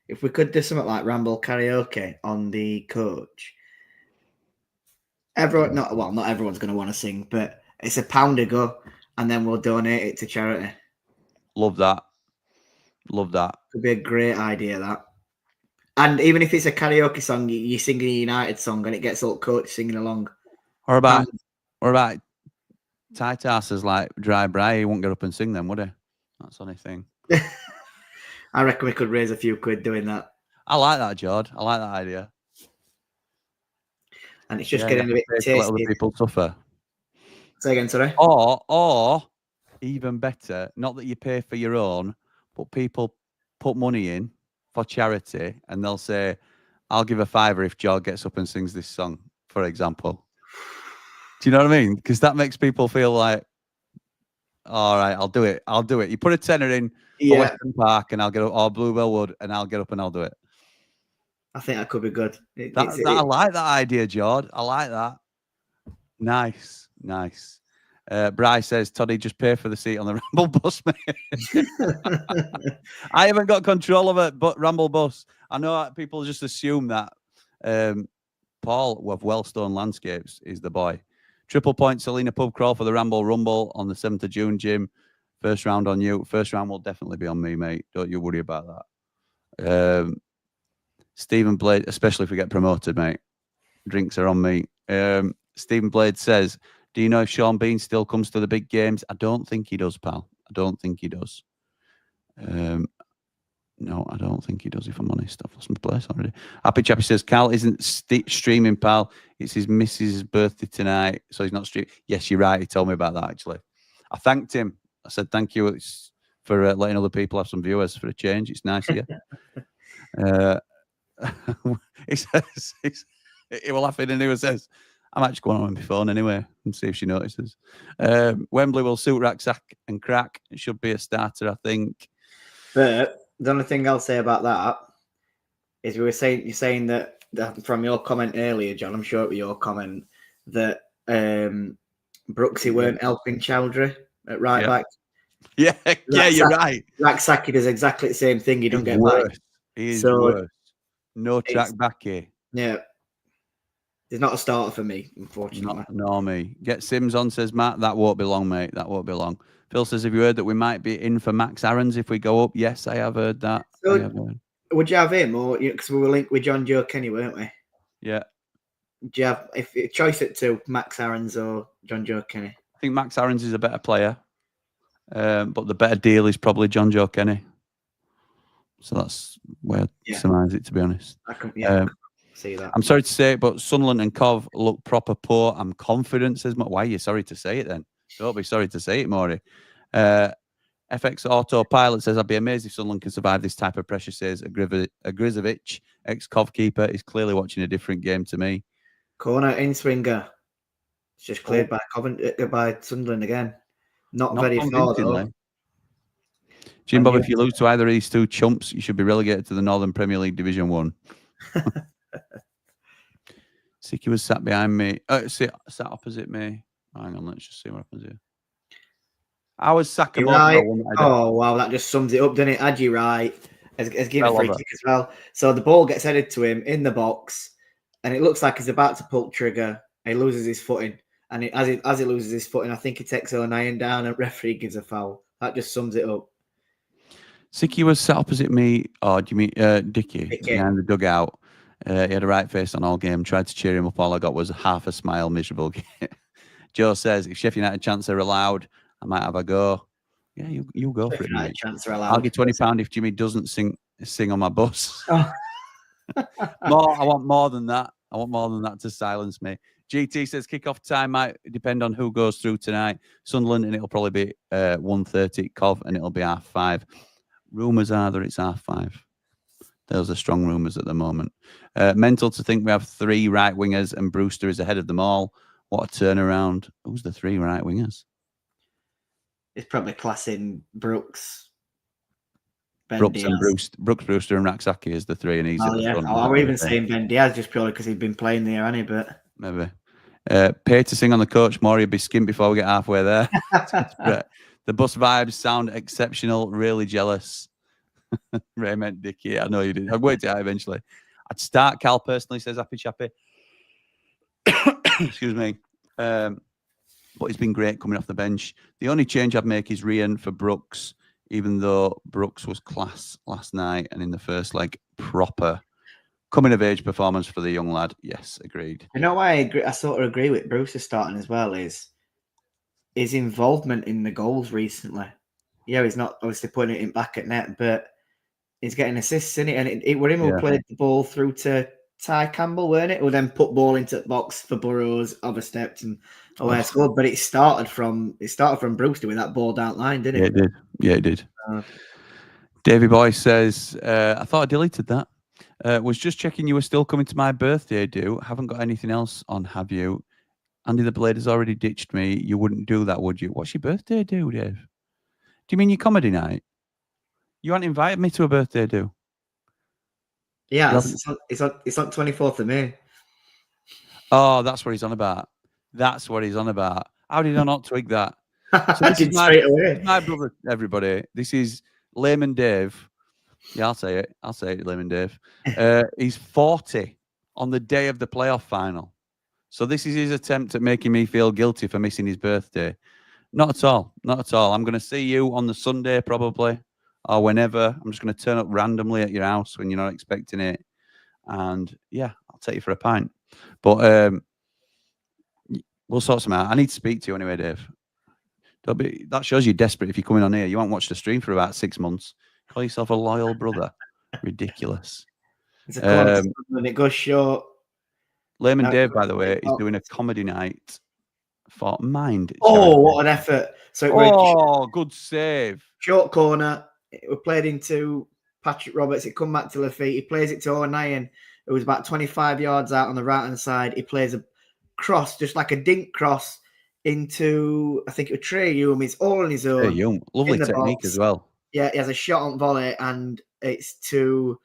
If we could do something like Ramble karaoke on the coach, not everyone's going to want to sing, but it's £1 a go, and then we'll donate it to charity. Love that. Love that. Could be a great idea, that. And even if it's a karaoke song, you sing a United song, and it gets all coach singing along. Or about tight asses like Dry Bry. He won't get up and sing them, would he? That's the only thing. I reckon we could raise a few quid doing that. I like that, Jord. I like that idea. And it's just getting a bit tasty. Let other people suffer. Say again, sorry. Or even better, not that you pay for your own, but people put money in for charity, and they'll say, "I'll give a £5 if Jord gets up and sings this song," for example. Do you know what I mean? Because that makes people feel like, all right, I'll do it. I'll do it. You put a tenner in for Western Park, and I'll get up, or Bluebell Wood, and I'll get up and I'll do it. I think that could be good. I like that idea, Jord. I like that. Nice. Bryce says, Toddy, just pay for the seat on the Ramble bus, mate. I haven't got control of it, but Ramble bus. I know people just assume that Paul of Wellstone Landscapes is the boy. Triple point Selena pub crawl for the Ramble Rumble on the 7th of June, Jim. First round on you. First round will definitely be on me, mate. Don't you worry about that. Stephen Blade, especially if we get promoted, mate. Drinks are on me. Stephen Blade says, do you know if Sean Bean still comes to the big games? I don't think he does, pal. I don't think he does. No, I don't think he does, if I'm honest. I've lost my place already. Happy Chappy says, Cal isn't streaming, pal. It's his missus' birthday tonight, so he's not streaming. Yes, you're right. He told me about that, actually. I thanked him. I said, thank you for letting other people have some viewers for a change. It's nice of you. He says, he will laugh in and he says, I'm actually going on my phone anyway and see if she notices. Wembley will suit Rucksack and Crack. It should be a starter, I think. But the only thing I'll say about that is you're saying that from your comment earlier, John, I'm sure it was your comment, that Brooksy weren't helping Chowdhury at right back. Yeah, you're right. Rucksack does exactly the same thing. He don't get worse. back. He is worse. No track back here. Yeah. He's not a starter for me, unfortunately. Nor me. Get Sims on, says Matt. That won't be long, mate. That won't be long. Phil says, have you heard that we might be in for Max Aarons if we go up? Yes, I have heard that. So, would you have him? Or because we were linked with John Joe Kenny, weren't we? Yeah. Do you have choice it to Max Aarons or John Joe Kenny? I think Max Aarons is a better player. But the better deal is probably John Joe Kenny. So that's where I surmise it, to be honest. I can see that. I'm sorry to say it, but Sunderland and Cov look proper poor. I'm confident, says Why are you sorry to say it then? Don't be sorry to say it, Maury. FX Autopilot says, I'd be amazed if Sunderland can survive this type of pressure, says Grizovic, ex-Cov keeper, is clearly watching a different game to me. Corner in swinger. It's just cleared by Sunderland again. Not very far, though. Jim Bob, if you lose to either of these two chumps, you should be relegated to the Northern Premier League Division 1. Sicky was sat behind me. Sat opposite me. Hang on, let's just see what happens here. I was Saka. Right. Oh, wow, that just sums it up, doesn't it? Adji right has given a free kick as well. So the ball gets headed to him in the box, and it looks like he's about to pull trigger. He loses his footing. And as he loses his footing, I think he takes an iron down and referee gives a foul. That just sums it up. Sicky was sat opposite me. Oh, do you mean Dickie behind the dugout? He had a right face on all game. Tried to cheer him up. All I got was half a smile, miserable. Joe says, if Sheffield United chants are allowed, I might have a go. Yeah, you go for it, mate. Chants are allowed. I'll give £20 if Jimmy doesn't sing on my bus. Oh. I want more than that. I want more than that to silence me. GT says kick-off time might depend on who goes through tonight. Sunderland, and it'll probably be 1:30. Cov, and it'll be 5:30. Rumours are that it's 5:30. Those are strong rumours at the moment. Mental to think we have 3 right wingers and Brewster is ahead of them all. What a turnaround. Who's the 3 right wingers? It's probably classing Brooks. Brooks, Brewster and Raksaki is the 3, and he's at the front. I'm even saying Ben Diaz just purely because he's been playing there, hasn't he? But maybe. Pay to sing on the coach. Maury will be skint before we get halfway there. The bus vibes sound exceptional. Really jealous. Ray meant Dickie. I know you did. I'd wait it out eventually. I'd start Cal personally, says Happy Chappy. Excuse me. But it's been great coming off the bench. The only change I'd make is Rian for Brooks, even though Brooks was class last night and in the first leg, proper coming of age performance for the young lad. Yes, agreed. You know why I agree? I sort of agree with Bruce starting as well is his involvement in the goals recently. Yeah, he's not obviously putting it in back at net, but he's getting assists in it. And it were him who played the ball through to Ty Campbell, weren't it? Who then put ball into the box for Burrows, overstepped and scored. But it started from Brewster with that ball down line, didn't it? Yeah, it did. Davey Boy says, I thought I deleted that. Was just checking you were still coming to my birthday, haven't got anything else on, have you? Andy the Blade has already ditched me. You wouldn't do that, would you? What's your birthday, Dave? Do you mean your comedy night? You haven't invited me to a birthday, Yeah, it's on 24th of May. Oh, that's what he's on about. That's what he's on about. How did I not twig that? So this is straight away. My brother, everybody. This is Layman Dave. Yeah, I'll say it, Layman Dave. He's 40 on the day of the playoff final. So this is his attempt at making me feel guilty for missing his birthday. Not at all. Not at all. I'm going to see you on the Sunday probably, or whenever. I'm just going to turn up randomly at your house when you're not expecting it. And yeah, I'll take you for a pint. But we'll sort some out. I need to speak to you anyway, Dave. That shows you're desperate if you're coming on here. You won't watch the stream for about 6 months. Call yourself a loyal brother. Ridiculous. It's a corner and it goes short. Layman No, Dave, by the way, is doing a comedy night for Mind. Oh, what an effort. So it was good save. short corner. It was played into Patrick Roberts. It come back to Lafitte. He plays it to O'Neill. It was about 25 yards out on the right-hand side. He plays a cross, just like a dink cross, into, I think it was Trey Hume. He's all on his own. Trey Hume. Lovely technique as well. Yeah, he has a shot on volley, and it's to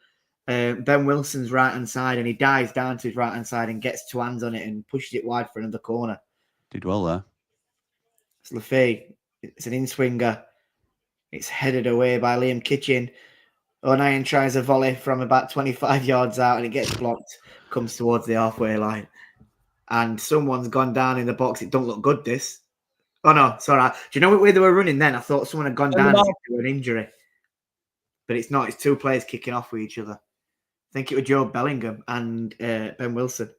Ben Wilson's right-hand side, and he dives down to his right-hand side and gets two hands on it and pushes it wide for another corner. Did well there. It's Lafitte. It's an in-swinger. It's headed away by Liam Kitchen. O'Neill tries a volley from about 25 yards out, and it gets blocked, comes towards the halfway line. And someone's gone down in the box. It don't look good, this. Oh, no, sorry. Do you know what way they were running then? I thought someone had gone down to an injury. But it's not. It's two players kicking off with each other. I think it was Joe Bellingham and Ben Wilson.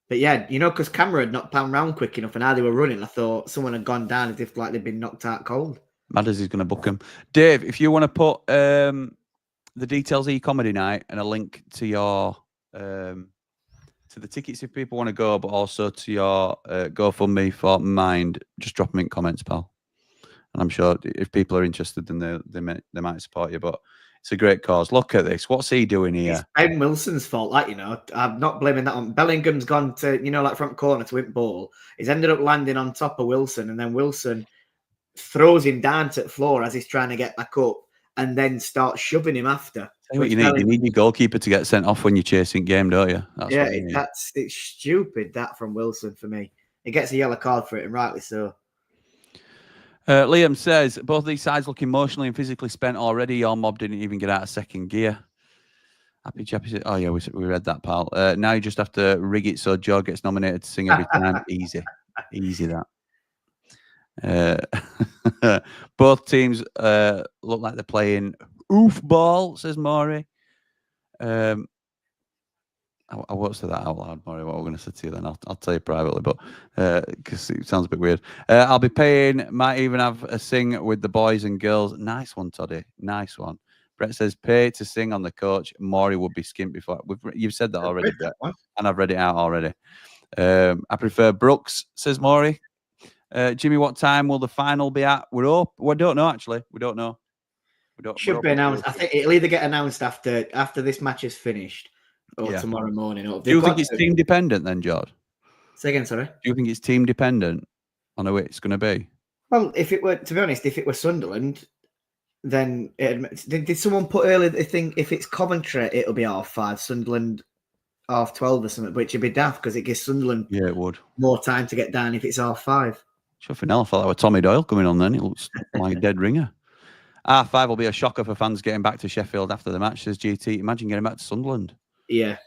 But yeah, you know, because camera had not panned round quick enough and how they were running, I thought someone had gone down as if like they'd been knocked out cold. Madders is going to book him. Dave, if you want to put the details of your comedy night and a link to your to the tickets if people want to go, but also to your GoFundMe for Mind, just drop them in comments, pal. And I'm sure if people are interested, then they might support you. But it's a great cause. Look at this. What's he doing here? It's Ben Wilson's fault, like, you know. I'm not blaming that on. Bellingham's gone to, you know, like front corner to win ball. He's ended up landing on top of Wilson, and then Wilson throws him down to the floor as he's trying to get back up, and then starts shoving him after. Tell you what you need. You need your goalkeeper to get sent off when you're chasing game, don't you? That's yeah, what you need. it's stupid, that from Wilson for me. He gets a yellow card for it, and rightly so. Liam says, both these sides look emotionally and physically spent already. Your mob didn't even get out of second gear. Happy Chappy said, oh, yeah, we read that, pal. Now you just have to rig it so Joe gets nominated to sing every time. Easy. Easy, that. Both teams look like they're playing oof ball, says Maury. I won't say that out loud, Maury, what we're going to say to you then. I'll tell you privately, but because it sounds a bit weird. I'll be paying, might even have a sing with the boys and girls. Nice one, Toddy. Nice one. Brett says, pay to sing on the coach. Maury would be skint before. You've said that already, Brett, and I've read it out already. I prefer Brooks, says Maury. Jimmy, what time will the final be at? We don't know, actually. We don't know. Should be announced. I think it'll either get announced after this match is finished or tomorrow morning. Do you think it's team dependent then, Jord? Say again, sorry. Do you think it's team dependent on who it's going to be? Well, if it were, to be honest, if it were Sunderland, then did someone put earlier the thing? If it's Coventry, it'll be 5:30. Sunderland 12:30 or something, which would be daft because it gives Sunderland it would more time to get down if it's 5:30. Chuffing hell, I felt like with Tommy Doyle coming on then. It looks like a dead ringer. 5:30 will be a shocker for fans getting back to Sheffield after the match, says GT. Imagine getting back to Sunderland. Yeah.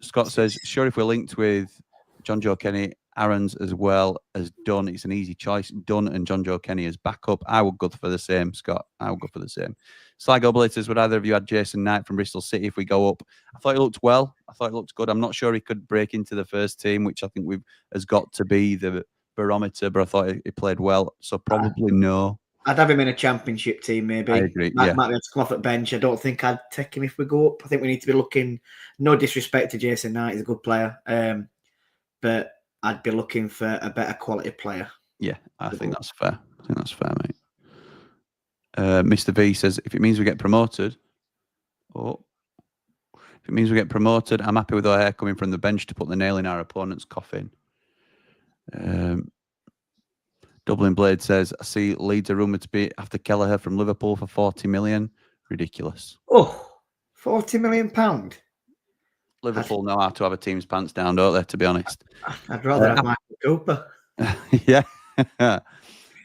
Scott says, sure, if we're linked with John Joe Kenny, Aaron's as well as Dunn, it's an easy choice. Dunn and John Joe Kenny as backup. I would go for the same, Scott. I would go for the same. Sligo Blitters, would either of you had Jason Knight from Bristol City if we go up? I thought he looked well. I thought he looked good. I'm not sure he could break into the first team, which I think has got to be the barometer, but I thought he played well. So probably no. I'd have him in a championship team, maybe. I agree. Might be able to come off at bench. I don't think I'd take him if we go up. I think we need to be looking. No disrespect to Jason Knight, he's a good player, but I'd be looking for a better quality player. Yeah, I think that's fair. I think that's fair, mate. Mr. V says, if it means we get promoted, I'm happy with O'Hare coming from the bench to put the nail in our opponent's coffin. Dublin Blade says, I see Leeds are rumoured to be after Kelleher from Liverpool for 40 million. Ridiculous. Oh, £40 million? Liverpool know how to have a team's pants down, don't they, to be honest? I'd rather have Michael Cooper. Yeah.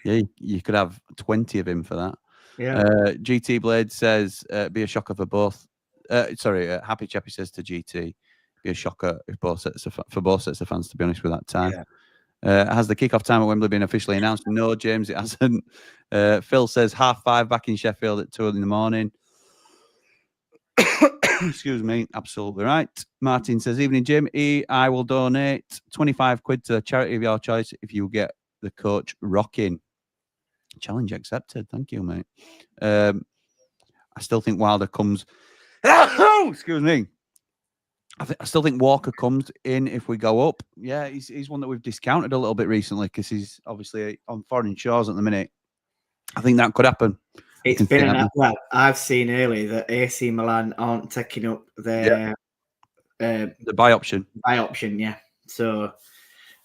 Yeah, you could have 20 of him for that. Yeah. GT Blade says, be a shocker for both. Happy Chappy says to GT, be a shocker if for both sets of fans, to be honest, with that time. Yeah. Has the kickoff time at Wembley been officially announced? No, James, it hasn't. Phil says 5:30 back in Sheffield at 2 in the morning. Excuse me, absolutely right. Martin says, evening, Jim. I will donate 25 quid to a charity of your choice if you get the coach rocking. Challenge accepted. Thank you, mate. I still think Wilder comes. Excuse me. I still think Walker comes in if we go up. Yeah, he's one that we've discounted a little bit recently because he's obviously on foreign shores at the minute. I think that could happen. It's been well. I've seen earlier that AC Milan aren't taking up their the buy option. Yeah. So,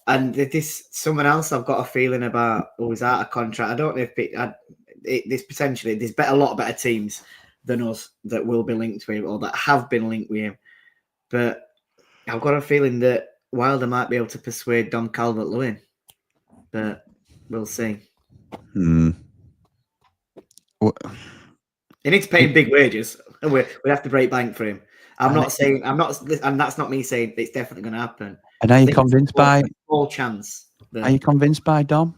and this someone else I've got a feeling about who's out of contract. I don't know if this potentially there's a lot better teams than us that will be linked with him or that have been linked with him. But I've got a feeling that Wilder might be able to persuade Dom Calvert-Lewin. But we'll see. He needs to pay him big wages, and we have to break bank for him. I'm not saying, and that's not me saying it's definitely going to happen. And are you convinced by all chance? Are you convinced by Dom?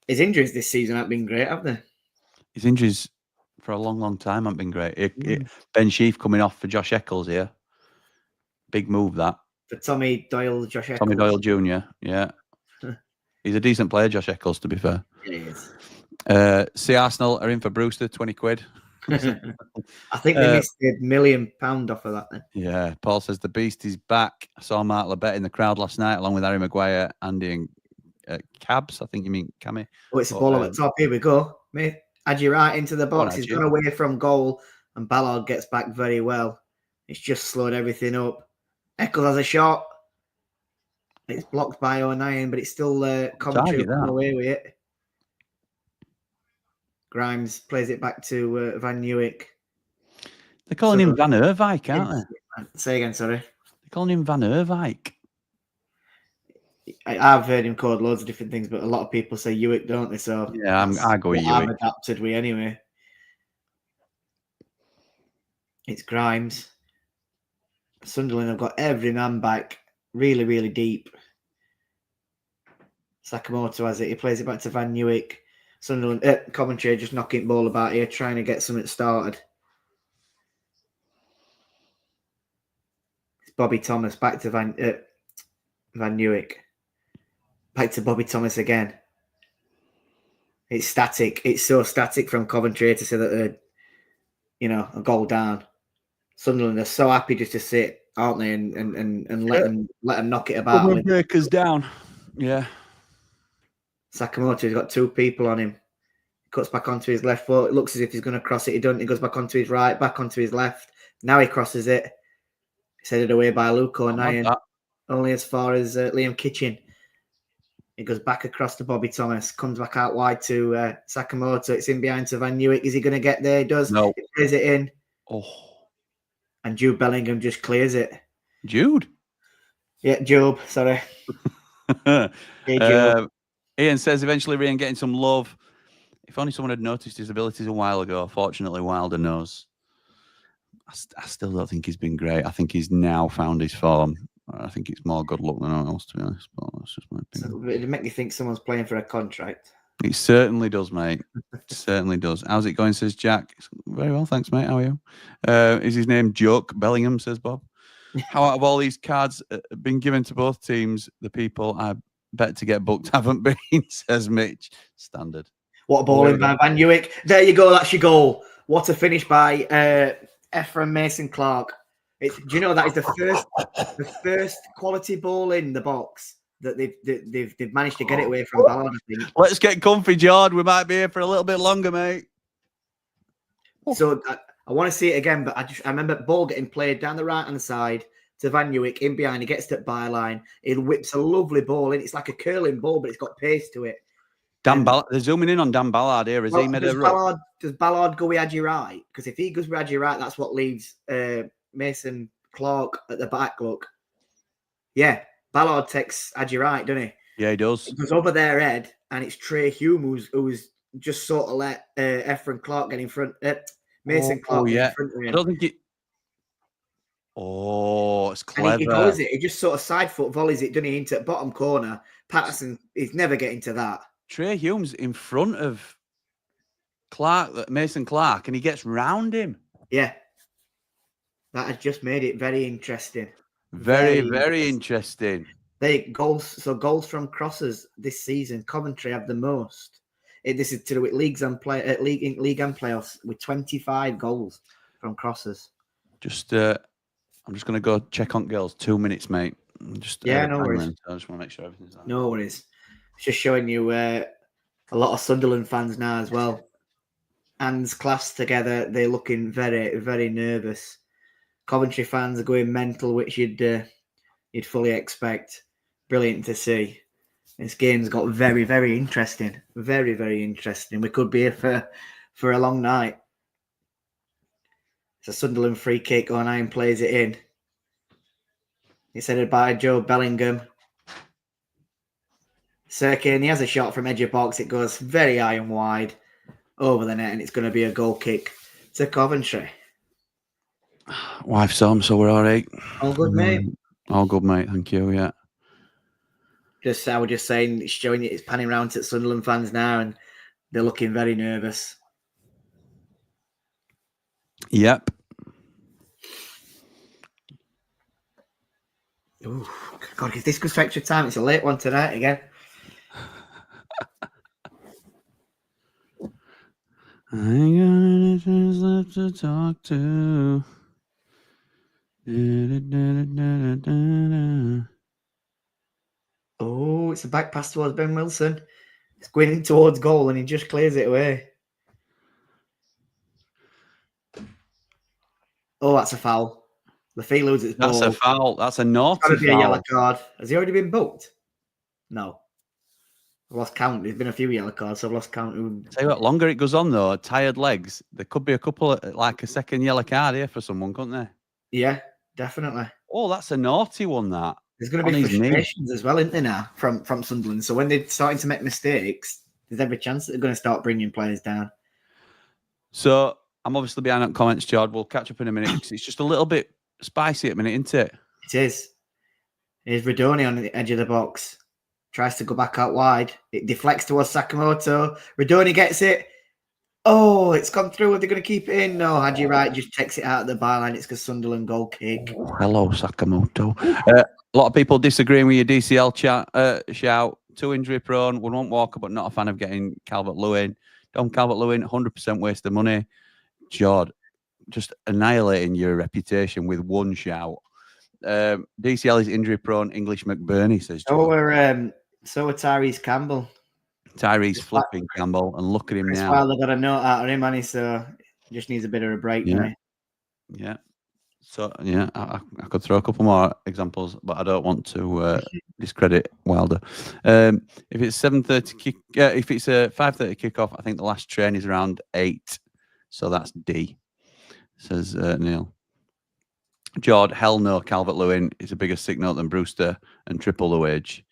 His injuries this season haven't been great, have they? His injuries for a long, long time haven't been great. Ben Sheaf coming off for Josh Eccles here. Big move that. For Tommy Doyle, Josh Eccles. Tommy Doyle Jr., yeah. He's a decent player, Josh Eccles, to be fair. Yeah, he is. See Arsenal are in for Brewster, 20 quid. I think they missed £1 million off of that then. Yeah, Paul says the beast is back. I saw Mark Labette in the crowd last night, along with Harry Maguire, Andy and Cabs. I think you mean Cammy. Oh, it's a ball at the top. Here we go. Adji right into the box. He's gone away from goal, and Ballard gets back very well. It's just slowed everything up. Eccles has a shot. It's blocked by O'Nien, but it's still Coventry coming away with it. Grimes plays it back to Van Nieuwijk. They're calling him Van Erwijk, aren't they? Say again, sorry. They're calling him Van Erwijk. I've heard him called loads of different things, but a lot of people say Ewick, don't they? So yeah, I go with Ewick. I've adapted with anyway. It's Grimes. Sunderland have got every man back really, really deep. Sakamoto has it. He plays it back to Van Nieuwijk. Sunderland, Coventry just knocking ball about here, trying to get something started. It's Bobby Thomas back to Van Nieuwijk. Back to Bobby Thomas again. It's static. It's so static from Coventry to say that they're, a goal down. Sunderland are so happy just to sit, aren't they, and let them knock it about. Breakers down. Yeah. Sakamoto's got two people on him. He cuts back onto his left foot. It looks as if he's going to cross it. He doesn't. He goes back onto his right, back onto his left. Now he crosses it. He's headed away by Luke O'Nien. Only as far as Liam Kitchen. He goes back across to Bobby Thomas. Comes back out wide to Sakamoto. It's in behind to Van Nieuwijk. Is he going to get there? He does. No. He plays it in. Oh. And Jude Bellingham just clears it. Jude? Yeah, Job. Sorry. Hey, Job. Ian says eventually Rian getting some love. If only someone had noticed his abilities a while ago. Fortunately, Wilder knows. I still don't think he's been great. I think he's now found his form. I think it's more good luck than anyone else, to be honest. But that's just my opinion. So it'd make you think someone's playing for a contract. It certainly does, mate. It certainly does. How's it going, says Jack? Very well, thanks, mate. How are you? Is his name Joke Bellingham, says Bob. How out of all these cards been given to both teams, the people I bet to get booked haven't been, says Mitch. Standard. What a ball in by Van Nieuwijk. There you go. That's your goal. What a finish by Ephraim Mason-Clark. Do you know that is the first quality ball in the box that they've managed to get it away from Ballard, I think. Let's get comfy, Jord. We might be here for a little bit longer, mate. So I want to see it again, but I remember ball getting played down the right-hand side to Van Nieuwijk in behind. He gets to the byline. He whips a lovely ball in. It's like a curling ball, but it's got pace to it. Dan Ballard, they're zooming in on Dan Ballard here. Has he made a run? Does Ballard go with Adji right? Because if he goes with Adji right, that's what leaves Mason Clark at the back. Look, yeah, Ballard takes Adji right, doesn't he? Yeah, he does. It goes over their head, and it's Trey Hume who's just sort of let Ephraim Clark get in front. Mason Clark get in front of him. I don't think it. Oh, it's clever. And he volleys it. He just sort of side foot volleys it, doesn't he, into the bottom corner. Patterson is never getting to that. Trey Hume's in front of Mason Clark, and he gets round him. Yeah. That has just made it very interesting. Very interesting. Goals from crosses this season. Coventry have the most. This is to do with league and playoffs with 25 goals from crosses. I'm just going to go check on girls. 2 minutes, mate. No worries. I just want to make sure everything's right. No worries. It's just showing you a lot of Sunderland fans now as well. Hands clasped together. They're looking very, very nervous. Coventry fans are going mental, which you'd fully expect. Brilliant to see. This game's got very, very interesting. Very, very interesting. We could be here for a long night. It's a Sunderland free kick. O'Neill plays it in. It's headed by Joe Bellingham. Sirkin, he has a shot from edge of box. It goes very high and wide over the net, and it's going to be a goal kick to Coventry. Wife's home, so we're all right. All good, mate. All good, mate. Thank you. Yeah. I was just saying, it's showing it's panning around to Sunderland fans now, and they're looking very nervous. Yep. Ooh, God, if this goes to extra time, it's a late one tonight again. I ain't got anything left to talk to. Oh, it's a back pass towards Ben Wilson. It's going in towards goal, and he just clears it away. Oh, that's a foul. The fee loses its ball. That's a foul. That's a naughty It's got to be foul. a yellow card. Has he already been booked? No. I've lost count. There's been a few yellow cards, so I've lost count. Tell you what, longer it goes on though, tired legs, there could be a couple of, like a second yellow card here for someone, couldn't there? Yeah, definitely. Oh, that's a naughty one, that. There's going to be frustrations as well, isn't there, now, from Sunderland? So when they're starting to make mistakes, there's every chance that they're going to start bringing players down. So I'm obviously behind on comments, Jord. We'll catch up in a minute because it's just a little bit spicy at the minute, isn't it? It is. Here's Radoni on the edge of the box. Tries to go back out wide. It deflects towards Sakamoto. Radoni gets it. Oh, it's gone through. Are they going to keep it in? No, Haji Wright just takes it out of the byline. It's a Sunderland goal kick. Hello, Sakamoto. A lot of people disagreeing with your DCL shout. Too injury prone. Would want Walker, but not a fan of getting Calvert-Lewin. Dom Calvert-Lewin, 100% waste of money. Jord, just annihilating your reputation with one shout. DCL is injury prone. English McBurney says. So are Tyrese Campbell. Tyrese flipping Campbell, and look at him now. Well, they've got a note out of him, and so he just needs a bit of a break. Yeah. Yeah. So yeah, I could throw a couple more examples, but I don't want to discredit Wilder. If it's 7:30 kick, if it's a 5:30 kickoff, I think the last train is around 8, so that's D. Says Neil. Jord, hell no, Calvert-Lewin is a bigger sick note than Brewster and triple the wage.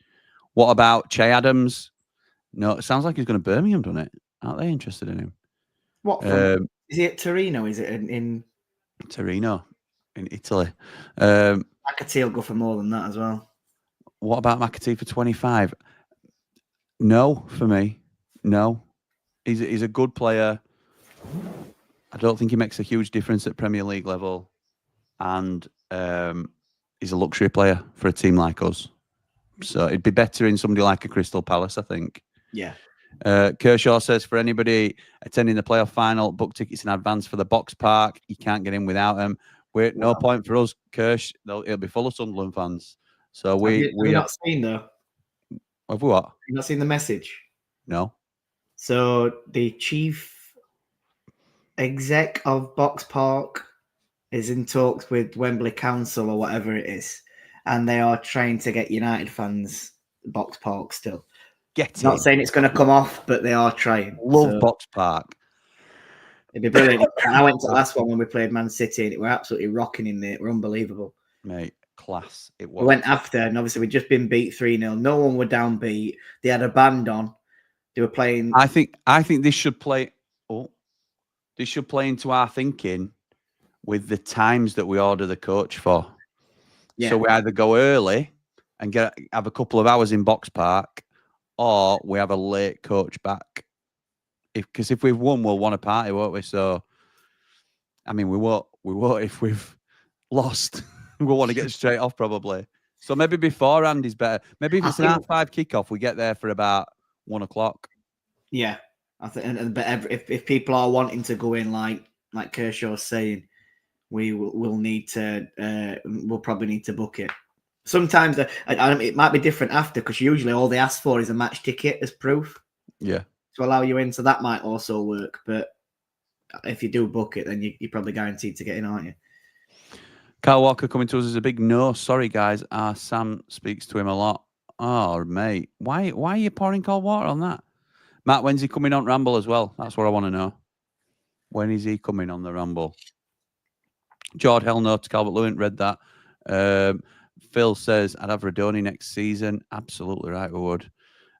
What about Che Adams? No, it sounds like he's going to Birmingham, doesn't it? Aren't they interested in him? What? Is he at Torino? Is it in Torino, in Italy? McAtee will go for more than that as well. What about McAtee for 25? No, for me. No. He's a good player. I don't think he makes a huge difference at Premier League level. And he's a luxury player for a team like us. So it'd be better in somebody like a Crystal Palace, I think. Yeah. Kershaw says, for anybody attending the playoff final, book tickets in advance for the Box Park. You can't get in without them. No point for us, Kirsch. It'll be full of Sunderland fans. So we not seen though. Have we what? You've not seen the message? No. So the chief exec of Box Park is in talks with Wembley Council or whatever it is, and they are trying to get United fans Box Park still. Not saying it's going to come off, but they are trying. Love Box Park. It'd be brilliant. I went to the last one when we played Man City, and it were absolutely rocking in there. It were unbelievable. Mate, class. It was. We went after, and obviously we'd just been beat 3-0. No one were downbeat. They had a band on. They were playing. I think this should play. Oh, this should play into our thinking with the times that we order the coach for. Yeah. So we either go early and have a couple of hours in Box Park, or we have a late coach back. Because if we've won, we'll want a party, won't we? So, I mean, we won't if we've lost. We'll want to get straight off probably. So maybe beforehand is better. Maybe if it's an 5:30 kickoff, we get there for about 1 o'clock. Yeah, I think, but if people are wanting to go in, like Kershaw's saying, we'll need to. We'll probably need to book it. Sometimes it might be different after, because usually all they ask for is a match ticket as proof. Yeah. To allow you in, so that might also work. But if you do book it, then you're probably guaranteed to get in, aren't you? Carl Walker coming to us as a big no. Sorry, guys. Sam speaks to him a lot. Oh, mate. Why are you pouring cold water on that? Matt, when's he coming on Ramble as well? That's what I want to know. When is he coming on the Ramble? Jord, hell no to Calvert-Lewin. Read that. Phil says, I'd have Radoni next season. Absolutely right, we would.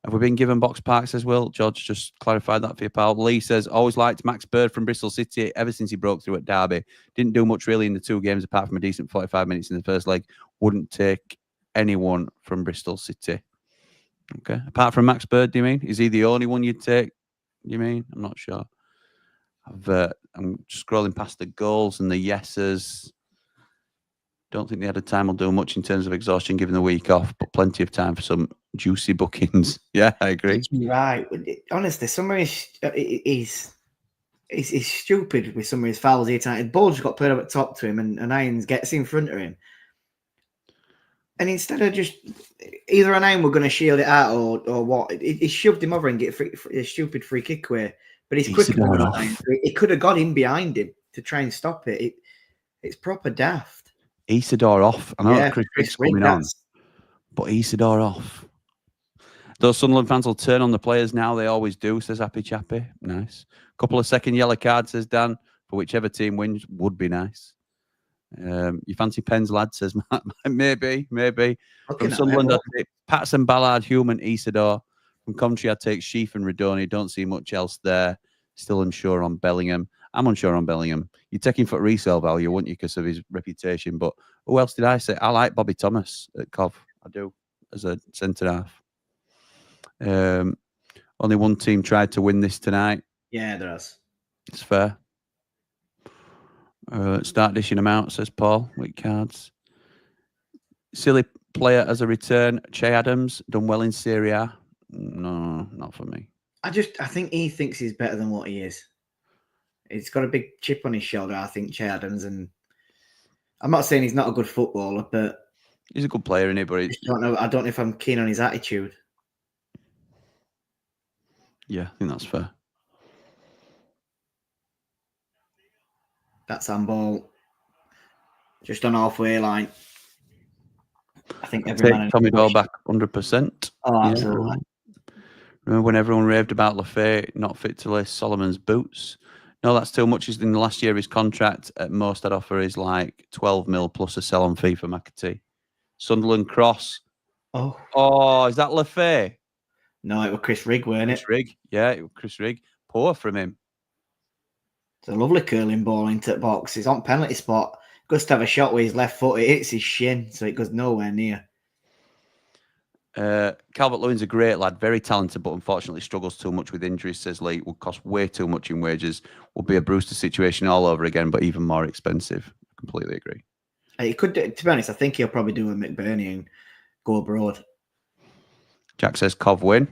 Have we been given box parks as well? George just clarified that for you, pal. Lee says, always liked Max Bird from Bristol City ever since he broke through at Derby. Didn't do much really in the 2 games apart from a decent 45 minutes in the first leg. Wouldn't take anyone from Bristol City. Okay. Apart from Max Bird, do you mean? Is he the only one you'd take? You mean? I'm not sure. I'm scrolling past the goals and the yeses. Don't think the added time will do much in terms of exhaustion given the week off, but plenty of time for some juicy bookings. Yeah, I agree. Right. Honestly, some of he's stupid with some of his fouls here tonight. The ball just got played up at top to him, and Irons gets in front of him. And instead of just either an Iron were going to shield it out or what, he shoved him over and get a stupid free kick away. But he's quicker than Iron. It could have got in behind him to try and stop it. It's proper daft. Isidore off. I know Chris Rigg's coming on, but Isidore off. Those Sunderland fans will turn on the players now. They always do, says Happy Chappy. Nice. Couple of second yellow cards, says Dan, for whichever team wins would be nice. You fancy Pens, lad, says Matt. Maybe. From Sunderland, I'd take Patson, Ballard, Human, Isidore. From Coventry, I'd take Sheaf and Radoni. Don't see much else there. Still unsure on Bellingham. I'm unsure on Bellingham. You'd take him for resale value, wouldn't you, because of his reputation? But who else did I say? I like Bobby Thomas at Cov. I do, as a centre-half. Only one team tried to win this tonight. Yeah, there is. It's fair. Start dishing them out, says Paul. Weak cards. Silly player as a return. Che Adams, done well in Serie A. No, not for me. I think he thinks he's better than what he is. He's got a big chip on his shoulder, I think, Che Adams. And I'm not saying he's not a good footballer, but he's a good player, isn't he? But I don't know if I'm keen on his attitude. Yeah, I think that's fair. That's handball. Just on halfway line. I think every man. Tommy Doyle back 100%. Oh, absolutely. Yeah. Remember when everyone raved about Lafay not fit to lace Solomon's boots? No, that's too much. In the last year of his contract, at most I'd offer is like 12 mil plus a sell-on fee for McAtee. Sunderland cross. Oh, is that Lafay? No, it was Chris Rigg, weren't it? Chris Rigg. Yeah, it was Chris Rigg. Poor from him. It's a lovely curling ball into the box. He's on penalty spot. Goes to have a shot with his left foot. It hits his shin, so it goes nowhere near. Calvert-Lewin's a great lad, very talented, but unfortunately struggles too much with injuries, says Lee. Would cost way too much in wages. Would be a Brewster situation all over again, but even more expensive. Completely agree. He could, to be honest, I think he'll probably do a McBurney and go abroad. Jack says Cov win.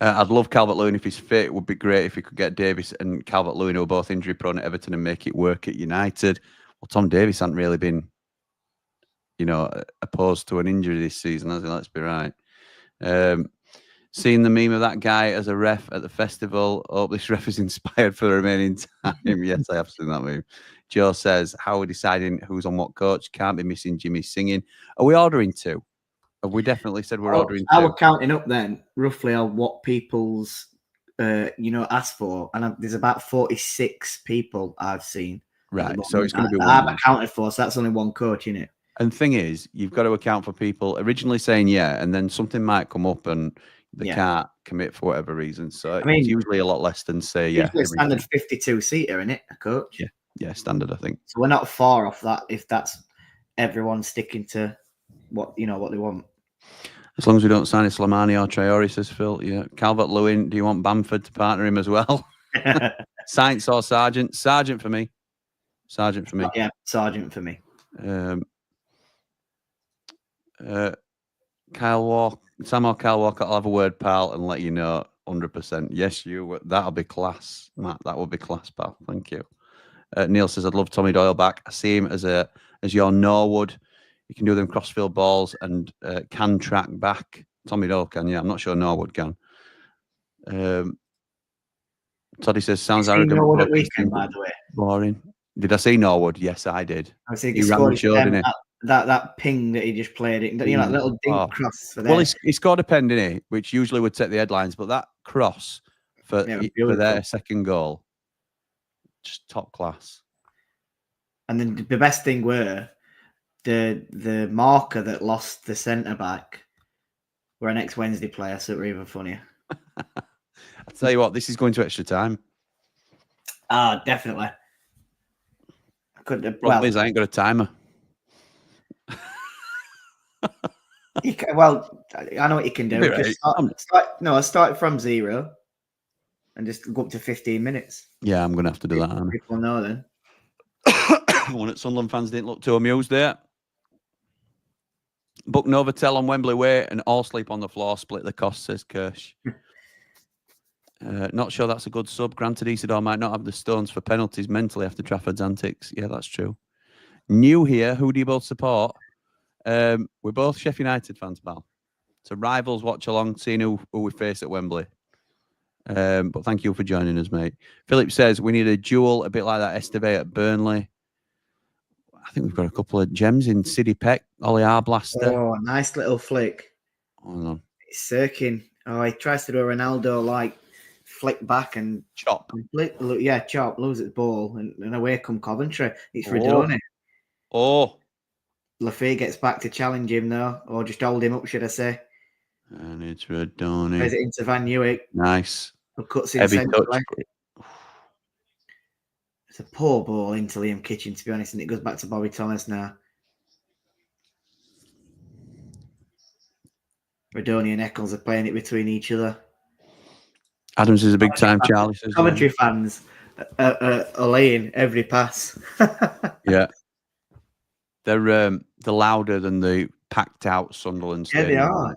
I'd love Calvert-Lewin if he's fit. It would be great if he could get Davis and Calvert-Lewin, who are both injury prone at Everton, and make it work at United. Well, Tom Davis hasn't really been, opposed to an injury this season, has he? Let's be right. Seeing the meme of that guy as a ref at the festival. Hope this ref is inspired for the remaining time. Yes, I have seen that meme. Joe says, how are we deciding who's on what coach? Can't be missing Jimmy singing. Are we ordering 2? Have we definitely said we're ordering 2? I was counting up then, roughly on what people's, asked for. And there's about 46 people I've seen. Right, so it's going to be one. I've accounted for, so that's only one coach, isn't it? And the thing is, you've got to account for people originally saying yeah, and then something might come up and they can't commit for whatever reason. So it's usually a lot less than say yeah. It's a standard 52-seater, isn't it, a coach? Yeah, standard, I think. So we're not far off that if that's everyone sticking to what they want. As long as we don't sign a Slimani or Traore, says Phil. Yeah. Calvert-Lewin, do you want Bamford to partner him as well? Saints or Sargent? Sargent for me. Sargent for me. Yeah, Sargent for me. Kyle Walker, Sam or Kyle Walker, I'll have a word, pal, and let you know. 100%. Yes, that'll be class, Matt. That would be class, pal. Thank you. Neil says, I'd love Tommy Doyle back. I see him as your Norwood. He can do them crossfield balls and can track back. Tommy Doyle can, yeah. I'm not sure Norwood can. Toddy says, sounds arrogant. Norwood at weekend, by the way. Boring. Did I see Norwood? Yes, I did. I think he ran the show, didn't he? That ping that he just played, you know, that little dink cross for there. Well, he scored a pen, didn't he? Which usually would take the headlines, but that cross for their second goal, just top class. And then the best thing were the marker that lost the centre back were an ex-Wednesday player, so it were even funnier. I'll tell you what, this is going to extra time. Ah, definitely. I couldn't have. Problem is, I ain't got a timer. Well, I know what you can do. Right. Just start from 0 and just go up to 15 minutes. Yeah, I'm going to have to do that. People know then. One at Sunderland fans didn't look too amused there. Book Novotel on Wembley Way and all sleep on the floor. Split the cost, says Kirsch. Not sure that's a good sub. Granted, Isidore might not have the stones for penalties mentally after Trafford's antics. Yeah, that's true. New here. Who do you both support? We're both Sheffield United fans, pal. So rivals watch along, seeing who we face at Wembley. But thank you for joining us, mate. Philip says we need a duel, a bit like that Esteve at Burnley. I think we've got a couple of gems in City Peck, Ollie Arblaster. Oh, nice little flick. Hang on. It's Sirkin. Oh, he tries to do a Ronaldo flick back and chop. Chop, lose the ball, and away come Coventry. It's Redoni. Oh. Lafay gets back to challenge him though, or just hold him up, should I say? And it's Redoni. Plays it into Van Newick. Nice. Who cuts in heavy centre. touch. It's a poor ball into Liam Kitchen, to be honest, and it goes back to Bobby Thomas now. Redoni and Eccles are playing it between each other. Adams is a big time, Charlie says. Coventry fans are laying every pass. Yeah. They're louder than the packed out Sunderland stadium. Yeah, they are.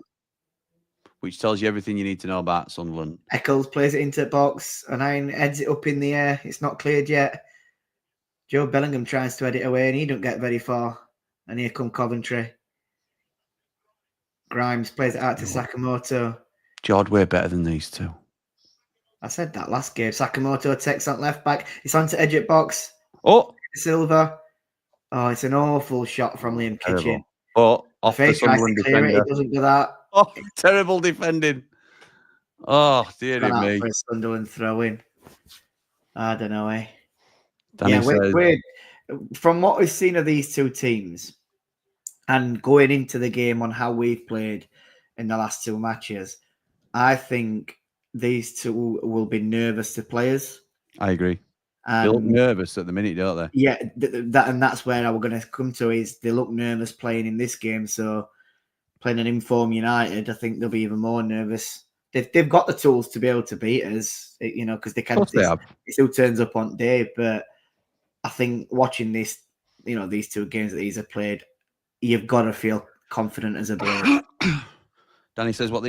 Which tells you everything you need to know about Sunderland. Eccles plays it into the box, and Iron heads it up in the air. It's not cleared yet. Joe Bellingham tries to head it away, and he don't get very far. And here come Coventry. Grimes plays it out to Sakamoto. Jord way better than these two. I said that last game. Sakamoto takes on left back. It's on to edge it box. Oh! Silva. Oh, it's an awful shot from Liam Kitchen. Oh, off the Sunderland defender. He doesn't do that. Oh, terrible defending. Oh, dear me. For a Sunderland throw-in. I don't know, eh? Danny says, we're, from what we've seen of these two teams and going into the game on how we've played in the last two matches, I think these two will be nervous to players. I agree. They look nervous at the minute, don't they? Yeah, that's where I was going to come to, is they look nervous playing in this game. So playing an informed United, I think they'll be even more nervous. They've got the tools to be able to beat us, you know, because they can. It's who turns up on day. But I think watching this, you know, these two games that these have played, you've got to feel confident as a player. Danny says what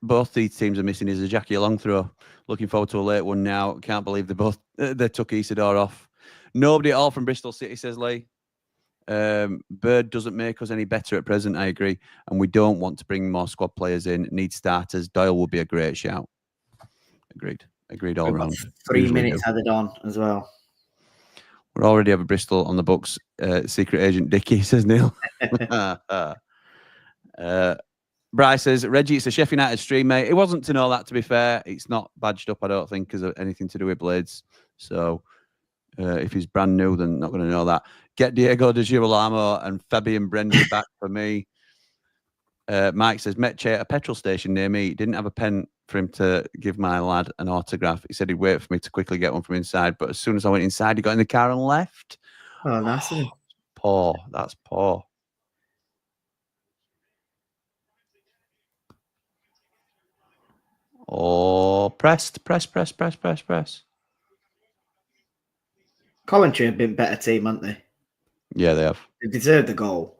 both these teams are missing is a Jackie Long throw. Looking forward to a late one now. Can't believe they took Isidore off. Nobody at all from Bristol City, says Lee. Bird doesn't make us any better at present, I agree. And we don't want to bring more squad players in. Need starters. Doyle would be a great shout. Agreed all round. 3 minutes added on as well. We already have a Bristol on the books. Secret agent Dickie, says Neil. Bryce says, Reggie, it's a Sheffield United stream, mate. It wasn't to know that, to be fair. It's not badged up, I don't think, because of anything to do with Blades. So if he's brand new, then not going to know that. Get Diego de Girolamo and Fabian Brendy back for me. Mike says, met Che at a petrol station near me. Didn't have a pen for him to give my lad an autograph. He said he'd wait for me to quickly get one from inside. But as soon as I went inside, he got in the car and left. Oh, nice. Poor. That's poor. Oh, press. Coventry have been better team, haven't they? Yeah, they have. They deserved the goal.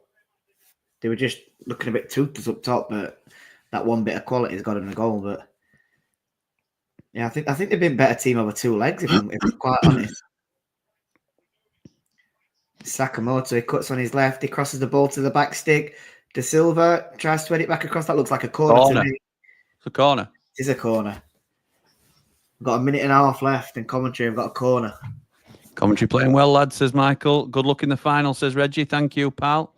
They were just looking a bit toothless up top, but that one bit of quality has got them the goal. But Yeah, I think they've been better team over 2 legs, if I'm quite honest. Sakamoto, he cuts on his left, he crosses the ball to the back stick. De Silva tries to head it back across. That looks like a corner to me. It's a corner. It is a corner. We've got a minute and a half left, and Coventry have got a corner. Coventry playing well, lads, says Michael. Good luck in the final, says Reggie. Thank you, pal.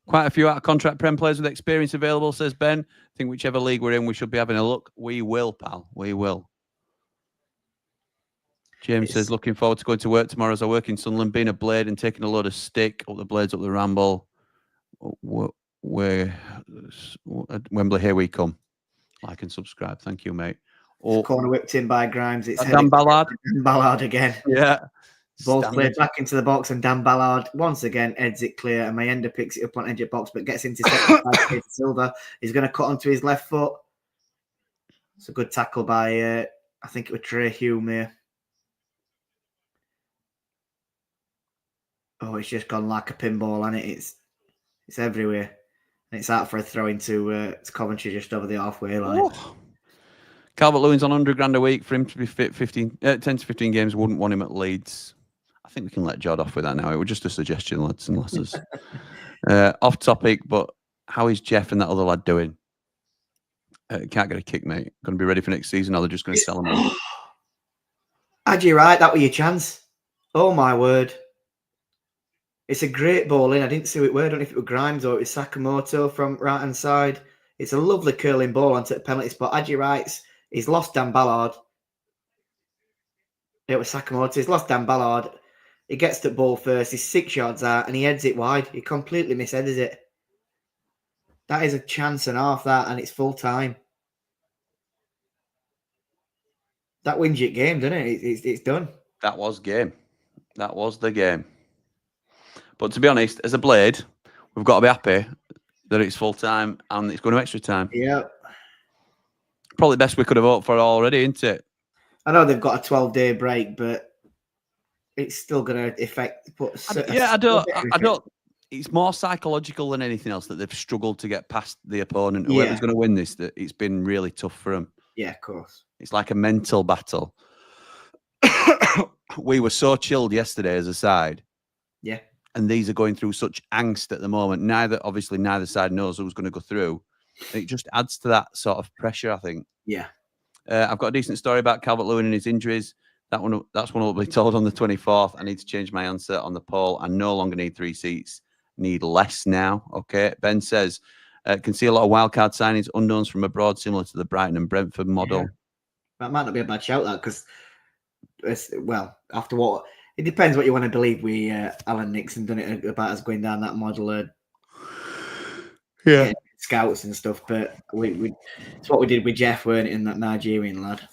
Quite a few out-of-contract Prem players with experience available, says Ben. I think whichever league we're in, we should be having a look. We will, pal. We will. James says, looking forward to going to work tomorrow as I work in Sunderland, being a blade and taking a load of stick up the blades, up the ramble. Wembley, here we come. Like and subscribe. Thank you, mate. Corner whipped in by Grimes. It's Dan Ballard. Dan Ballard again. Yeah. Ball played back into the box, and Dan Ballard once again heads it clear, and Mayenda picks it up on edge of box, but gets intercepted by Silva. He's going to cut onto his left foot. It's a good tackle by, I think it was Trey Hume here. Oh, it's just gone like a pinball, hasn't it? It's everywhere. And it's out for a throw into Coventry just over the halfway line. Oh. Calvert-Lewin's on 100 grand a week for him to be fit 10 to 15 games. Wouldn't want him at Leeds. I think we can let Jod off with that now. It was just a suggestion, lads and lasses. Off topic, but how is Jeff and that other lad doing? Can't get a kick, mate. Going to be ready for next season, or they're just going to sell him? Had you right? That was your chance. Oh, my word. It's a great ball in. I didn't see it. I don't know if it was Grimes or it was Sakamoto from right-hand side. It's a lovely curling ball onto the penalty spot. Had you right? He's lost Dan Ballard. It was Sakamoto. He's lost Dan Ballard. He gets the ball first. He's 6 yards out and he heads it wide. He completely misheaded it. That is a chance and a half, that, and it's full time. That wins your game, doesn't it? It's done. That was game. That was the game. But to be honest, as a blade, we've got to be happy that it's full time and it's going to extra time. Yeah. Probably the best we could have hoped for already, isn't it? I know they've got a 12-day break, but it's still going to affect. I don't. It's more psychological than anything else that they've struggled to get past the opponent. Whoever's going to win this, that it's been really tough for them. Yeah, of course. It's like a mental battle. We were so chilled yesterday as a side. Yeah. And these are going through such angst at the moment. Neither side knows who's going to go through. And it just adds to that sort of pressure, I think. Yeah. I've got a decent story about Calvert-Lewin and his injuries. That's one will be told on the 24th. I need to change my answer on the poll. I no longer need 3 seats. Need less now. Okay. Ben says, can see a lot of wildcard signings, unknowns from abroad, similar to the Brighton and Brentford model. Yeah. That might not be a bad shout, that, because, after what, it depends what you want to believe. Alan Nixon done it about us going down that model. Scouts and stuff, but it's what we did with Jeff, weren't it, in that Nigerian lad?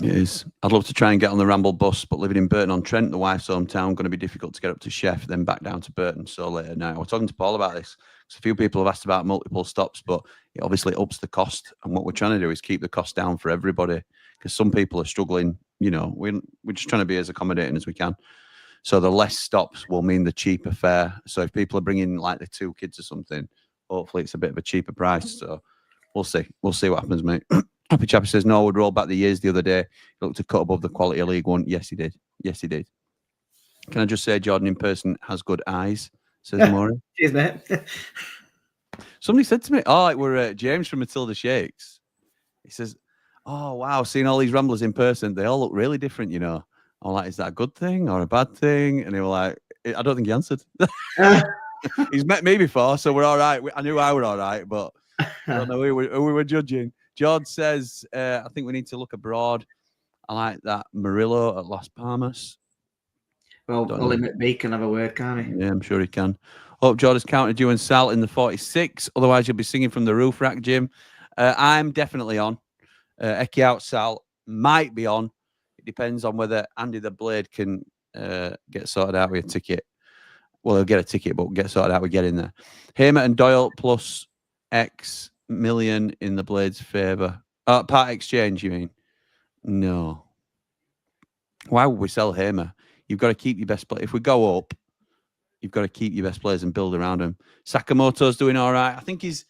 It is. I'd love to try and get on the Ramble bus, but living in Burton-on-Trent, the wife's hometown, going to be difficult to get up to Sheff, then back down to Burton. So later now, I was talking to Paul about this. A few people have asked about multiple stops, but it obviously ups the cost. And what we're trying to do is keep the cost down for everybody, because some people are struggling. You know, we're just trying to be as accommodating as we can. So the less stops will mean the cheaper fare. So if people are bringing like the 2 kids or something, hopefully it's a bit of a cheaper price. So we'll see. We'll see what happens, mate. Happy Chappy says, no, would roll back the years the other day. He looked to cut above the quality of League One. Yes, he did. Yes, he did. Can I just say Jordan in person has good eyes, says Maury. Cheers, mate. Somebody said to me, it were James from Matilda Shakes. He says, oh, wow, seeing all these Ramblers in person, they all look really different, you know. I'm like, is that a good thing or a bad thing? And they were like, I don't think he answered. He's met me before, so we're all right. I knew I were all right, but I don't know who we were judging. George says, I think we need to look abroad. I like that. Murillo at Las Palmas. Well, Ollie McBee can have a word, can't he? Yeah, I'm sure he can. Hope George has counted you and Sal in the 46. Otherwise, you'll be singing from the roof rack, Jim. I'm definitely on. Eki out, Sal might be on. It depends on whether Andy the Blade can get sorted out with a ticket. Well, he'll get a ticket, but get sorted out with getting there. Hamer and Doyle plus X million in the Blade's favour. Part exchange, you mean? No. Why would we sell Hamer? You've got to keep your best player. If we go up, you've got to keep your best players and build around them. Sakamoto's doing all right. I think he's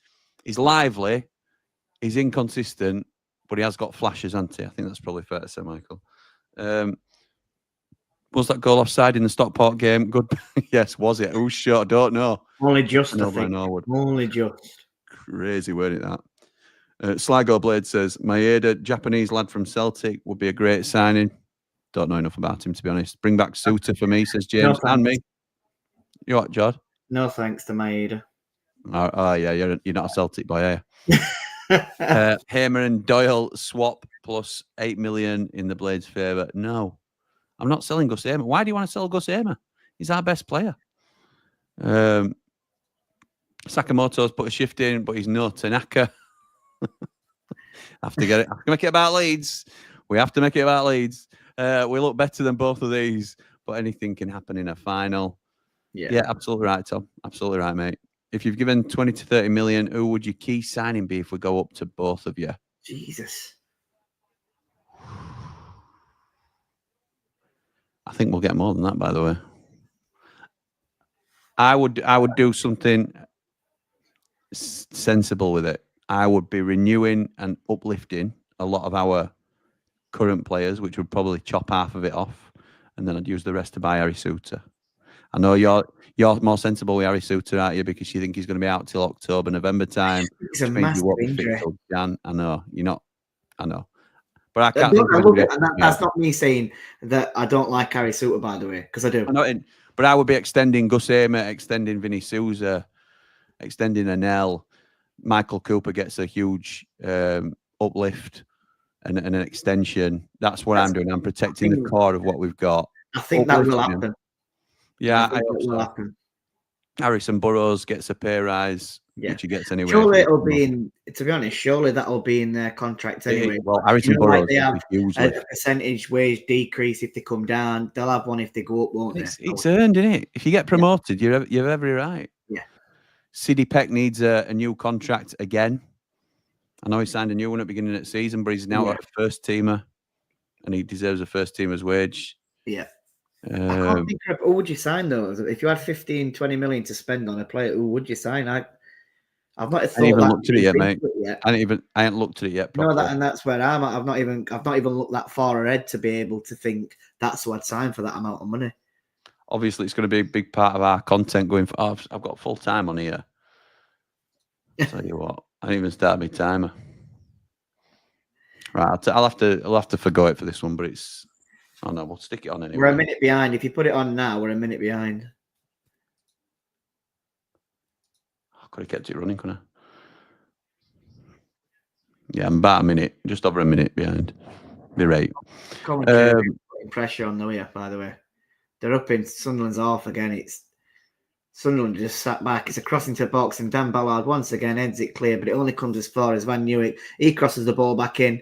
lively. He's inconsistent, but he has got flashes, hasn't he? I think that's probably fair to say, Michael. Was that goal offside in the Stockport game? Good. Yes, was it? Who's shot? I don't know. Only just, I know I think. by Norwood. Only just. Crazy, weren't it, that? Sligo Blade says, Maeda, Japanese lad from Celtic, would be a great signing. Don't know enough about him, to be honest. Bring back Suter for me, says James. No, and me. You what, Jord? No thanks to Maeda. Oh, yeah, you're not a Celtic boy, are you? Hamer and Doyle swap plus 8 million in the Blades' favour. No, I'm not selling Gus Hamer. Why do you want to sell Gus Hamer? He's our best player. Sakamoto's put a shift in, but he's no Tanaka. Have to get it. Have to make it about Leeds. We have to make it about Leeds. We look better than both of these, but anything can happen in a final. Yeah, absolutely right, Tom. Absolutely right, mate. If you've given 20 to 30 million, who would your key signing be if we go up to both of you? Jesus. I think we'll get more than that, by the way. I would do something sensible with it. I would be renewing and uplifting a lot of our current players, which would probably chop half of it off, and then I'd use the rest to buy Harry Suter. I know you're more sensible with Harry Suter, aren't you? Because you think he's going to be out till October, November time. It's a massive injury. Jan. I know you're not. I know, but I can't. That's not me saying that I don't like Harry Suter, by the way, because I do. But I would be extending Gus Hamer, extending Vinny Souza, extending Anel. Michael Cooper gets a huge uplift and an extension. That's what I'm doing. I'm protecting the core of what we've got. I think that will happen. Yeah, I hope so. Happen. Harrison Burrows gets a pay rise, which he gets anyway. Surely it'll be in. To be honest, surely that'll be in their contract anyway. Well, Harrison Burrows, like they have a percentage wage decrease if they come down. They'll have one if they go up, won't they? It's earned, isn't it? If you get promoted, you're every right. Yeah. Sidney Peck needs a new contract again. I know he signed a new one at the beginning of the season, but he's now a first teamer, and he deserves a first teamer's wage. Yeah. I can't think of who would you sign though. If you had 15, 20 million to spend on a player, who would you sign? I've not even looked at it yet, mate. I ain't looked at it yet. Properly. No, and that's where I'm at. I've not even looked that far ahead to be able to think that's who I'd sign for that amount of money. Obviously, it's going to be a big part of our content going for. I've got full time on here. I'll tell you what, I didn't even start my timer. Right, I'll have to forgo it for this one, but it's. Oh no, we'll stick it on anyway. We're a minute behind. If you put it on now, we're a minute behind. I could have kept it running, couldn't I? Yeah, I'm about a minute, just over a minute behind. Be right. Coventry putting pressure on the by the way. They're up in Sunderland's off again. It's Sunderland just sat back. It's a cross into the box, and Dan Ballard once again ends it clear, but it only comes as far as Van Newick. He crosses the ball back in.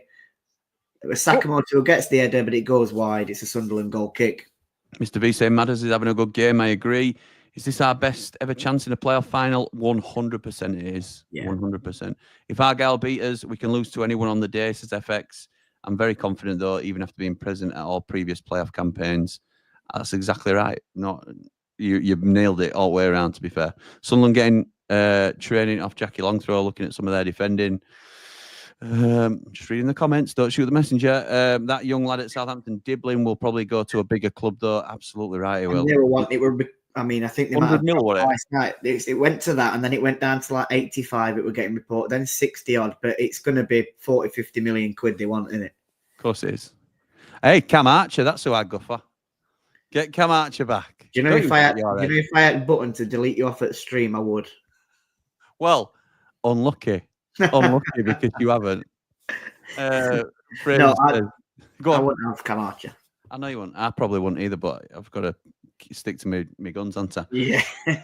Sakamoto gets the header, but it goes wide. It's a Sunderland goal kick. Mr. V saying Madders is having a good game. I agree. Is this our best ever chance in a playoff final? 100% it is. Yeah. 100%. If Argyle beat us, we can lose to anyone on the day, says FX. I'm very confident, though, even after being present at all previous playoff campaigns. That's exactly right. You've nailed it all the way around, to be fair. Sunderland getting training off Jackie Longthrow, looking at some of their defending. Just reading the comments. Don't shoot the messenger. That young lad at Southampton, Diblin, will probably go to a bigger club, though. Absolutely right. He will. I think they might have it went to that, and then it went down to like 85. It were getting reported, then 60 odd. But it's going to be 40, 50 million quid they want, isn't it? Of course it is. Hey, Cam Archer, that's who I'd go for. Get Cam Archer back. Do you know if I had a button to delete you off at stream, I would. Well, unlucky. Unlucky because you haven't. No, I wouldn't have Cam Archer. I know you wouldn't. I probably wouldn't either, but I've got to stick to my guns, haven't I? Yeah.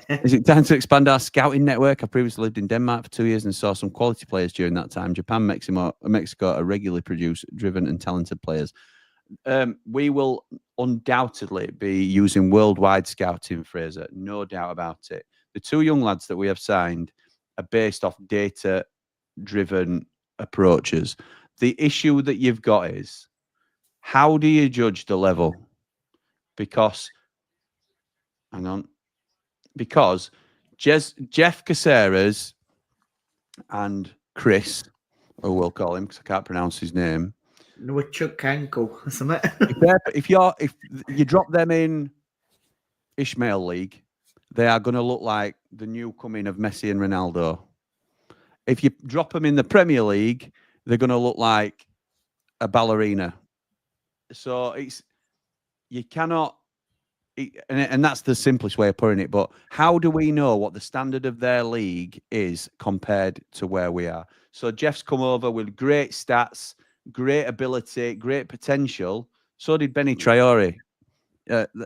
Is it time to expand our scouting network? I previously lived in Denmark for 2 years and saw some quality players during that time. Japan, Mexico are regularly produce driven and talented players. We will undoubtedly be using worldwide scouting, Fraser. No doubt about it. The two young lads that we have signed are based off data-driven approaches. The issue that you've got is, how do you judge the level? Because Jeff Caceres and Chris who we'll call him because I can't pronounce his name. Nwachukwu or something. If you drop them in Ishmael League, they are going to look like the new coming of Messi and Ronaldo. If you drop them in the Premier League, they're going to look like a ballerina. So you cannot, and that's the simplest way of putting it. But how do we know what the standard of their league is compared to where we are? So Jeff's come over with great stats, great ability, great potential. So did Benny Traore.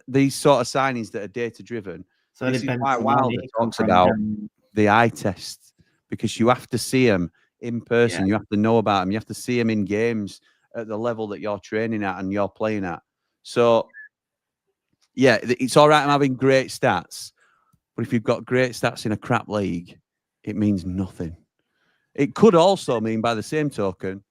These sort of signings that are data driven. So this is depends why on Wilder money talks from about them. the eye test, because you have to see them in person. You have to know about them. You have to see them in games at the level that you're training at and you're playing at. So, yeah, it's all right having great stats, but if you've got great stats in a crap league, it means nothing. It could also mean, by the same token,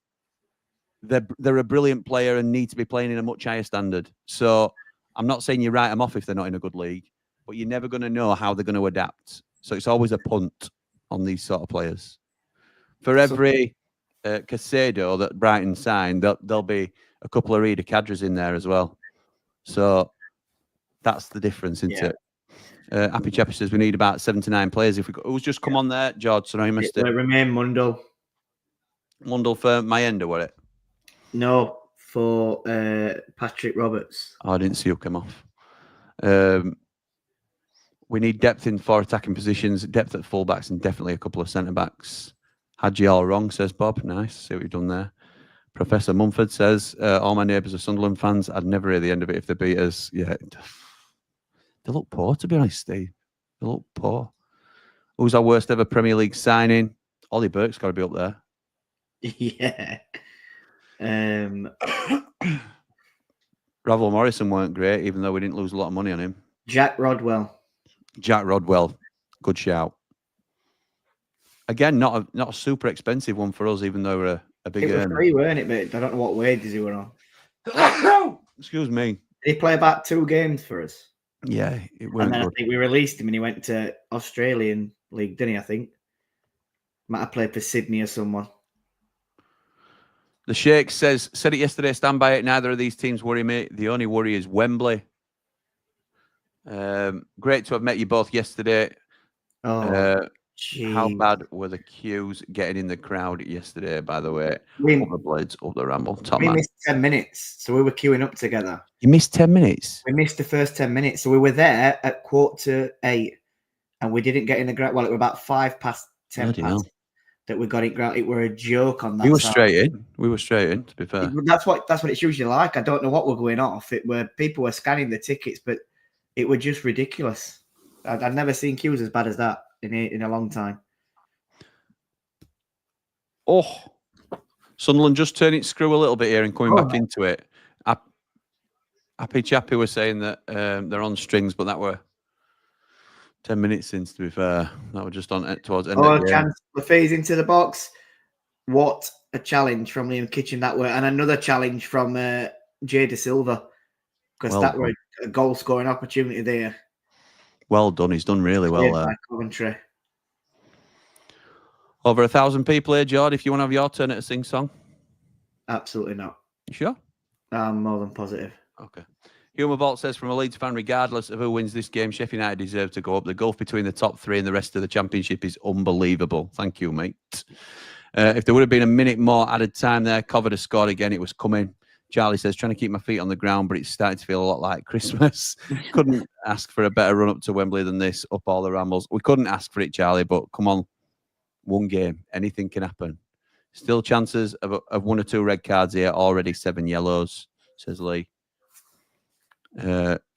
they're a brilliant player and need to be playing in a much higher standard. So I'm not saying you write them off if they're not in a good league, but you're never going to know how they're going to adapt. So it's always a punt on these sort of players. For every Casado that Brighton signed, there'll be a couple of Rida Cadras in there as well. So that's the difference, isn't it? Happy Chappy says we need about 7 to 9 players. If we who's just come on there, George? So now you missed it. Remain Mundell. Mundell for Mayenda, were it? No, for Patrick Roberts. Oh, I didn't see who came off. We need depth in 4 attacking positions, depth at fullbacks, and definitely a couple of centre backs. Had you all wrong, says Bob. Nice. See what you've done there. Professor Mumford says, all my neighbours are Sunderland fans. I'd never hear the end of it if they beat us. Yeah. They look poor, to be honest, Steve. They look poor. Who's our worst ever Premier League signing? Ollie Burke's got to be up there. Yeah. Ravel Morrison weren't great, even though we didn't lose a lot of money on him. Jack Rodwell. Jack Rodwell. Good shout. Again, not a super expensive one for us, even though we're a big It was earner. free, weren't it? But I don't know what wages he were on. Excuse me. Did he play about 2 games for us? Yeah, it And weren't then good. I think we released him and he went to Australian League, didn't he? I think. Might have played for Sydney or someone. The Sheikh said it yesterday, stand by it. Neither of these teams worry me. The only worry is Wembley. Great to have met you both yesterday. Oh, how bad were the queues getting in the crowd yesterday, by the way? Up the Blades, up the Ramble. Top we man. missed 10 minutes, so we were queuing up together. You missed 10 minutes? We missed the first 10 minutes, so we were there at 7:45, and we didn't get in the ground. Well, it was about 10 past that we got in ground. It were a joke on that. We were side. straight in. We were straight in, to be fair. That's what it's usually like. I don't know what we're going off. It were people were scanning the tickets, but it was just ridiculous. I'd never seen queues as bad as that in a long time. Oh, Sunderland just turning its screw a little bit here and coming back into it. Happy Chappy was saying that they're on strings, but that were 10 minutes since, to be fair. That were just on towards end of the game. Chance Lafay's into the box. What a challenge from Liam Kitchen that were, and another challenge from Jay De Silva, because that were a goal scoring opportunity there. Well done. He's done really well there. Coventry. Over 1,000 people here, Jord. If you want to have your turn at a sing song. Absolutely not. You sure? I'm more than positive. Okay. Humour Vault says, from a Leeds fan, regardless of who wins this game, Sheffield United deserve to go up. The gulf between the top 3 and the rest of the championship is unbelievable. Thank you, mate. If there would have been a minute more added time there, Coventry scored again. It was coming. Charlie says, trying to keep my feet on the ground, but it's starting to feel a lot like Christmas. Couldn't ask for a better run up to Wembley than this, up all the rambles. We couldn't ask for it, Charlie, but come on. One game. Anything can happen. Still chances of 1 or 2 red cards here. Already 7 yellows, says Lee.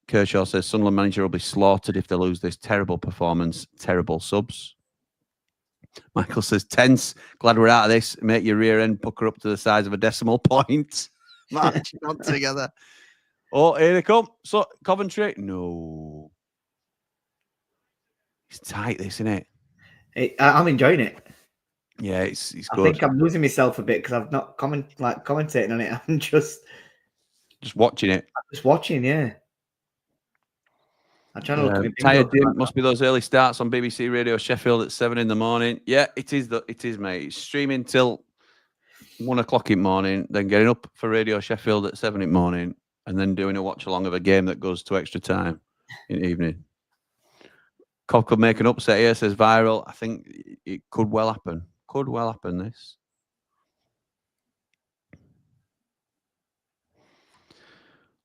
Kershaw says, Sunderland manager will be slaughtered if they lose this. Terrible performance. Terrible subs. Michael says, tense. Glad we're out of this. Make your rear end pucker up to the size of a decimal point. March on together. Oh, here they come. So, Coventry. No. It's tight, this, isn't it? I'm enjoying it. Yeah, it's good. I think I'm losing myself a bit because I've not commentating on it. I'm just watching it. I'm just watching, yeah. I'm trying to look at it. Tired Dim must be those early starts on BBC Radio Sheffield at 7 in the morning. Yeah, it is, mate. It's streaming till 1 o'clock in the morning, then getting up for Radio Sheffield at 7 in the morning, and then doing a watch along of a game that goes to extra time in the evening. Cov could make an upset here, says Viral. I think it could well happen. Could well happen, this.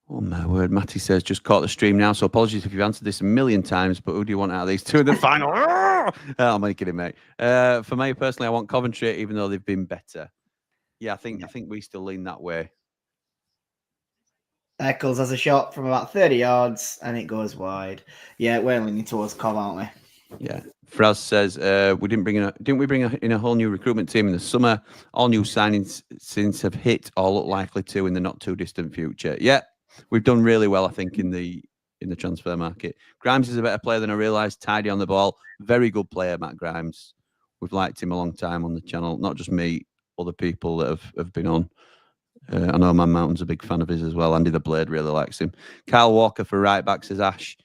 Oh, my word. Matty says, just caught the stream now, so apologies if you've answered this a million times, but who do you want out of these two in the final? I'm only kidding, mate. For me, personally, I want Coventry, even though they've been better. Yeah, I think we still lean that way. Eccles has a shot from about 30 yards, and it goes wide. Yeah, we're leaning towards Cov, aren't we? Yeah. Fraz says, didn't we bring in a whole new recruitment team in the summer? All new signings since have hit or look likely to in the not too distant future. Yeah. We've done really well, I think, in the transfer market. Grimes is a better player than I realised. Tidy on the ball. Very good player, Matt Grimes. We've liked him a long time on the channel. Not just me, other people that have been on. I know Man Mountain's a big fan of his as well. Andy the Blade really likes him. Kyle Walker for right back, says Ash.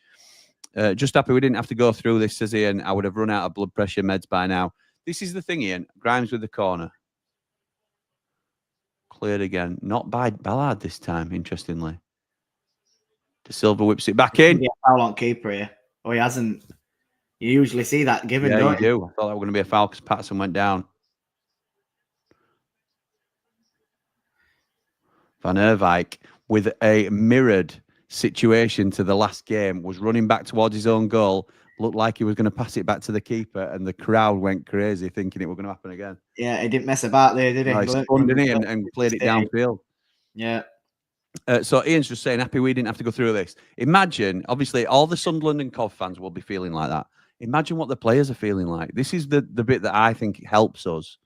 Just happy we didn't have to go through this, says Ian. I would have run out of blood pressure meds by now. This is the thing, Ian. Grimes with the corner. Cleared again. Not by Ballard this time, interestingly. De Silva whips it back in. Yeah, foul on keeper here. Oh, he hasn't. You usually see that given, Yeah, don't you do. I thought that was going to be a foul because Patterson went down. Van Erwijk, with a mirrored situation to the last game, was running back towards his own goal. Looked like he was going to pass it back to the keeper, and the crowd went crazy thinking it was going to happen again. Yeah, he didn't mess about there, did he? No, he spun, didn't he, and played it downfield. Yeah. So Ian's just saying, happy we didn't have to go through this. Imagine, obviously, all the Sunderland and Cov fans will be feeling like that. Imagine what the players are feeling like. This is the bit that I think helps us.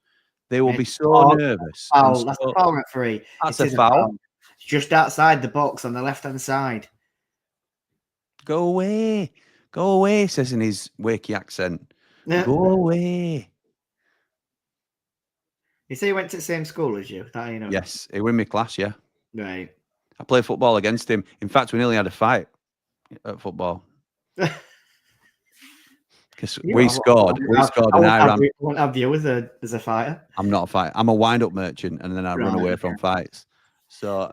They will be so nervous. Foul. That's a foul, referee. That's a foul. It's just outside the box on the left-hand side. Go away. Go away, says in his Wakey accent. Yeah. Go away. You say he went to the same school as you? That, you know. Yes, he won my class, yeah. Right. I played football against him. In fact, we nearly had a fight at football. Because we scored, and I ran. I won't have you as a fighter. I'm not a fighter. I'm a wind-up merchant, and then I run away from fights. So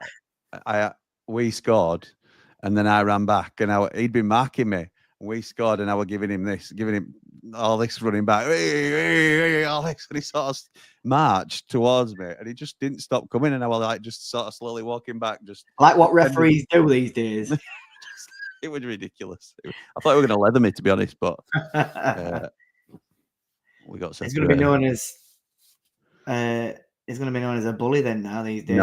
we scored, and then I ran back, and he'd been marking me. We scored, and I was giving him all this running back, all this, and he sort of marched towards me, and he just didn't stop coming, and I was like just sort of slowly walking back, just like what referees do these days. It was ridiculous. I thought we were going to leather me, to be honest, but we got. It's going to be known as. He's going to be known as a bully then now these days.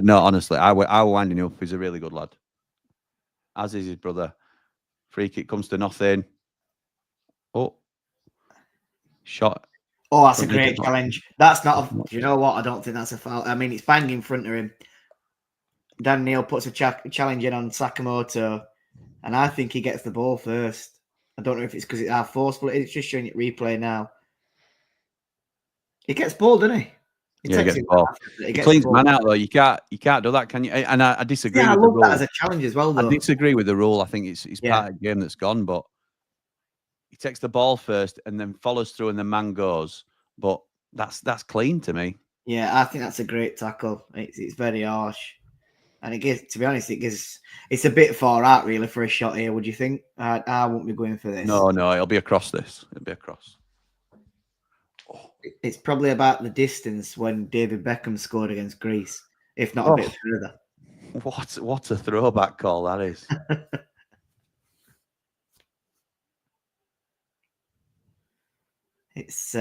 No, honestly, I was winding him up. He's a really good lad, as is his brother. Free kick comes to nothing. Oh, shot. Oh, that's a great challenge. That's not. Do you know what? I don't think that's a foul. I mean, it's bang in front of him. Dan Neil puts a challenge in on Sakamoto, and I think he gets the ball first. I don't know if it's because it's how forceful it is. It's just showing it replay now. He gets ball, doesn't he? He gets the ball. He cleans man out though. You can't do that, can you? And I disagree. Yeah, with I love the that rule. as a challenge as well. Though. I disagree with the rule. I think it's part of the game that's gone. But he takes the ball first and then follows through, and the man goes. But that's clean to me. Yeah, I think that's a great tackle. It's very harsh, and it gives. To be honest, it's a bit far out really for a shot here. Would you think? I won't be going for this. No, it'll be across this. It'll be across. It's probably about the distance when David Beckham scored against Greece, if not a bit further. What a throwback call that is. It's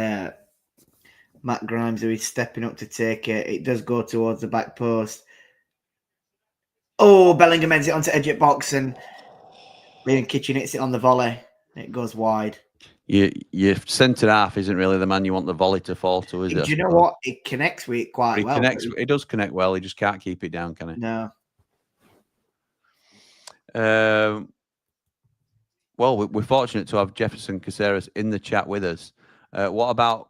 Matt Grimes who is stepping up to take it. It does go towards the back post. Oh, Bellingham ends it onto edge at box, and Liam Kitchen hits it on the volley. It goes wide. Your centre half isn't really the man you want the volley to fall to, is it? Do you know what? It connects with it quite well. It does connect well. He just can't keep it down, can he? No. Well, we're fortunate to have Jefferson Caceres in the chat with us. What about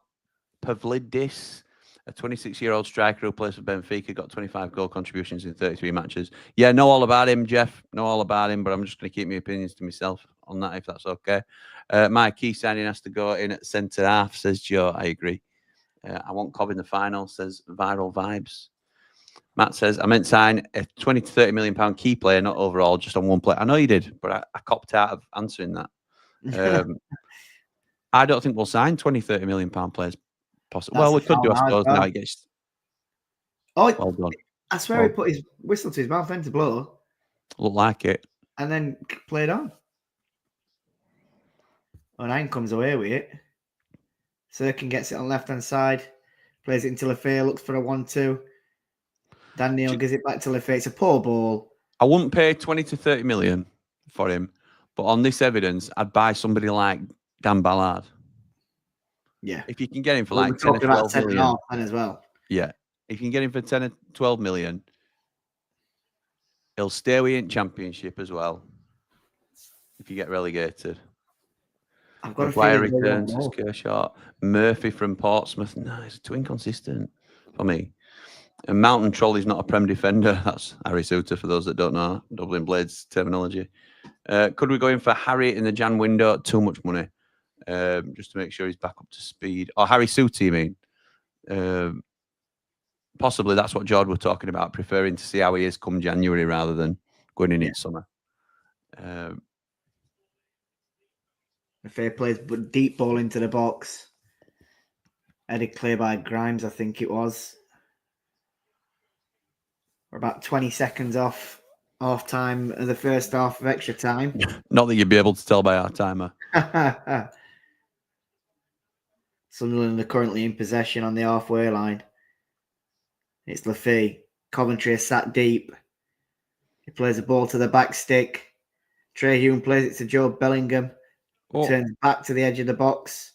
Pavlidis, a 26-year-old striker who plays for Benfica, got 25 goal contributions in 33 matches? Yeah, know all about him, Jeff. Know all about him, but I'm just going to keep my opinions to myself on that, if that's okay. My key signing has to go in at centre half, says Joe. I agree. I want Cobb in the final, says Viral Vibes. Matt says, I meant sign a 20 to 30 million pound key player, not overall, just on one player. I know you did, but I copped out of answering that. I don't think we'll sign 20, 30 million pound players. Possibly. Well, we could do, I suppose. Now it gets well done. I swear he put his whistle to his mouth then to blow. Look like it. And then played on. O'Nien comes away with it. Sirkin gets it on left-hand side. Plays it into Lefay, looks for a 1-2. Dan Neal gives it back to Lefay. It's a poor ball. I wouldn't pay 20 to 30 million for him, but on this evidence, I'd buy somebody like Dan Ballard. Yeah. If you can get him for like 10 or 12 million. As well. Yeah. If you can get him for 10 or 12 million, he'll stay with you in Championship as well. If you get relegated. I've got McGuire returns as Kershaw. Murphy from Portsmouth. No, it's too inconsistent for me. And Mountain Trolley's not a Prem defender. That's Harry Suter, for those that don't know Dublin Blades terminology. Could we go in for Harry in the Jan window? Too much money. Just to make sure he's back up to speed. Or Harry Suter, you mean? Possibly that's what Jord were talking about, preferring to see how he is come January rather than going in each summer. Fair plays, but deep ball into the box. Headed clear by Grimes, I think it was. We're about 20 seconds off time of the first half of extra time. Not that you'd be able to tell by our timer. Sunderland are currently in possession on the halfway line. It's Lefay. Coventry is sat deep. He plays the ball to the back stick. Trey Hume plays it to Joe Bellingham. Turns back to the edge of the box.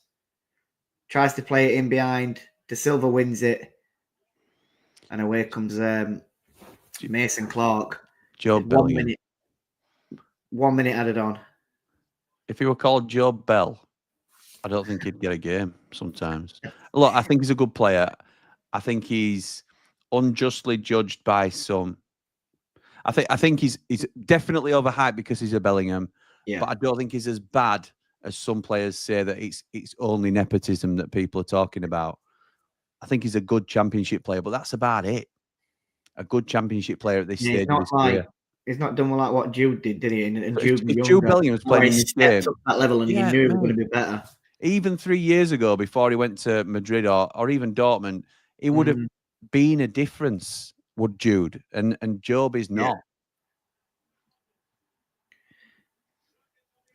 Tries to play it in behind. De Silva wins it. And away comes Mason Clark. Joe Bellingham. 1 minute added on. If he were called Joe Bell, I don't think he'd get a game sometimes. Look, I think he's a good player. I think he's unjustly judged by some. I think he's definitely overhyped because he's a Bellingham. Yeah. But I don't think he's as bad as some players say that it's only nepotism that people are talking about. I think he's a good Championship player, but that's about it. A good Championship player at this stage of his career. He's not done like what Jude did he? And Jude Bellingham was playing in this game. Up that level and he knew it was going to be better. Even 3 years ago, before he went to Madrid or even Dortmund, it would have been a difference, would Jude. And Job is not.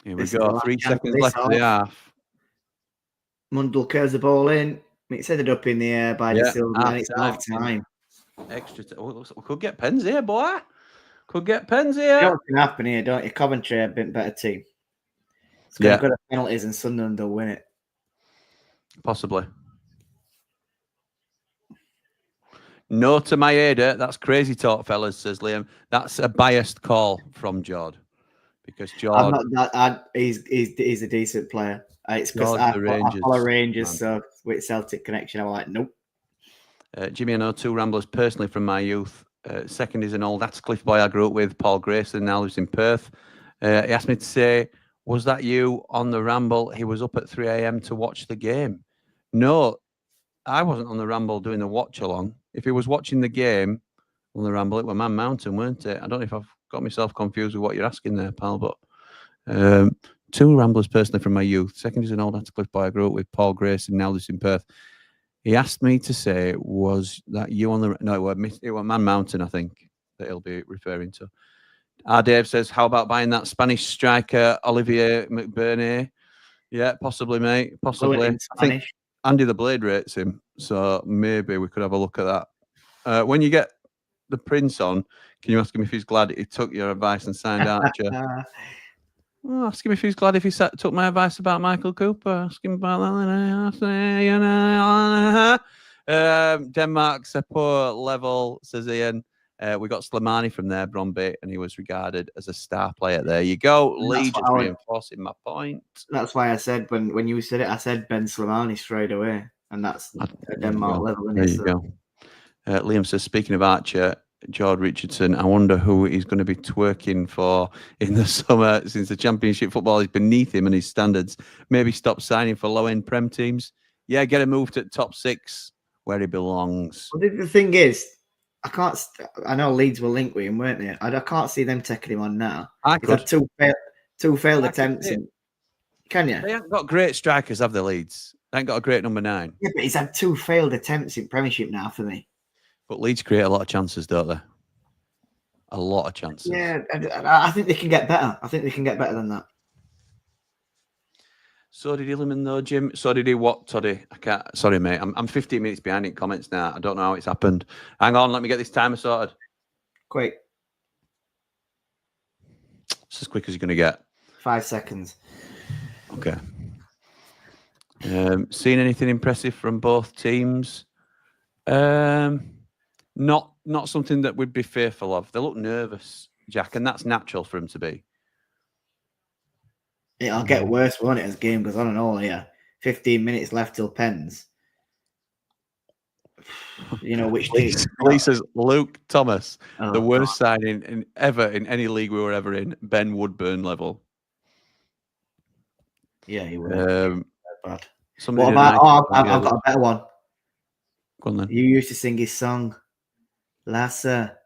Here we go. 3 seconds left of the half. Mundell curves the ball in. It's headed up in the air by De Silva, and it's half time. Extra. We could get pens here, boy. Could get pens here. You know what can happen here, don't you? Coventry are a bit better team. It's going to go to penalties, and Sunderland will win it. Possibly. No to Maeda. That's crazy talk, fellas, says Liam. That's a biased call from Jord. Because Jord... he's a decent player. It's because I follow Rangers, so with Celtic connection, I'm like, nope. Jimmy, I know 2 Ramblers personally from my youth. Second is an old Atcliffe boy I grew up with, Paul Grayson, now lives in Perth. He asked me to say, was that you on the Ramble? He was up at 3 a.m. to watch the game. No, I wasn't on the Ramble doing the watch-along. If he was watching the game on the Ramble, it was Man Mountain, weren't it? I don't know if I've got myself confused with what you're asking there, pal, but 2 Ramblers personally from my youth. Second is an old Atcliffe boy I grew up with, Paul Grayson, now lives in Perth. He asked me to say, was that you on the... No, it was Man Mountain, I think, that he'll be referring to. Dave says, how about buying that Spanish striker, Olivier McBurney? Yeah, possibly, mate. Possibly. I think Andy the Blade rates him, so maybe we could have a look at that. When you get the Prince on, can you ask him if he's glad he took your advice and signed Archer? Well, ask him if he's glad if he took my advice about Michael Cooper. Ask him about that. Denmark's a poor level, says Ian. We got Slimani from there, Bromby, and he was regarded as a star player. There you go. Lee just reinforcing my point. That's why I said, when you said it, I said Ben Slimani straight away. And that's a Denmark level. There you go. Liam says, speaking of Archer, Jord Richardson, I wonder who he's going to be twerking for in the summer since the Championship football is beneath him and his standards. Maybe stop signing for low-end Prem teams. Yeah, get him moved to top 6 where he belongs. Well, the thing is, I can't. I know Leeds were linked with him, weren't they? I can't see them taking him on now. I He's had could. two failed I could attempts. see it. And, can you? They haven't got great strikers, have the Leeds? They ain't got a great number 9. Yeah, but he's had 2 failed attempts in Premiership now for me. But Leeds create a lot of chances, don't they? A lot of chances. Yeah, I think they can get better. I think they can get better than that. So did Illiman though, Jim? So did he what, Toddy? I can't. Sorry, mate. I'm 15 minutes behind in comments now. I don't know how it's happened. Hang on, let me get this timer sorted. Quick. It's as quick as you're going to get. 5 seconds. Okay. Seen anything impressive from both teams? Not something that we'd be fearful of. They look nervous, Jack, and that's natural for him to be. It'll get worse, won't it, as game goes on and all here. 15 minutes left till pens. You know which team? Lee says Luke Thomas, Oh, the worst signing ever in any league we were ever in, Ben Woodburn level. Yeah, he would. Bad. What about? I've got a better one. Go on then. You used to sing his song, Lassa.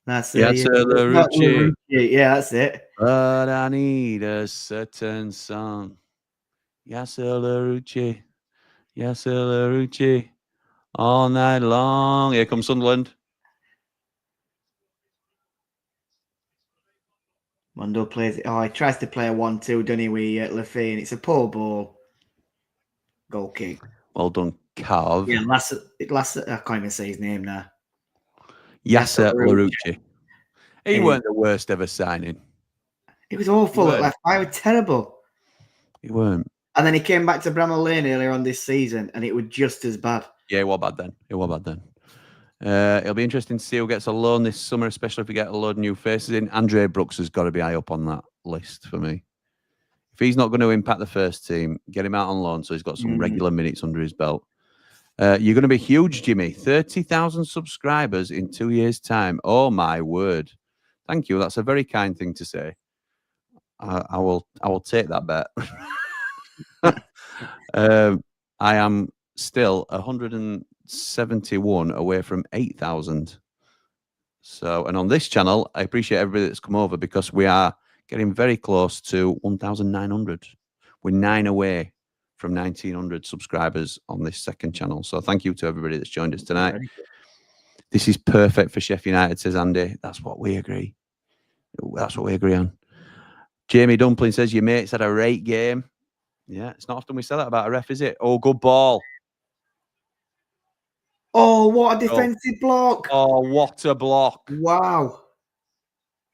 Yeah, that's it. But I need a certain song. Yasser Larucci, all night long. Here comes Sunderland. Mundo plays it. Oh, he tries to play a 1-2, doesn't he, with Lafay, and it's a poor ball. Goal kick. Well done, Carv. Yeah, Lassa, I can't even say his name now. Yasser Larucci. He weren't the worst ever signing. He was awful at left. I was terrible. He weren't. And then he came back to Bramall Lane earlier on this season, and it was just as bad. Yeah, it was bad then. It'll be interesting to see who gets a loan this summer, especially if we get a load of new faces in. Andre Brooks has got to be high up on that list for me. If he's not going to impact the first team, get him out on loan so he's got some regular minutes under his belt. You're going to be huge, Jimmy. 30,000 subscribers in 2 years' time. Oh, my word. Thank you. That's a very kind thing to say. I will take that bet. I am still 171 away from 8,000. So, and on this channel, I appreciate everybody that's come over because we are getting very close to 1,900. We're 9 away from 1,900 subscribers on this second channel. So thank you to everybody that's joined us tonight. This is perfect for Sheffield United, says Andy. That's what we agree. That's what we agree on. Jamie Dumpling says, your mate's had a great game. Yeah, it's not often we say that about a ref, is it? Oh, good ball. Oh, what a defensive block. Oh, what a block. Wow.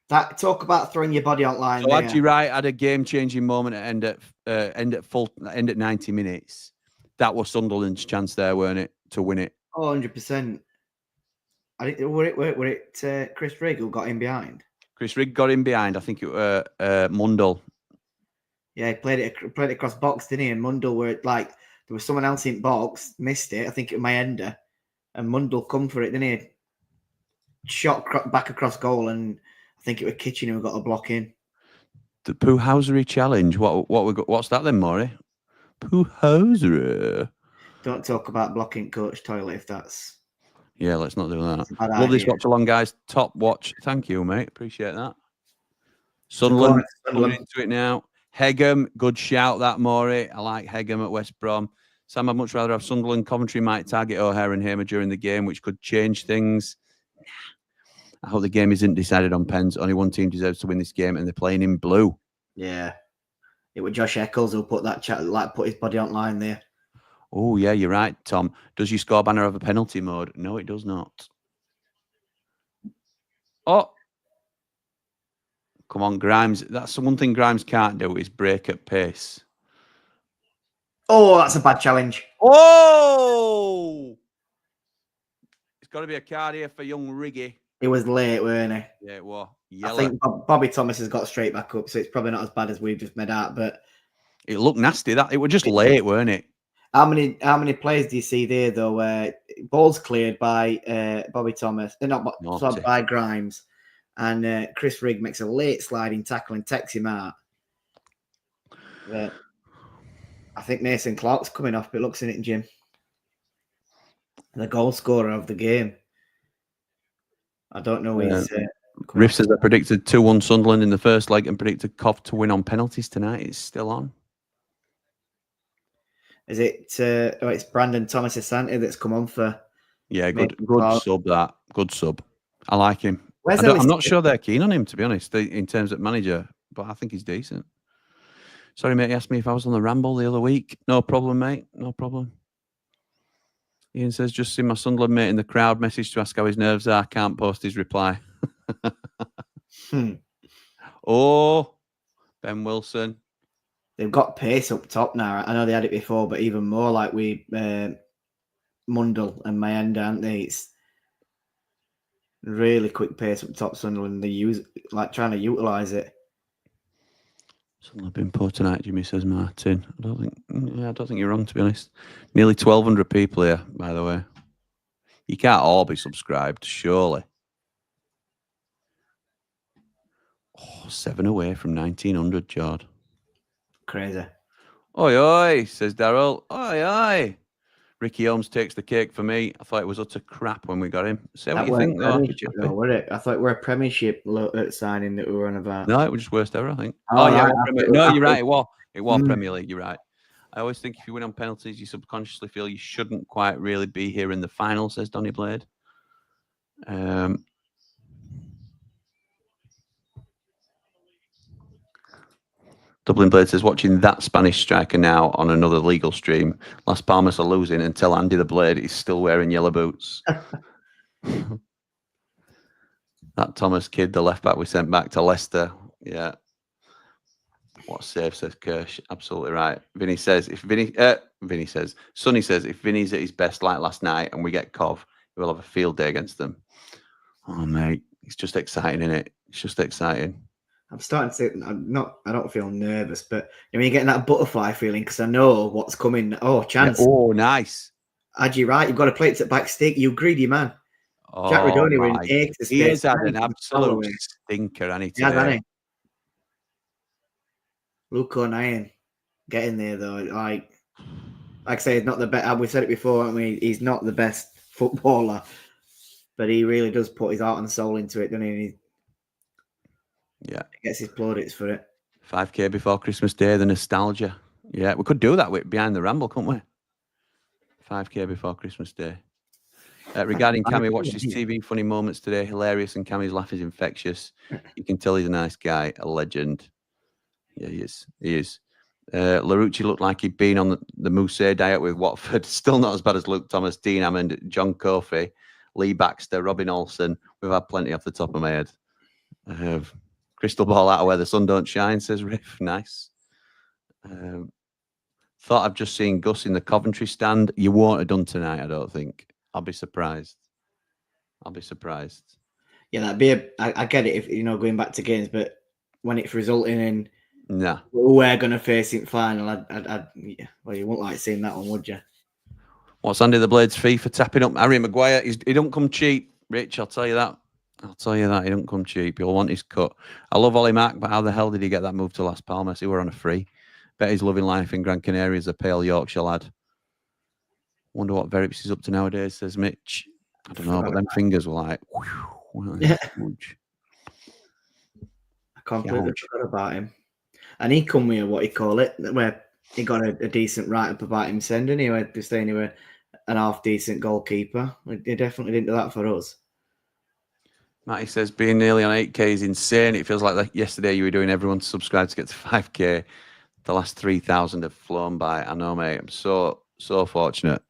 That talk about throwing your body online. So Adji Wright had a game-changing moment at end at 90 minutes. That was Sunderland's chance there, weren't it, to win it? Oh, 100%. I think were it Chris Rigg who got in behind? Chris Rigg got in behind. I think it was Mundell. Yeah, he played it across box, didn't he? And Mundell were like there was someone else in box, missed it. I think it was Mayenda, and Mundell come for it, didn't he? Shot back across goal, and I think it was Kitchen who got a block in. The Puhausery challenge. What's that then, Maury? Puhausery. Don't talk about blocking Coach Toilet if that's. Yeah, let's not do that. Love this watch along, guys. Top watch. Thank you, mate. Appreciate that. Sunderland coming into it now. Hegham, good shout that, Maury. I like Hegham at West Brom. Sam, I'd much rather have Sunderland. Coventry might target O'Hare and Hamer during the game, which could change things. I hope the game isn't decided on pens. Only one team deserves to win this game, and they're playing in blue. Yeah. It was Josh Eccles who put that put his body on line there. Oh, yeah, you're right, Tom. Does your score banner have a penalty mode? No, it does not. Oh. Come on, Grimes. That's the one thing Grimes can't do is break at pace. Oh, that's a bad challenge. Oh! It's got to be a card here for young Riggy. It was late, weren't it? Yeah, it was. Yellow. I think Bobby Thomas has got straight back up, so it's probably not as bad as we've just made out, but... It looked nasty. It was just late, weren't it? How many players do you see there though? Where ball's cleared by Bobby Thomas, by Grimes, and Chris Rigg makes a late sliding tackle and takes him out. But I think Mason Clark's coming off, but looks in it, Jim. The goal scorer of the game. I don't know. Riff says I predicted 2-1 Sunderland in the first leg and predicted Cov to win on penalties tonight. It's still on. Is it? It's Brandon Thomas Asante that's come on for. Yeah, good Clark. sub. That good sub. I like him. Where's I'm not sure they're keen on him, to be honest, in terms of manager, but I think he's decent. Sorry, mate. He asked me if I was on the ramble the other week. No problem, mate. No problem. Ian says, just see my Sunderland mate in the crowd. Message to ask how his nerves are. Can't post his reply. Oh, Ben Wilson. They've got pace up top now. I know they had it before, but even more like Mundell and Mayenda, aren't they? It's really quick pace up top, Sunderland. They trying to utilise it. Sunderland been poor tonight, Jimmy, says Martin. I don't think you're wrong, to be honest. Nearly 1,200 people here, by the way. You can't all be subscribed, surely. 7 away from 1,900, Jord. Crazy. Oi, oi, says Daryl. Oi, oi. Ricky Holmes takes the cake for me. I thought it was utter crap when we got him. Say what you think, though. I thought we were a Premiership signing that we were on about. No, it was just worst ever, I think. Yeah. No, you're right. It was Premier League. You're right. I always think if you win on penalties, you subconsciously feel you shouldn't quite really be here in the final, says Donny Blade. Dublin Blade says, watching that Spanish striker now on another legal stream. Las Palmas are losing until Andy the Blade is still wearing yellow boots. That Thomas kid, the left back we sent back to Leicester. Yeah. What a save, says Kirsch. Absolutely right. Sonny says, if Vinny's at his best like last night and we get Cov, we'll have a field day against them. Oh, mate. It's just exciting, isn't it? It's just exciting. I'm starting to I don't feel nervous, but you're getting that butterfly feeling because I know what's coming. Oh, chance. Yeah, oh, nice. Adji, right? You've got to play it at back stick. You greedy man. Oh, Jack Redoni were in 8 to he has had an absolute stinker, hasn't he? Hasn't he? Luke O'Neill getting there though. Like I say, he's not the best. We've said it before, haven't we? He's not the best footballer, but he really does put his heart and soul into it, doesn't he? Yeah. He gets his plaudits for it. 5K before Christmas Day, the nostalgia. Yeah, we could do that with Behind the Ramble, couldn't we? 5K before Christmas Day. Regarding Cammy, watched his TV funny moments today. Hilarious, and Cammy's laugh is infectious. You can tell he's a nice guy, a legend. Yeah, he is. He is. Larucci looked like he'd been on the Mousse diet with Watford. Still not as bad as Luke Thomas, Dean Hammond, John Kofi, Lee Baxter, Robin Olsen. We've had plenty off the top of my head. Crystal ball out of where the sun don't shine, says Riff. Nice. Thought I've just seen Gus in the Coventry stand. You won't have done tonight, I don't think. I'll be surprised. I'll be surprised. Yeah, that'd be I get it if going back to games, but when it's resulting in we're going to face it final, well, you wouldn't like seeing that one, would you? What's Andy the Blade's fee for tapping up Harry Maguire? He don't come cheap, Rich. I'll tell you that. He don't come cheap. He'll want his cut. I love Ollie Mack, but how the hell did he get that move to Las Palmas? He were on a free. Bet he's loving life in Gran Canaria as a pale Yorkshire lad. Wonder what Verips is up to nowadays, says Mitch. I don't know, but them fingers were like, huge. I completely forgot about him. And he come with what he call it, where he got a decent write-up about him sending. He went to stay anywhere, an half-decent goalkeeper. He definitely didn't do that for us. Matty says, being nearly on 8K is insane. It feels like yesterday you were doing everyone to subscribe to get to 5K. The last 3,000 have flown by. I know, mate. I'm so fortunate.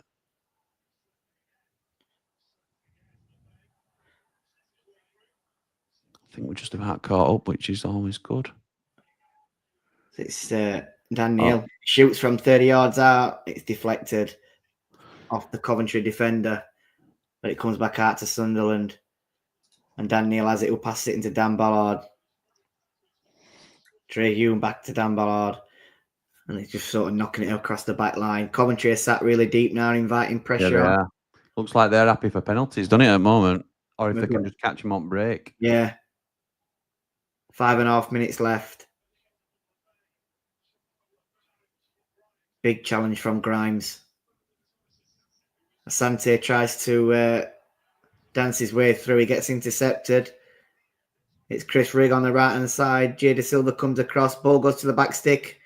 I think we're just about caught up, which is always good. It's Daniel shoots from 30 yards out. It's deflected off the Coventry defender, but it comes back out to Sunderland. And Dan Neil has it. He'll pass it into Dan Ballard. Trey Hume back to Dan Ballard. And he's just sort of knocking it across the back line. Coventry are sat really deep now, inviting pressure. Yeah, looks like they're happy for penalties, doesn't it, at the moment? Or if they can just catch them on break. Yeah. 5.5 minutes left. Big challenge from Grimes. Asante tries to dance his way through. He gets intercepted. It's Chris Rigg on the right-hand side. Jada Silva comes across. Ball goes to the back stick.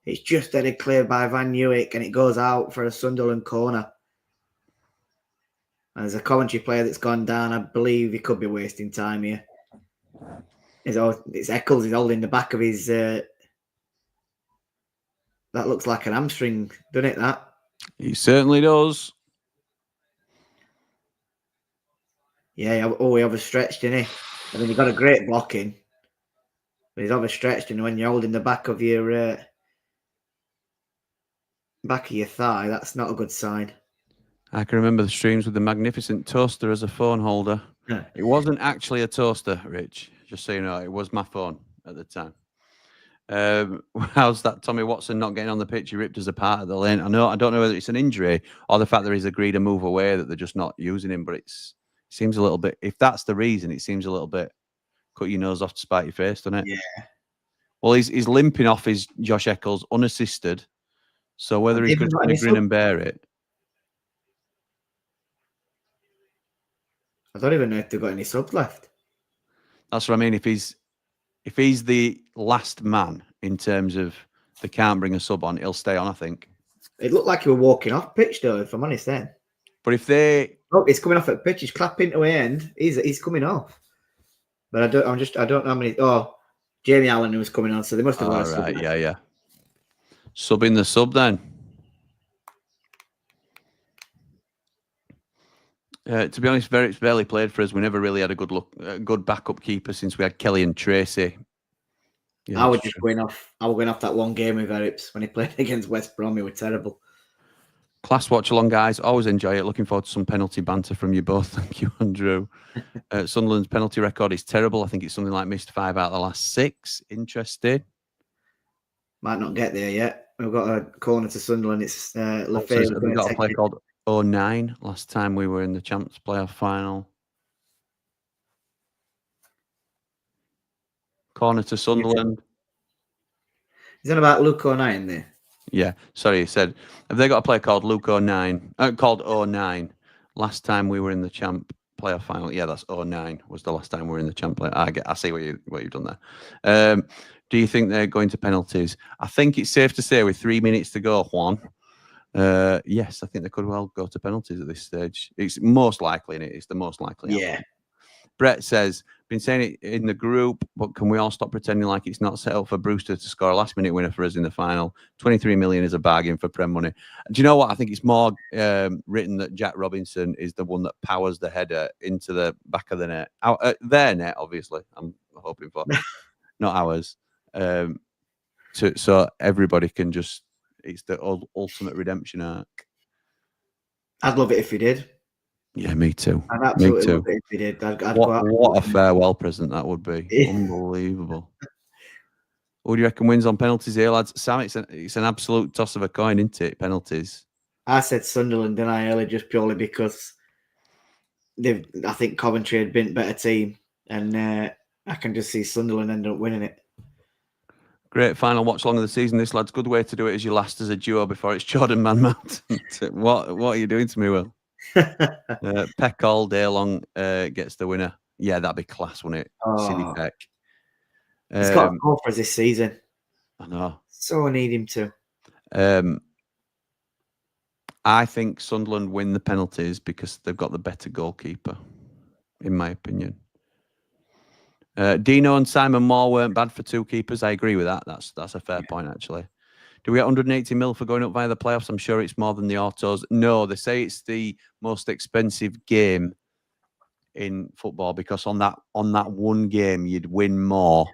It's just headed clear by Van Newick, and it goes out for a Sunderland corner. And there's a Coventry player that's gone down. I believe he could be wasting time here. It's Eccles. He's holding the back of his... that looks like an hamstring, doesn't it, that? He certainly does. Yeah, he overstretched, didn't he? I mean, he got a great blocking. But he's overstretched, and when you're holding the back of your thigh, that's not a good sign. I can remember the streams with the magnificent toaster as a phone holder. Yeah. It wasn't actually a toaster, Rich, just so you know. It was my phone at the time. How's that Tommy Watson not getting on the pitch? He ripped us apart at the lane. I don't know whether it's an injury or the fact that he's agreed to move away, that they're just not using him, but it seems a little bit, if that's the reason, it seems a little bit cut your nose off to spite your face, doesn't it? Yeah. Well, he's limping off his Josh Eccles unassisted. So whether he's going to grin and bear it. I don't even know if they've got any subs left. That's what I mean. If he's the last man in terms of they can't bring a sub on, he'll stay on, I think. It looked like he were walking off pitch, though, if I'm honest then. But if they... Oh, he's coming off at pitch. He's clapping to end. He's coming off. But I don't know how many... Oh, Jamie Allen was coming on, so they must have got a sub. Right, yeah. Subbing the sub then. To be honest, it's barely played for us. We never really had a good backup keeper since we had Kelly and Tracy. Yeah, I was going off that one game with Erips when he played against West Brom. He was terrible. Class watch along, guys. Always enjoy it. Looking forward to some penalty banter from you both. Thank you, Andrew. Sunderland's penalty record is terrible. I think it's something like missed 5 out of the last 6. Interested. Might not get there yet. We've got a corner to Sunderland. It's Lefebvre. We've got a play called 09 last time we were in the Champs playoff final. Corner to Sunderland. Is that about Luke 09 there? Yeah, sorry, he said, have they got a player called Luke 09? Called 09. Last time we were in the Champ playoff final. Yeah, that's 09 was the last time we were in the Champ playoff. I see what you've done there. Do you think they're going to penalties? I think it's safe to say with 3 minutes to go, Juan. Yes, I think they could well go to penalties at this stage. It's most likely, and it's the most likely. Yeah. Outcome. Brett says, been saying it in the group, but can we all stop pretending like it's not set up for Brewster to score a last-minute winner for us in the final? 23 million is a bargain for Prem money. Do you know what? I think it's more written that Jack Robinson is the one that powers the header into the back of the net. Their net, obviously, I'm hoping for. Not ours. So everybody can just... It's the ultimate redemption arc. I'd love it if he did. Yeah, me too. I'd absolutely love it if he did. What a farewell present that would be. Unbelievable. Who do you reckon wins on penalties here, lads? Sam, it's an absolute toss of a coin, isn't it? Penalties. I said Sunderland, didn't I, earlier, just purely because I think Coventry had been a better team, and I can just see Sunderland end up winning it. Great final watch along of the season, this, lads. Good way to do it as you last as a duo before it's Jordan Man Mountain. What are you doing to me, Will? Peck all day long gets the winner. Yeah, that'd be class, wouldn't it? City Peck. He's got a goal for us this season. I know. So I need him to. I think Sunderland win the penalties because they've got the better goalkeeper, in my opinion. Dino and Simon Moore weren't bad for 2 keepers. I agree with that. That's a fair point, actually. Do we get 180 mil for going up via the playoffs? I'm sure it's more than the autos. No, they say it's the most expensive game in football because on that one game you'd win more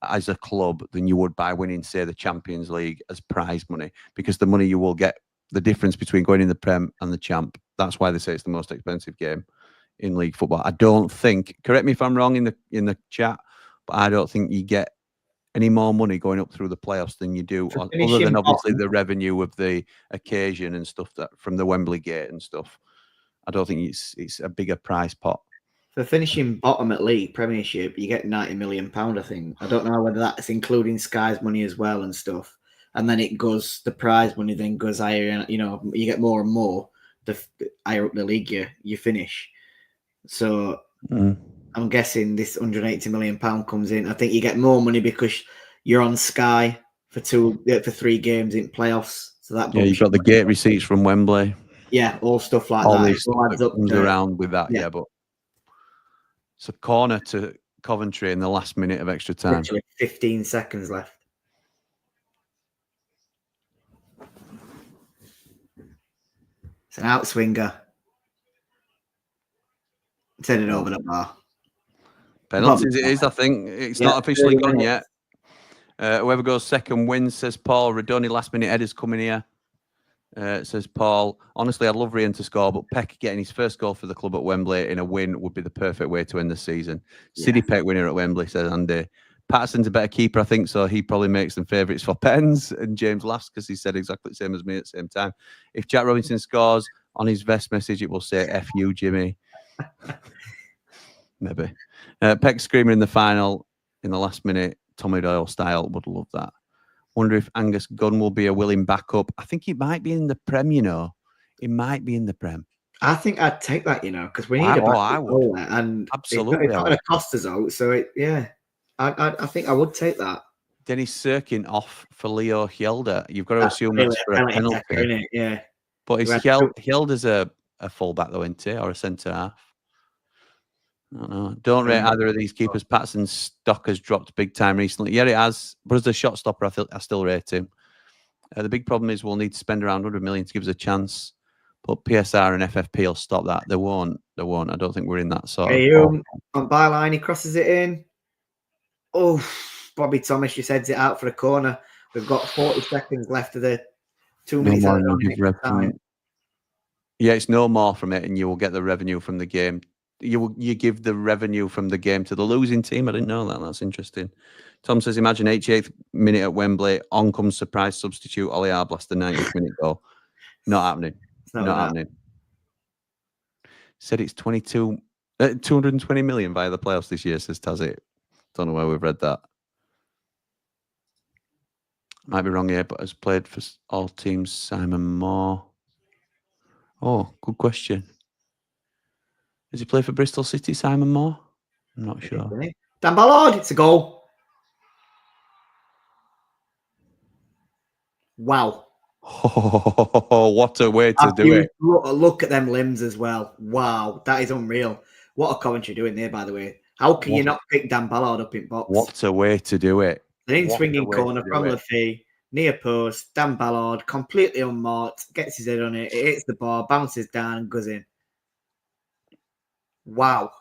as a club than you would by winning, say, the Champions League as prize money, because the money you will get, the difference between going in the Prem and the Champ. That's why they say it's the most expensive game in league football. I don't think, correct me if I'm wrong in the chat, but I don't think you get any more money going up through the playoffs than you do, other than obviously the revenue of the occasion and stuff that from the Wembley gate and stuff. I don't think it's a bigger prize pot. For finishing bottom at league Premiership, you get £90 million, I think. I don't know whether that's including Sky's money as well and stuff. and then it goes, the prize money then goes higher, and you get more and more the higher up the league you finish. So I'm guessing this £180 million comes in. I think you get more money because you're on Sky for 3 games in playoffs. So that you've got the gate receipts from Wembley. Yeah, all stuff like all that. This stuff that comes around with that. Yeah, but it's a corner to Coventry in the last minute of extra time. Literally 15 seconds left. It's an outswinger. Send it over the bar. Penalties it is, I think. It's not officially gone yet. Whoever goes second wins, says Paul. Redoni last minute headers coming here. Says Paul. Honestly, I'd love Rian to score, but Peck getting his first goal for the club at Wembley in a win would be the perfect way to end the season. City Peck winner at Wembley, says Andy. Patterson's a better keeper, I think, so he probably makes them favourites for pens. And James laughs because he said exactly the same as me at the same time. If Jack Robinson scores on his vest message, it will say F you, Jimmy. Maybe. Peck screaming in the final in the last minute, Tommy Doyle style. Would love that. Wonder if Angus Gunn will be a willing backup. I think he might be in the Prem, It might be in the Prem. I think I'd take that, because we need a backup. I would. And absolutely. It's not going to cost us out. So, I think I would take that. Dennis Sirkin off for Leo Hjelde. You've got to assume that's for a penalty. Isn't it? But is Hjelde's a fullback, though, isn't he? Or a centre half? I don't know. Don't rate either of these keepers. Patterson's stock has dropped big time recently. Yeah, it has. But as a shot stopper, I still rate him. The big problem is we'll need to spend around 100 million to give us a chance. But PSR and FFP will stop that. They won't. I don't think we're in that sort of... On byline, he crosses it in. Oh, Bobby Thomas just heads it out for a corner. We've got 40 seconds left of the 2 minutes. Yeah, it's no more from it, and you will get the revenue from the game. You give the revenue from the game to the losing team. I didn't know that. That's interesting. Tom says, imagine 88th minute at Wembley. On comes surprise substitute. Ollie Arblas, the 90th minute goal. Not happening. Not happening. Said it's 220 million via the playoffs this year, says Tazit. Don't know where we've read that. Might be wrong here, but has played for all teams. Simon Moore. Oh, good question. Does he play for Bristol City, Simon Moore? I'm not sure. Dan Ballard, it's a goal. Wow. Oh, what a way to do it. Look at them limbs as well. Wow, that is unreal. What a Coventry doing there, by the way. How can you not pick Dan Ballard up in box? What a way to do it. An in-swinging corner from Lafay, near post, Dan Ballard, completely unmarked, gets his head on it, it hits the bar, bounces down and goes in. Wow.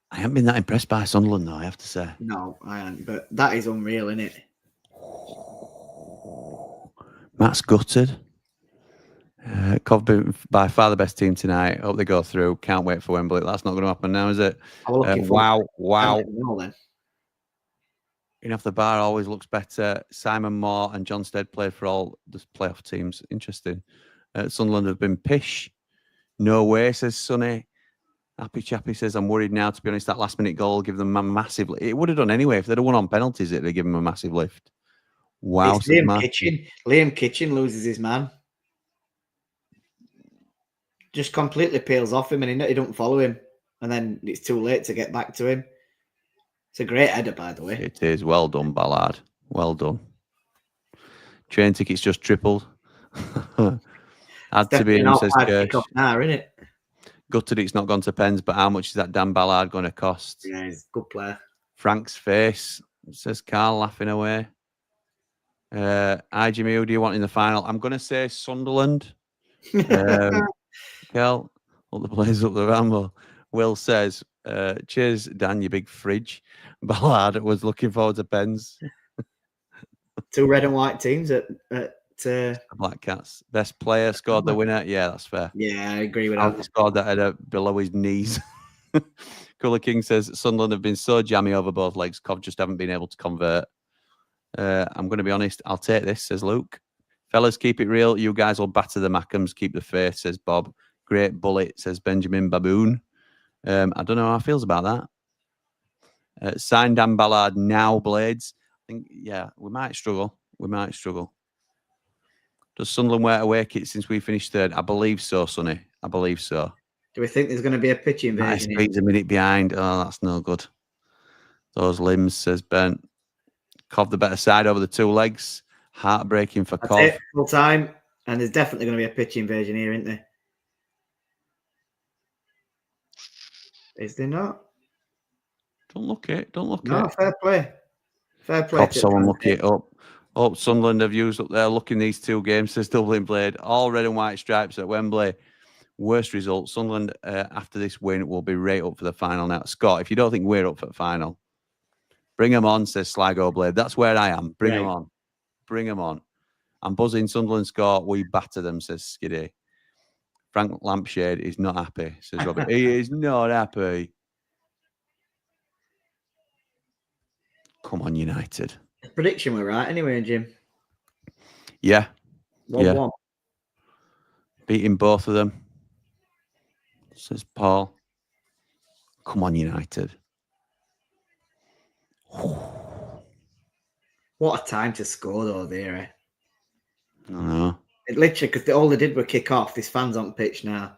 I haven't been that impressed by Sunderland, though, I have to say. No, I haven't, but that is unreal, isn't it? Matt's gutted. Coventry by far the best team tonight. Hope they go through. Can't wait for Wembley. That's not going to happen now, is it? Wow. In off the bar always looks better. Simon Moore and John Stead played for all the playoff teams. Interesting. Sunderland have been pish. No way, says Sonny. Happy Chappy says, I'm worried now, to be honest. That last minute goal give them a massive lift. It would have done anyway. If they'd have won on penalties, it'd have given them a massive lift. Wow. It's Liam Kitchen loses his man. Just completely peels off him and he don't follow him. And then it's too late to get back to him. It's a great header, by the way. It is. Well done, Ballard. Well done. Train tickets just tripled. Had to be in, says Kirsch. Now, isn't it? Gutted it's not gone to pens, but how much is that Dan Ballard going to cost? Yeah, he's a good player. Frank's face, says Carl, laughing away. Hi, Jimmy, who do you want in the final? I'm going to say Sunderland. Kel, all the players up the ramble. Will says, cheers, Dan, you big fridge. Ballard was looking forward to pens. 2 red and white teams at Black Cats. Best player scored the winner. Yeah, that's fair. Yeah, I agree with that. He scored that header below his knees. Colour King says, Sunderland have been so jammy over both legs. Cov just haven't been able to convert. I'm going to be honest. I'll take this, says Luke. Fellas, keep it real. You guys will batter the Mackhams. Keep the faith, says Bob. Great bullet, says Benjamin Baboon. I don't know how I feels about that. Sign Dan Ballard now, Blades. think, yeah, we might struggle. Does Sunderland wear away kit since we finished third? I believe so, Sonny. I believe so. Do we think there's going to be a pitch invasion? Nice, a minute behind. Oh, that's no good. Those limbs, says Ben. Cov the better side over the 2 legs. Heartbreaking for That's Cov. it, full time. And there's definitely going to be a pitch invasion here, isn't there? Is there not? Don't look it. No, fair play. Fair play. Cov so unlucky. Up Sunderland have used up their luck in these 2 games. Says doubling blade. All red and white stripes at Wembley. Worst result. Sunderland, after this win, will be right up for the final now. Scott, if you don't think we're up for the final, bring them on, says Sligo Blade. That's where I am. Bring them on. Bring them on. I'm buzzing. Sunderland score. We batter them, says Skiddy. Frank Lampshade is not happy, says Robert. He is not happy. Come on, United. Prediction were right anyway, Jim. Yeah. 1-1. Beating both of them, says Paul. Come on, United. What a time to score, though, there. Eh? I know. It literally, because all they did were kick off. This fans on pitch now.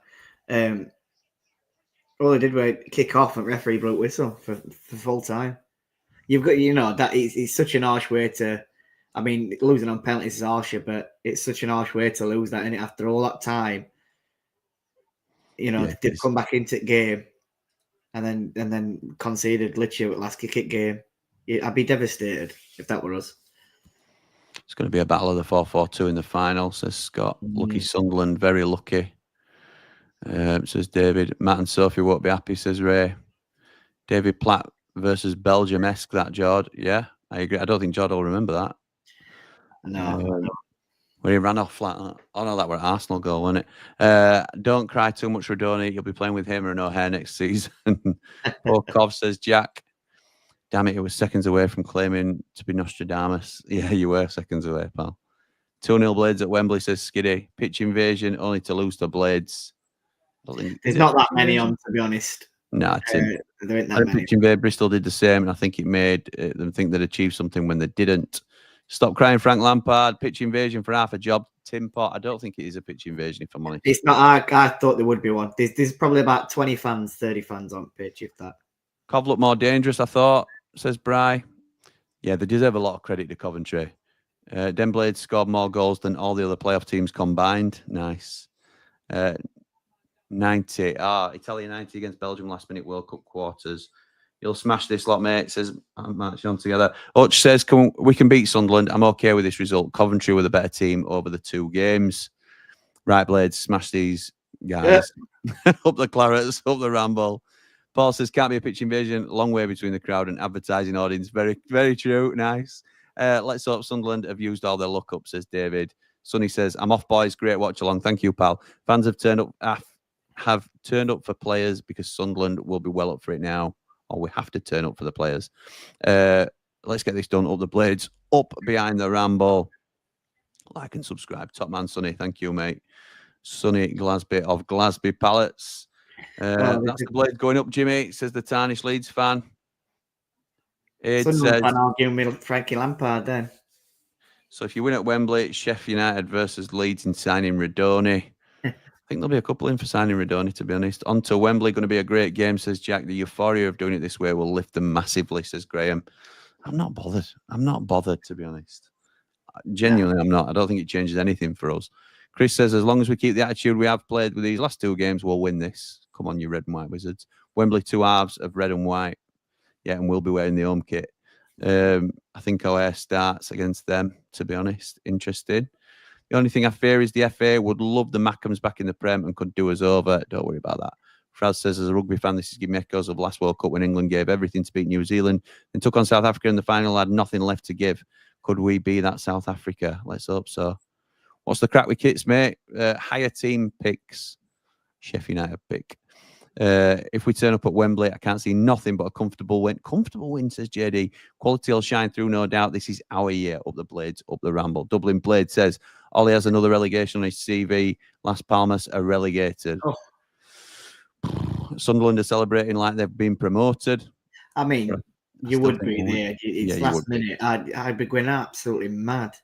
All they did were kick off and referee blew whistle for full time. You've got, that it's such an harsh way to. I mean, losing on penalties is harsher, but it's such an harsh way to lose that, innit? After all that time, they've come back into the game and then conceded literally last kick game. I'd be devastated if that were us. It's going to be a battle of the 4-4-2 in the final, says Scott. Lucky Sunderland, very lucky. Says David. Matt and Sophie won't be happy, says Ray. David Platt versus Belgium-esque, that, Jord. Yeah, I agree. I don't think Jord will remember that. No. When he ran off flat. Oh, no, that were an Arsenal goal, wasn't it? Don't cry too much, Radoni. You'll be playing with him or no hair next season. Poor Cov, says Jack. Damn it, it was seconds away from claiming to be Nostradamus. Yeah, you were seconds away, pal. 2-0 Blades at Wembley, says Skiddy. Pitch invasion, only to lose to Blades. There's not that many on, to be honest. No, Tim. There ain't that many. Pitch invade, Bristol did the same, and I think it made them think they'd achieved something when they didn't. Stop crying, Frank Lampard. Pitch invasion for half a job. Tim Pot. I don't think it is a pitch invasion, if I'm honest. It's not. I thought there would be one. There's probably about 20 fans, 30 fans on pitch, if that. Cov looked more dangerous, I thought, says Bry. Yeah, they deserve a lot of credit to Coventry. Den Blades scored more goals than all the other playoff teams combined. Nice. 90. Italia 90 against Belgium last minute World Cup quarters. You'll smash this lot, mate, says I'm marching on together. Hutch says we can beat Sunderland. I'm okay with this result. Coventry were the better team over the 2 games. Right, Blades, smash these guys. Yeah. Up the Clarets, up the Ramble. Paul says can't be a pitch invasion. Long way between the crowd and advertising audience. Very, very true. Nice. Let's hope Sunderland have used all their luck up, says David. Sonny says, I'm off, boys. Great watch along. Thank you, pal. Fans have turned up for players because Sunderland will be well up for it now. Or we have to turn up for the players. Let's get this done. Up the Blades. Up behind the Ramble. Like and subscribe. Top man, Sonny. Thank you, mate. Sonny Glasby of Glasby Pallets. That's the Blade going up, Jimmy, says the Tarnish Leeds fan. It says, fan arguing with Frankie Lampard then. So if you win at Wembley, Sheffield United versus Leeds in signing Radoni. I think there'll be a couple in for signing Radoni, to be honest. On to Wembley, going to be a great game, says Jack. The euphoria of doing it this way will lift them massively, says Graham. I'm not bothered, to be honest. Genuinely, I'm not. I don't think it changes anything for us. Chris says, as long as we keep the attitude we have played with these last 2 games, we'll win this. Come on, you red and white wizards. Wembley 2 halves of red and white. Yeah, and we'll be wearing the home kit. I think our air starts against them, to be honest. Interesting. The only thing I fear is the FA would love the Mackems back in the Prem and could do us over. Don't worry about that. Fraz says, as a rugby fan, this is giving me echoes of last World Cup when England gave everything to beat New Zealand and took on South Africa in the final, had nothing left to give. Could we be that South Africa? Let's hope so. What's the crack with kits, mate? Higher team picks. Sheffield United pick. If we turn up at Wembley, I can't see nothing but a comfortable win. Comfortable win, says JD. Quality will shine through, no doubt. This is our year. Up the Blades, up the Ramble. Dublin Blade says, Ollie has another relegation on his CV. Las Palmas are relegated. Oh. Sunderland are celebrating like they've been promoted. I mean, You still would think be we'll there. win. It's You last would be. minute. I'd be going absolutely mad.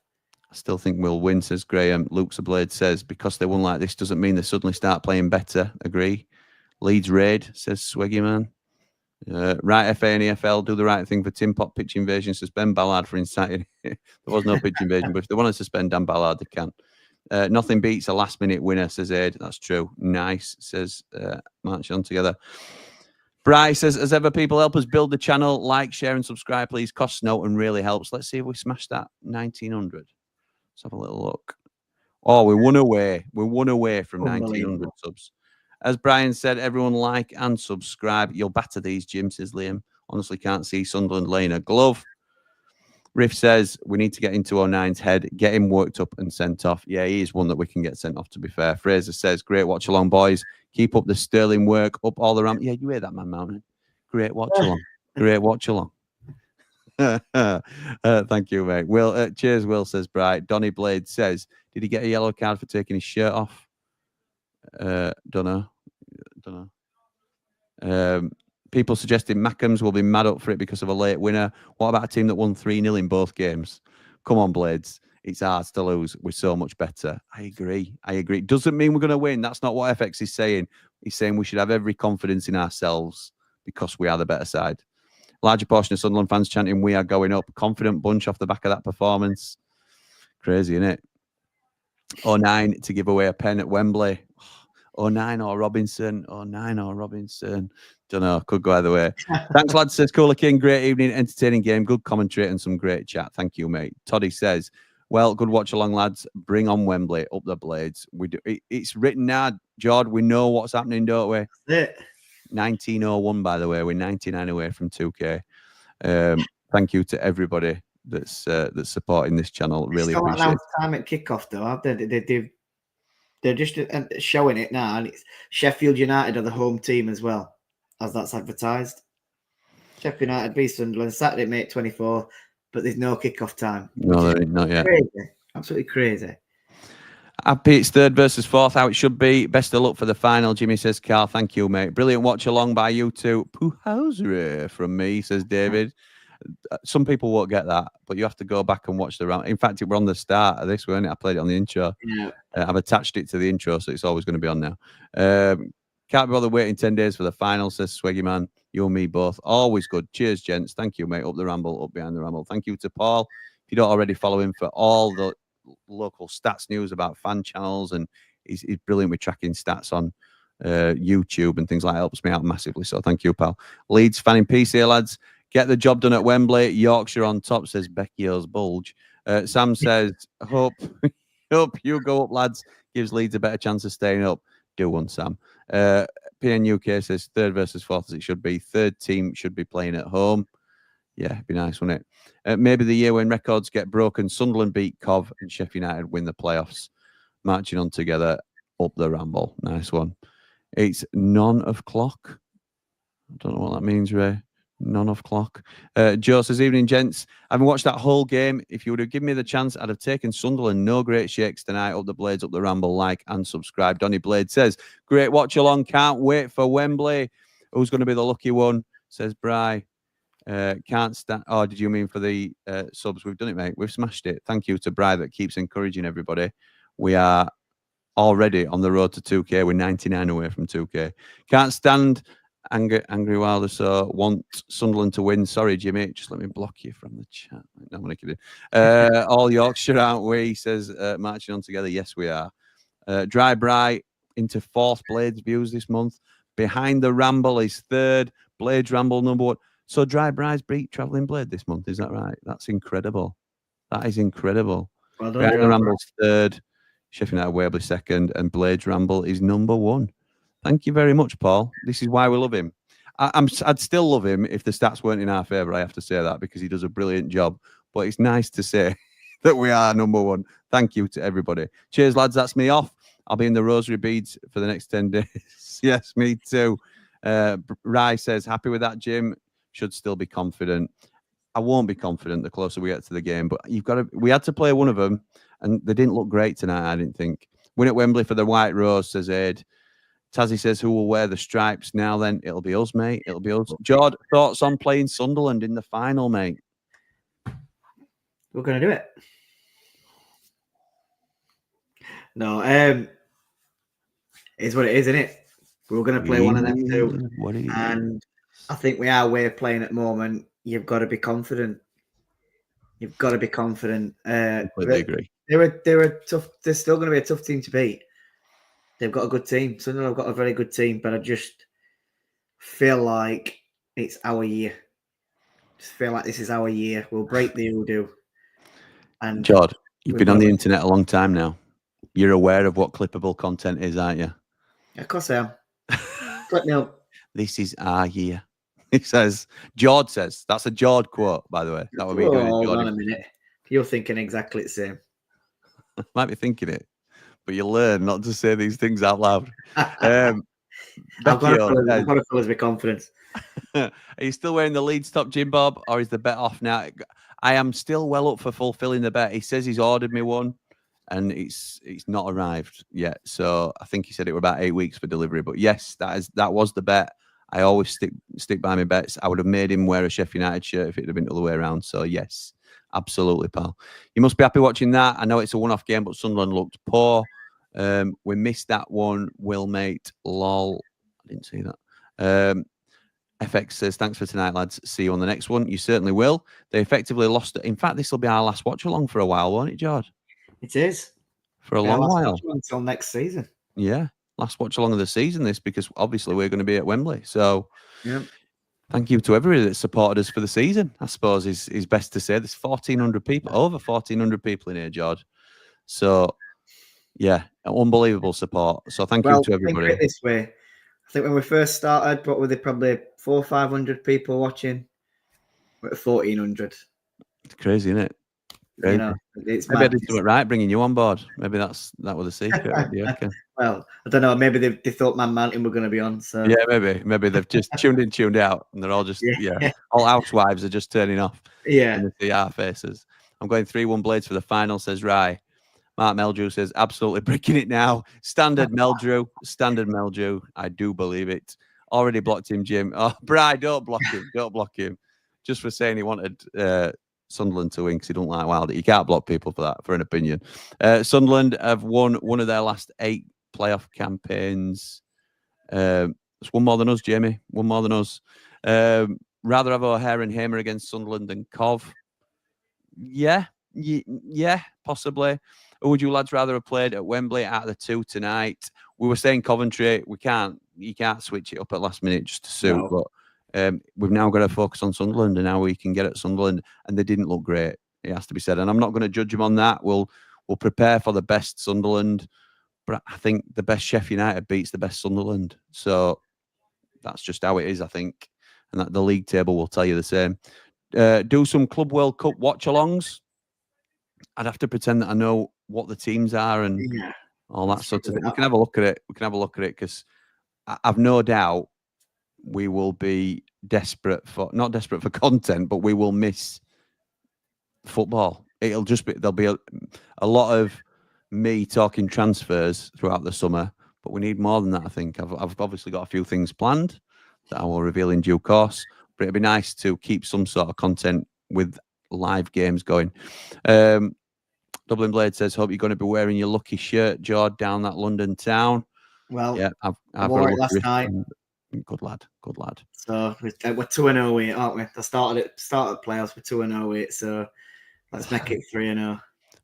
I still think we'll win, says Graham. Luke's a Blade says, because they won like this doesn't mean they suddenly start playing better. Agree. Leeds raid, says Swaggy Man. Right, FA and EFL, do the right thing for Tim Pot pitch invasion. Suspend Ballard for inciting. There was no pitch invasion, but if they want to suspend Dan Ballard, they can. Nothing beats a last-minute winner, says Aid. That's true. Nice, says March on together. Bryce says, as ever, people help us build the channel. Like, share, and subscribe, please. Costs no and really helps. Let's see if we smash that 1900. Let's have a little look. Oh, we won away. We won away from 1900 subs. As Brian said, everyone like and subscribe. You'll batter these, Jim, says Liam. Honestly, can't see Sunderland laying a glove. Riff says, we need to get into 09's head, get him worked up and sent off. Yeah, he is one that we can get sent off, to be fair. Fraser says, great watch along, boys. Keep up the sterling work, up all around. Yeah, you hear that, man, Mountain? Great watch along. Great watch along. Thank you, mate. Will, cheers, Will, says Bright. Donny Blade says, did he get a yellow card for taking his shirt off? Don't know. People suggesting Mackems will be mad up for it because of a late winner. What about a team that won 3-0 in both games? Come on, Blades. It's ours to lose. We're so much better. I agree. Doesn't mean we're going to win. That's not what FX is saying. He's saying we should have every confidence in ourselves because we are the better side. Larger portion of Sunderland fans chanting, we are going up. Confident bunch off the back of that performance. Crazy, isn't it? 09 to give away a pen at Wembley. 09 or Robinson. 09 or Robinson. Don't know. Could go either way. Thanks, lads, says Cooler King. Great evening, entertaining game, good commentary, and some great chat. Thank you, mate. Toddy says, well, good watch along, lads. Bring on Wembley, up the Blades. We do. It's written now, Jord. We know what's happening, don't we? That's it. 1901, by the way. We're 99 away from 2K. Thank you to everybody that's supporting this channel. Really appreciate it. Time at kickoff, though. They're just showing it now, and it's Sheffield United are the home team as well, as that's advertised. Sheffield United v Sunderland, Saturday, May 24, but there's no kickoff time. No, not yet. Crazy. Absolutely crazy. Happy it's third versus fourth, how it should be. Best of luck for the final, Jimmy, says Carl. Thank you, mate. Brilliant watch along by you two. Poohousery from me, says David. Some people won't get that, but you have to go back and watch the round. In fact, we're on the start of this, weren't it? I played it on the intro. Yeah. I've attached it to the intro, so it's always going to be on now. Can't be bothered waiting 10 days for the final, says Swaggy Man. You and me both. Always good. Cheers, gents. Thank you, mate. Up the ramble, up behind the ramble. Thank you to Paul. If you don't already follow him for all the local stats news about fan channels, and he's brilliant with tracking stats on YouTube and things like that. Helps me out massively. So thank you, pal. Leeds fan in peace here, lads. Get the job done at Wembley. Yorkshire on top, says Becchio's Bulge. Sam says, hope you go up, lads. Gives Leeds a better chance of staying up. Do one, Sam. PNUK says third versus fourth as it should be. Third team should be playing at home. Yeah, it'd be nice, wouldn't it? Maybe the year when records get broken, Sunderland beat Cov and Sheffield United win the playoffs. Marching on together up the ramble. Nice one. It's none of clock. I don't know what that means, Ray. None of clock. Joe says, evening, gents. I haven't watched that whole game. If you would have given me the chance, I'd have taken Sunderland. No great shakes tonight. Up the Blades, up the ramble. Like and subscribe. Donny Blade says, great watch along. Can't wait for Wembley. Who's going to be the lucky one? Says Bry. Can't stand. Oh, did you mean for the subs? We've done it, mate. We've smashed it. Thank you to Bry that keeps encouraging everybody. We are already on the road to 2K. We're 99 away from 2K. Can't stand Angry Wilder, so want Sunderland to win. Sorry, Jimmy. Just let me block you from the chat. No, I'm kidding. All Yorkshire, aren't we? Says marching on together. Yes, we are. Dry Bry into fourth Blades views this month. Behind the Ramble is third. Blades Ramble number one. So Dry Bry's beat Travelling Blade this month. Is that right? That's incredible. That is incredible. Well done, Behind the Ramble's third. Sheffield United Wembley second. And Blades Ramble is number one. Thank you very much, Paul. This is why we love him. I'd still love him if the stats weren't in our favour. I have to say that because he does a brilliant job. But it's nice to say that we are number one. Thank you to everybody. Cheers, lads. That's me off. I'll be in the rosary beads for the next 10 days. Yes, me too. Rye says, happy with that, Jim. Should still be confident. I won't be confident the closer we get to the game. But we had to play one of them, and they didn't look great tonight, I didn't think. Win at Wembley for the White Rose, says Aid. Tazzy says, who will wear the stripes now then? It'll be us, mate. It'll be us. Jord, thoughts on playing Sunderland in the final, mate? We're going to do it. No, it's what it is, isn't it? We're going to play one of them two. What it is. And I think we are way playing at the moment. You've got to be confident. You've got to be confident. Completely agree. They're tough. They're still going to be a tough team to beat. They've got a good team. Sunderland have got a very good team, but I just feel like it's our year. Just feel like this is our year. We'll break the hoodoo. And Jord, you've been on the internet a long time now. You're aware of what clippable content is, aren't you? Of course I am. Clip me up. This is our year. He says, Jord says, that's a Jord quote, by the way. That would be doing Hold on a minute. You're thinking exactly the same. Might be thinking it, but you learn not to say these things out loud. I've got to fill us with confidence. Are you still wearing the Leeds top, Jim Bob, or is the bet off now? I am still well up for fulfilling the bet. He says he's ordered me one, and it's not arrived yet. So I think he said it were about 8 weeks for delivery. But yes, that was the bet. I always stick by my bets. I would have made him wear a Sheffield United shirt if it had been the other way around. So yes, absolutely, pal. You must be happy watching that. I know it's a one-off game, but Sunderland looked poor. We missed that one. Will mate, lol. I didn't see that. FX says, thanks for tonight, lads. See you on the next one. You certainly will. They effectively lost it. In fact, this will be our last watch along for a while, won't it, Jord? It is. For a long while. Until next season. Yeah. Last watch along of the season, this, because obviously we're going to be at Wembley. So thank you to everybody that supported us for the season, I suppose is best to say. There's 1,400 people, over 1,400 people in here, Jord. So, yeah, unbelievable support. So thank you to everybody. Think of it this way. I think when we first started, what were there, probably 400 or 500 people watching? We're at 1,400. It's crazy, isn't it? Crazy. You know, it's maybe I did something right, bringing you on board. Maybe that was the secret. Well, I don't know. Maybe they thought Man Mountain were going to be on. So yeah, maybe they've just tuned in, tuned out, and they're all just all housewives are just turning off. Yeah, and they see our faces. I'm going 3-1 Blades for the final. Says Rye. Mark Meldrew says absolutely bricking it now. Standard Meldrew. I do believe it. Already blocked him, Jim. Oh, Bri, don't block him. Don't block him. Just for saying he wanted Sunderland to win because he don't like Wilder. You can't block people for that, for an opinion. Sunderland have won one of their last 8 playoff campaigns. It's one more than us, Jamie. One more than us. Rather have O'Hare and Hamer against Sunderland than Cov. Yeah, possibly. Or would you lads rather have played at Wembley out of the 2 tonight? We were saying Coventry. You can't switch it up at last minute just to suit. No. But we've now got to focus on Sunderland and how we can get at Sunderland. And they didn't look great. It has to be said. And I'm not going to judge them on that. We'll prepare for the best Sunderland. But I think the best Sheffield United beats the best Sunderland. So that's just how it is, I think. And that the league table will tell you the same. Do some Club World Cup watch-alongs. I'd have to pretend that I know what the teams are and all that sort of thing. We can have a look at it. Because I've no doubt we will be not desperate for content, but we will miss football. There'll be a lot of me talking transfers throughout the summer, but we need more than that, I think. I've obviously got a few things planned that I will reveal in due course, but it'd be nice to keep some sort of content with live games going. Dublin Blade says, hope you're going to be wearing your lucky shirt, Jord, down that London town. Well, yeah, I've wore it last night. Good lad. So we're 2-0, aren't we? I started playoffs with 2-0, so let's make it 3-0.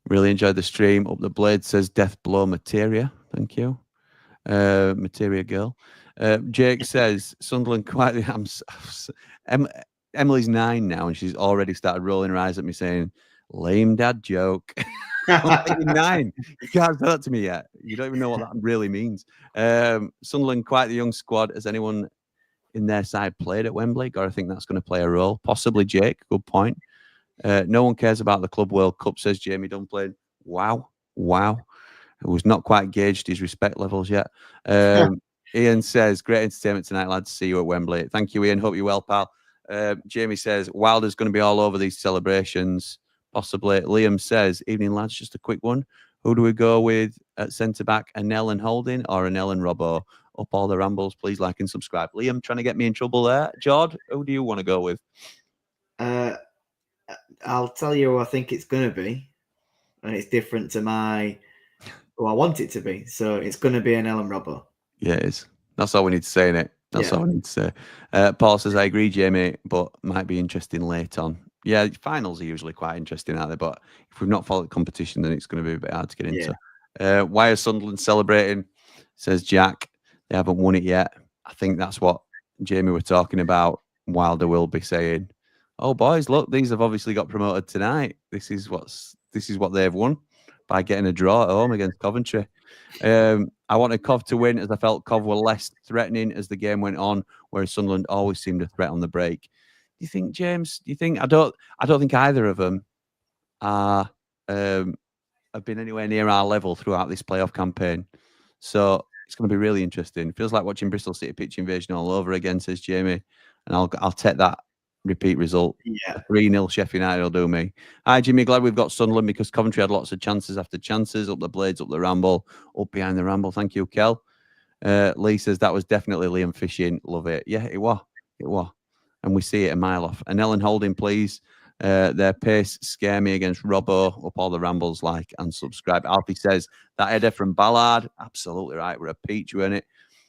Really enjoyed the stream. Up the Blade says, death blow Materia. Thank you. Materia girl. Jake says, Sunderland quietly. Emily's 9 now, and she's already started rolling her eyes at me saying, lame dad joke. I'm 9. You can't say that to me yet. You don't even know what that really means. Sunderland, quite the young squad. Has anyone in their side played at Wembley? Or I think that's going to play a role. Possibly Jake. Good point. No one cares about the Club World Cup, says Jamie Dunplane. Wow. Who's not quite gauged his respect levels yet. Ian says, great entertainment tonight, lads. See you at Wembley. Thank you, Ian. Hope you're well, pal. Jamie says, Wilder's going to be all over these celebrations. Possibly. Liam says, evening, lads. Just a quick one. Who do we go with at centre-back? Anel and Holding or Anel and Robbo? Up All The Rambles. Please like and subscribe. Liam trying to get me in trouble there. Jord, who do you want to go with? I'll tell you who I think it's going to be, and it's different to who I want it to be. So it's going to be an Ellen Robbo. Yeah, it is. That's all we need to say, innit? That's all we need to say. Paul says, I agree, Jamie, but might be interesting late on. Yeah, finals are usually quite interesting, aren't they? But if we've not followed the competition, then it's going to be a bit hard to get into. Why are Sunderland celebrating? Says Jack. They haven't won it yet. I think that's what Jamie were talking about. Wilder will be saying, "Oh, boys, look, these have obviously got promoted tonight. This is what they've won by getting a draw at home against Coventry." I wanted Cov to win as I felt Cov were less threatening as the game went on, whereas Sunderland always seemed a threat on the break. Do you think, James? Do you think I don't think either of them are have been anywhere near our level throughout this playoff campaign. So it's going to be really interesting. Feels like watching Bristol City pitch invasion all over again, says Jamie. And I'll take that repeat result. Yeah. 3-0 Sheffield United will do me. Hi, Jimmy. Glad we've got Sunderland because Coventry had lots of chances after chances. Up the Blades, up the Ramble, up behind the Ramble. Thank you, Kel. Lee says that was definitely Liam fishing. Love it. Yeah, it was. It was. And we see it a mile off. And Ellen Holding, please. Their pace scare me against Robbo. Up all the Rambles, like and subscribe. Alfie says that header from Ballard. Absolutely right. We're a peach, weren't it?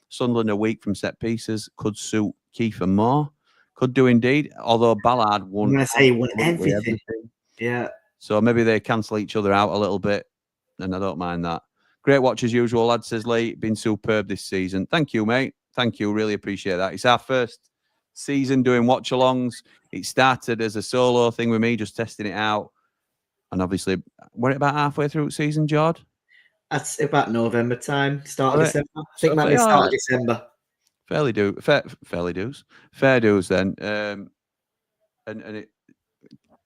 Sunderland are weak from set pieces. Could suit Kiefer more. Could do indeed. Although Ballard won. I'm going to say he won everything. Yeah. So maybe they cancel each other out a little bit. And I don't mind that. Great watch as usual, lad, says Lee. Been superb this season. Thank you, mate. Thank you. Really appreciate that. It's our first season doing watch-alongs. It started as a solo thing with me, just testing it out. And obviously, we're about halfway through the season, Jord? That's about November time, start of December. I think it might be start of December. Fair dues then. And it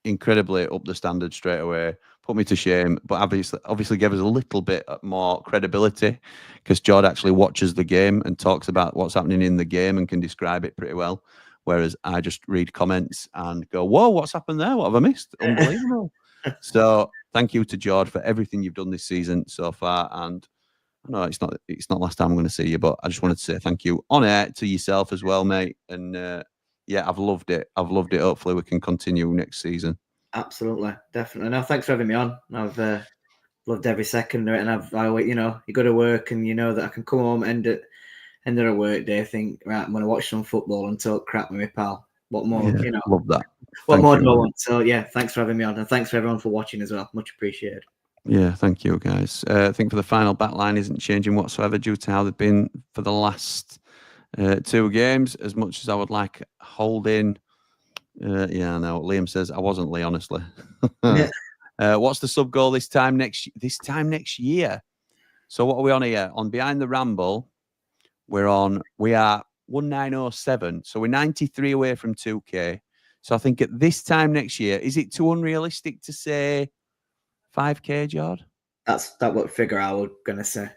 incredibly up the standard straight away. Put me to shame, but obviously gave us a little bit more credibility because Jord actually watches the game and talks about what's happening in the game and can describe it pretty well. Whereas I just read comments and go, whoa, what's happened there? What have I missed? Unbelievable. So thank you to Jord for everything you've done this season so far. And no, it's not last time I'm going to see you, but I just wanted to say thank you on air to yourself as well, mate. And yeah, I've loved it. Hopefully we can continue next season. Absolutely, definitely. No, thanks for having me on. I've loved every second of it, and you go to work and you know that I can come home end of a work day, think right, I'm going to watch some football and talk crap with my pal. What more, Love that. What more do I want? So yeah, thanks for having me on, and thanks for everyone for watching as well. Much appreciated. Yeah, thank you, guys. I think for the final back line isn't changing whatsoever due to how they've been for the last 2 games. As much as I would like Holding. Yeah, I know. Liam says I wasn't Lee, honestly. What's the sub goal this time next year? So what are we on here? On Behind the Ramble, we are 1907. So we're 93 away from 2K. So I think at this time next year, is it too unrealistic to say 5K, Jord? That what figure I was gonna say.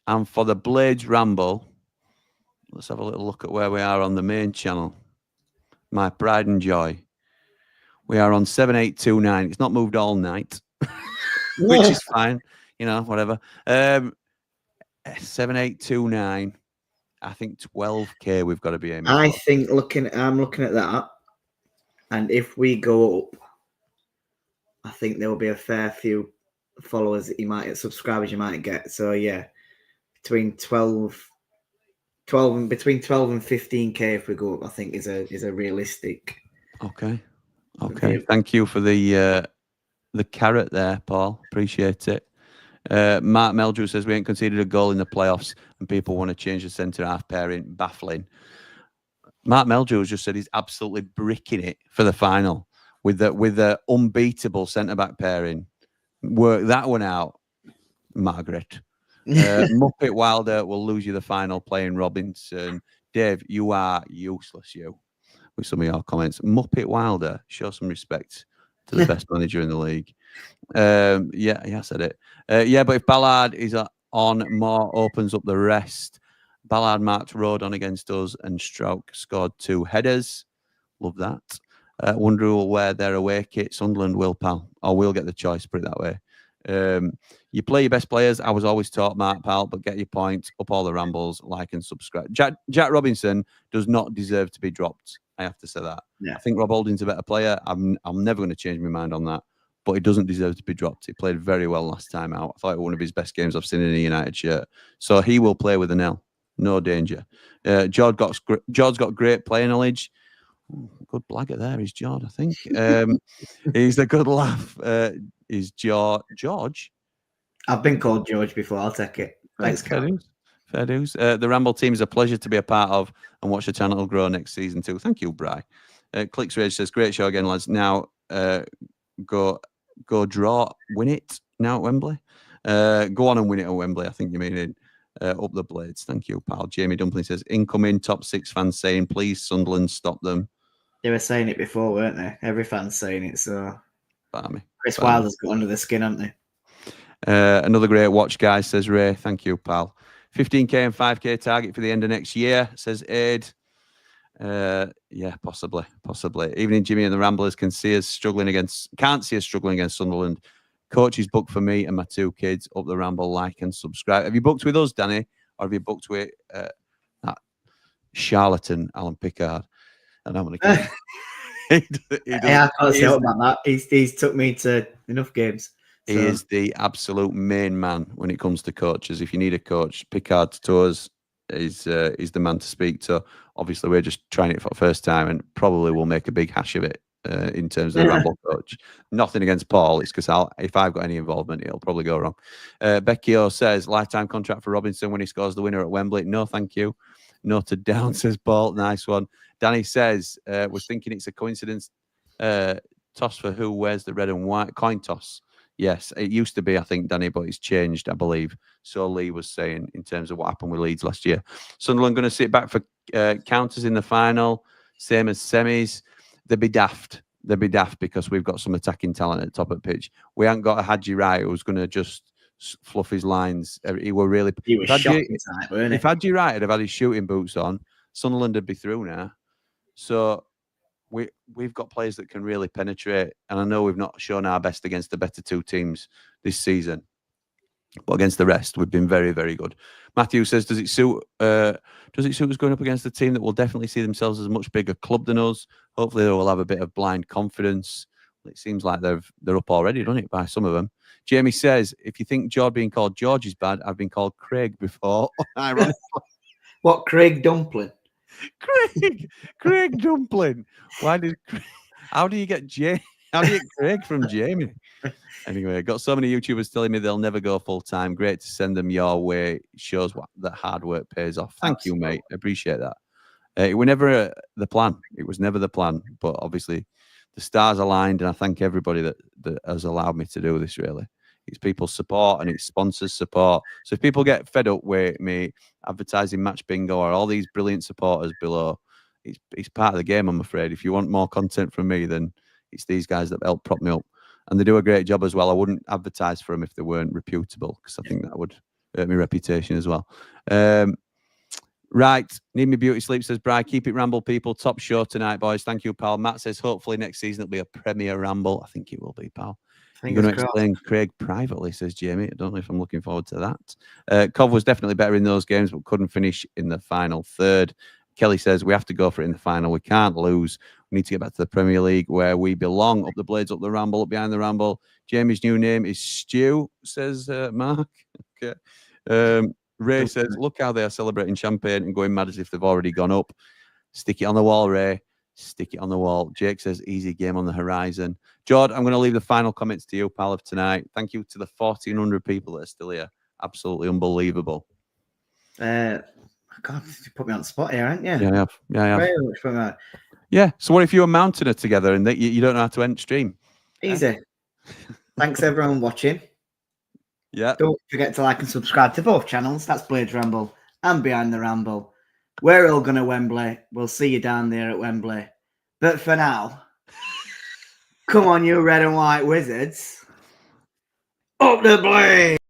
And for the Blades Ramble, let's have a little look at where we are on the main channel. My pride and joy. We are on 7829. It's not moved all night, which is fine. Whatever. 7829. I think 12K we've got to be aiming for. I'm looking at that. And if we go up, I think there will be a fair few followers that subscribers you might get. So yeah, between 12 and 15K if we go up, I think is a realistic. Okay. Thank you for the carrot there, Paul. Appreciate it. Mark Meldrew says we ain't conceded a goal in the playoffs and people want to change the centre half pairing. Baffling. Mark Meldrew just said he's absolutely bricking it for the final with the unbeatable centre back pairing. Work that one out, Margaret. Muppet Wilder will lose you the final playing Robinson. Dave, you are useless, with some of your comments. Muppet Wilder, show some respect to the best manager in the league. Yeah, I said it. Yeah, but if Ballard is on, Moore opens up the rest. Ballard marked Road on against us and Stroke scored 2 headers. Love that. Wonder who will wear their away kit. Sunderland will, pal. Or we'll get the choice, put it that way. You play your best players. I was always taught, Mark Pal, but get your point, up all the rambles, like and subscribe. Jack Robinson does not deserve to be dropped. I have to say that. Yeah. I think Rob Holding's a better player. I'm never going to change my mind on that, but he doesn't deserve to be dropped. He played very well last time out. I thought it was one of his best games I've seen in a United shirt. So he will play with an L. No danger. Jord's got great player knowledge. Good blagger there is Jord, I think. He's a good laugh. Is George? I've been called George before. I'll take it. Thanks, Fair Cal. dues. Fair dues. The Ramble team is a pleasure to be a part of and watch the channel grow next season too. Thank you, Bri. Clicks Rage says, great show again, lads. Now go draw, win it now at Wembley. Go on and win it at Wembley. I think you mean up the blades. Thank you, pal. Jamie Dumpling says, incoming top 6 fans saying, please, Sunderland, stop them. They were saying it before, weren't they? Every fan's saying it. So Barmy. Chris Wilder's got under the skin, haven't they? Another great watch, guys, says Ray. Thank you, pal. 15k and 5k target for the end of next year, says Aid. Yeah, possibly. Even in Jimmy and the Ramblers can't see us struggling against Sunderland. Coach is booked for me and my 2 kids. Up the Ramble, like and subscribe. Have you booked with us, Danny, or have you booked with that charlatan Alan Pickard? And I'm going to. Yeah, I can't say about that. He's took me to enough games. So. He is the absolute main man when it comes to coaches. If you need a coach, Pickard to us is the man to speak to. Obviously, we're just trying it for the first time and probably will make a big hash of it in terms of the Ramble coach. Nothing against Paul. It's because if I've got any involvement, it'll probably go wrong. Becky O says, lifetime contract for Robinson when he scores the winner at Wembley. No, thank you. Noted down, says Paul. Nice one. Danny says, we're thinking it's a coincidence. Toss for who wears the red and white. Coin toss. Yes, it used to be, I think, Danny, but it's changed, I believe. So Lee was saying in terms of what happened with Leeds last year. Sunderland going to sit back for counters in the final, same as semis. They'd be daft. They'd be daft because we've got some attacking talent at the top of the pitch. We haven't got a Hadji Wright who's going to just fluff his lines. He was shocking type, weren't he? If Hadji Wright had had his shooting boots on, Sunderland would be through now. So we've got players that can really penetrate, and I know we've not shown our best against the better 2 teams this season, but against the rest, we've been very, very good. Matthew says, does it suit us going up against a team that will definitely see themselves as a much bigger club than us? Hopefully, they will have a bit of blind confidence. It seems like they're up already, don't it, by some of them. Jamie says, if you think Jord being called George is bad, I've been called Craig before. Ironically. What, Craig Dumpling? Craig Dumpling. How do you get Craig from Jamie? Anyway, got so many YouTubers telling me they'll never go full time. Great to send them your way. It shows that hard work pays off. Thank you, mate. I appreciate that. It was never the plan. It was never the plan. But obviously, the stars aligned, and I thank everybody that has allowed me to do this. Really, it's people's support and it's sponsors' support. So if people get fed up with me advertising Match Bingo or all these brilliant supporters below, it's part of the game, I'm afraid. If you want more content from me, then it's these guys that help prop me up. And they do a great job as well. I wouldn't advertise for them if they weren't reputable, because I think that would hurt my reputation as well. Right. Need me beauty sleep, says Bri. Keep it Ramble, people. Top show tonight, boys. Thank you, pal. Matt says, hopefully next season it'll be a Premier Ramble. I think it will be, pal. I'm going to explain Craig privately, says Jamie. I don't know if I'm looking forward to that. Cov was definitely better in those games, but couldn't finish in the final third. Kelly says, we have to go for it in the final. We can't lose. We need to get back to the Premier League where we belong. Up the blades, up the Ramble, up behind the Ramble. Jamie's new name is Stu, says Mark. Okay. Ray says, look how they are celebrating champagne and going mad as if they've already gone up. Stick it on the wall, Ray. Stick it on the wall. Jake says, easy game on the horizon. Jord, I'm going to leave the final comments to you, pal, of tonight. Thank you to the 1,400 people that are still here. Absolutely unbelievable. God, you put me on the spot here, haven't you? Yeah, I have. Yeah, I have. Very much for that. Yeah. So what if you were mounting it together and you don't know how to end stream? Easy. Thanks, everyone, watching. Yeah. Don't forget to like and subscribe to both channels. That's Blades Ramble and Behind the Ramble. We're all going to Wembley. We'll see you down there at Wembley. But for now, come on, you red and white wizards. Up the blade!